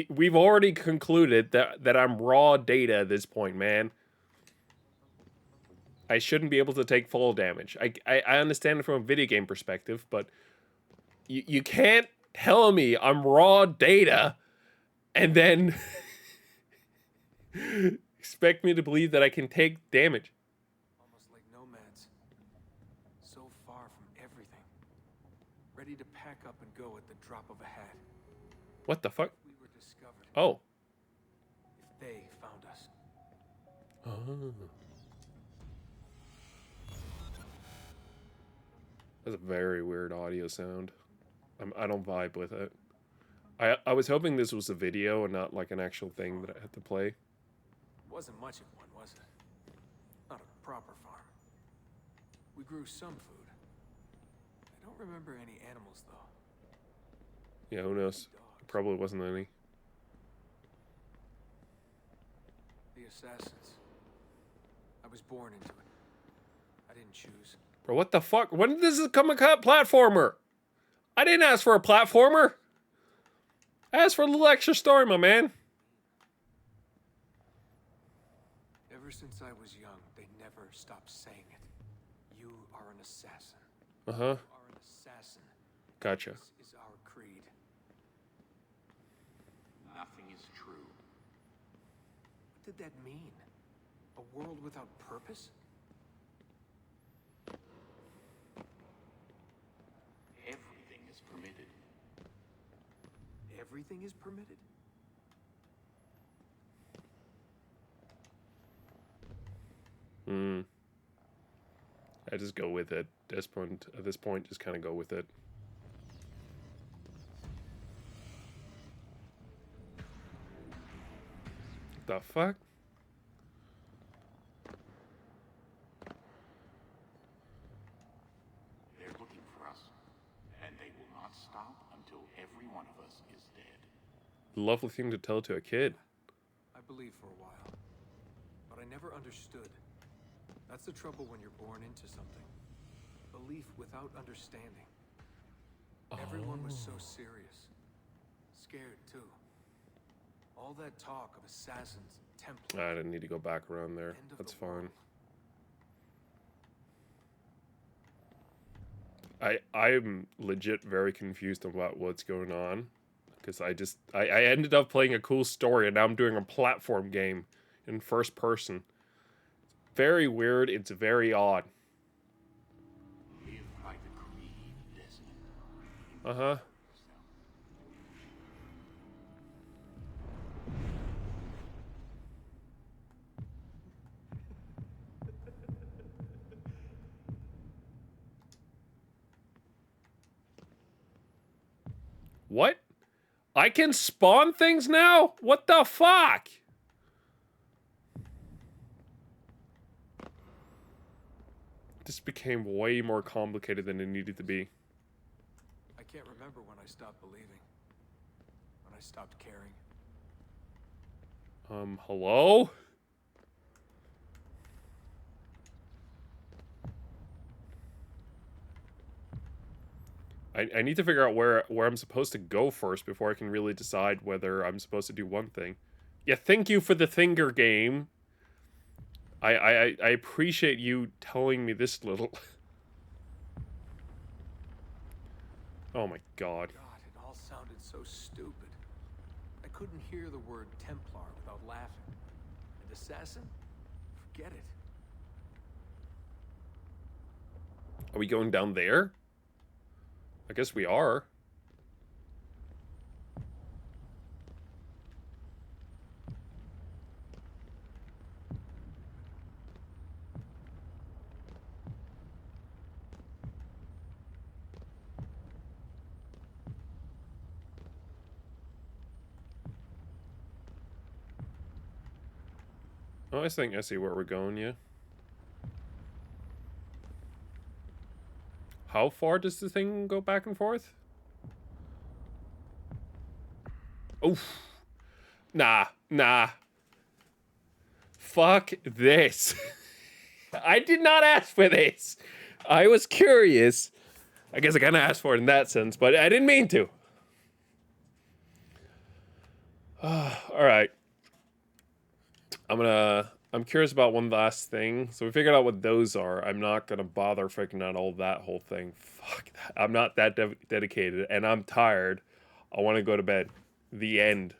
We've already concluded that I'm raw data at this point, man. I shouldn't be able to take fall damage. I understand it from a video game perspective, but you can't tell me I'm raw data and then expect me to believe that I can take damage. Almost like nomads. So far from everything. Ready to pack up and go at the drop of a hat. What the fuck? We were discovered. Oh. If they found us. Oh. That's a very weird audio sound. I don't vibe with it. I was hoping this was a video and not like an actual thing that I had to play. Wasn't much of one, was it? Not a proper farm. We grew some food. I don't remember any animals, though. Yeah, who knows? Probably wasn't any. The assassins. I was born into it. I didn't choose. Bro, what the fuck? When did this become a platformer? I didn't ask for a platformer. I asked for a little extra story, my man. Ever since I was young, they never stopped saying it. You are an assassin. Uh-huh. You are an assassin. Gotcha. This is our creed. Nothing is true. What did that mean? A world without purpose? Everything is permitted. Everything is permitted? I just go with it. At this point, just kind of go with it. The fuck? They're looking for us, and they will not stop until every one of us is dead. Lovely thing to tell to a kid. I believed for a while, but I never understood. That's the trouble when you're born into something. Belief without understanding. Everyone was so serious. Scared, too. All that talk of assassins, Templars... I didn't need to go back around there. That's fine. I'm legit very confused about what's going on. Because I ended up playing a cool story and now I'm doing a platform game in first person. Very weird, it's very odd. Live by the creed, Desmond. Uh-huh. What? I can spawn things now? What the fuck? This became way more complicated than it needed to be. I can't remember when I stopped believing. When I stopped caring. Hello? I need to figure out where I'm supposed to go first before I can really decide whether I'm supposed to do one thing. Yeah, thank you for the finger game. I appreciate you telling me this little... Oh my god. God, it all sounded so stupid. I couldn't hear the word Templar without laughing. And assassin? Forget it. Are we going down there? I guess we are. Oh, I think I see where we're going, yeah. How far does the thing go back and forth? Oof. Nah. Fuck this. I did not ask for this. I was curious. I guess I kind of asked for it in that sense, but I didn't mean to. All right. I'm curious about one last thing. So we figured out what those are. I'm not gonna bother figuring out all that whole thing. Fuck that. I'm not that dedicated, and I'm tired. I want to go to bed. The end.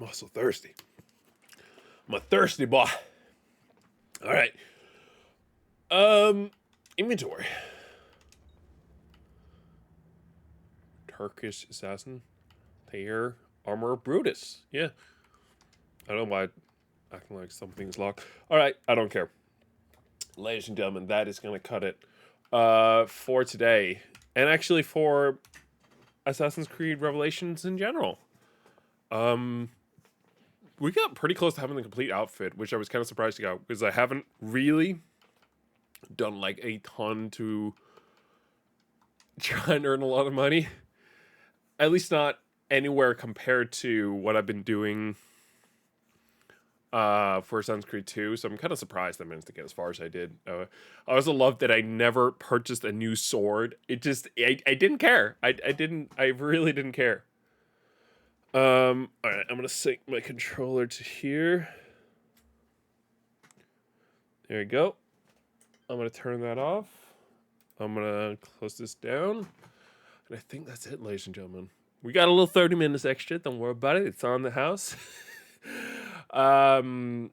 I'm also thirsty. I'm a thirsty boy. All right. Inventory. Turkish assassin. Thayer. Armor Brutus. Yeah. I don't know why acting like something's locked. All right. I don't care. Ladies and gentlemen, that is going to cut it for today. And actually for Assassin's Creed Revelations in general. We got pretty close to having the complete outfit, which I was kind of surprised to get, because I haven't really done like a ton to try and earn a lot of money. At least not anywhere compared to what I've been doing for Assassin's Creed 2, so I'm kind of surprised I managed to get as far as I did. I also love that I never purchased a new sword. It just, I didn't care. I really didn't care. All right, I'm gonna sync my controller to here. There you go. I'm gonna turn that off. I'm gonna close this down. And I think that's it, ladies and gentlemen. We got a little 30 minutes extra. Don't worry about it. It's on the house. Oh my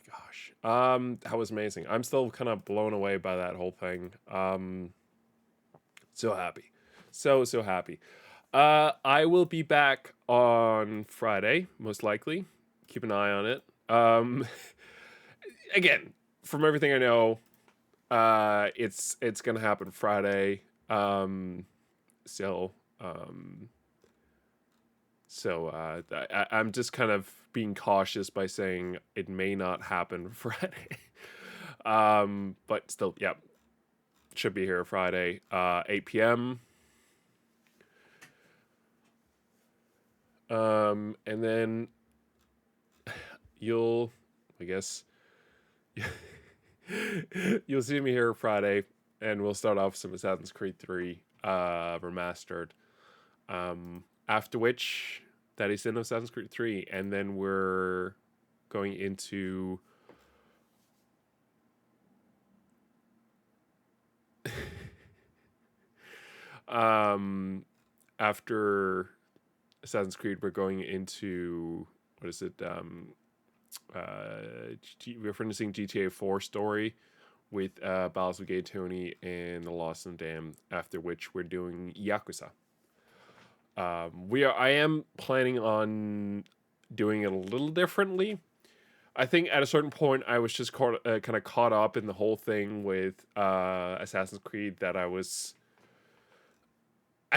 gosh. That was amazing. I'm still kind of blown away by that whole thing. So happy. So happy. I will be back on Friday, most likely. Keep an eye on it. Again, from everything I know, it's gonna happen Friday. I'm just kind of being cautious by saying it may not happen Friday. But still, yeah, should be here Friday, 8 p.m. And then you'll see me here Friday, and we'll start off some Assassin's Creed 3 remastered. After which, that is in Assassin's Creed 3, and then we're going into after Assassin's Creed, we're going into, what is it? We're finishing GTA 4 story with Battles of Gay Tony and The Lost and Damned, after which we're doing Yakuza. I am planning on doing it a little differently. I think at a certain point I was just kind of caught up in the whole thing with Assassin's Creed that I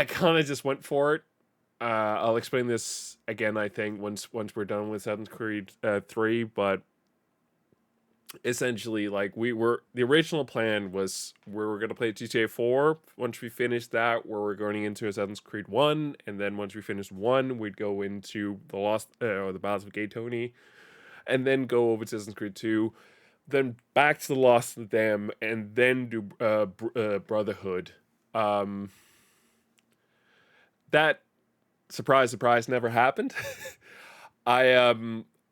kind of just went for it. I'll explain this again, I think, once we're done with Assassin's Creed 3, but essentially, like, the original plan was we were going to play GTA 4. Once we finished that, we're going into Assassin's Creed 1, and then once we finished 1, we'd go into the Battles of Gay Tony, and then go over to Assassin's Creed 2, then back to The Lost and Damned, and then do Brotherhood. That, surprise, never happened. I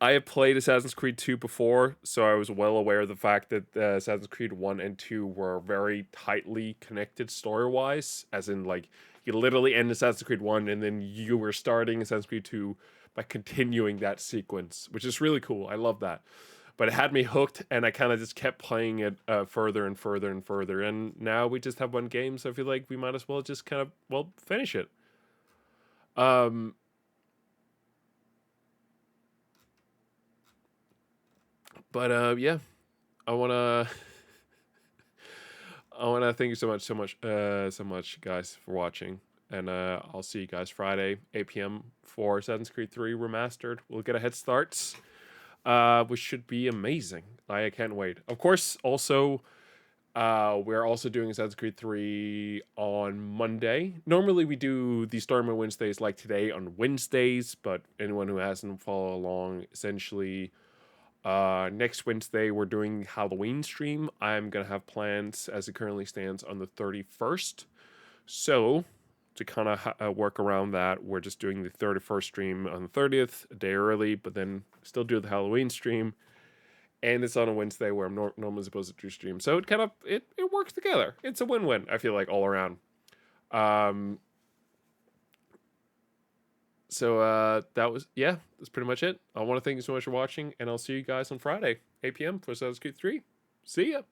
have played Assassin's Creed 2 before, so I was well aware of the fact that Assassin's Creed 1 and 2 were very tightly connected story-wise, as in, like, you literally end Assassin's Creed 1 and then you were starting Assassin's Creed 2 by continuing that sequence, which is really cool. I love that. But it had me hooked, and I kind of just kept playing it further and further and further, and now we just have one game, so I feel like we might as well just kind of, finish it. But yeah, I I want to thank you so much, guys, for watching. And I'll see you guys Friday, 8 p.m. for Assassin's Creed 3 Remastered. We'll get a head start, which should be amazing. I can't wait. Of course, also, we're also doing Assassin's Creed 3 on Monday. Normally, we do the Story Mode Wednesdays like today on Wednesdays, but anyone who hasn't followed along, essentially, next Wednesday, we're doing Halloween stream. I'm going to have plans, as it currently stands, on the 31st. So, to kind of work around that, we're just doing the 31st stream on the 30th, a day early, but then still do the Halloween stream. And it's on a Wednesday where I'm normally supposed to do stream. So it kind of, it works together. It's a win-win, I feel like, all around. So that's pretty much it. I want to thank you so much for watching, and I'll see you guys on Friday, 8 p.m. for Assassin's Creed 3. See ya!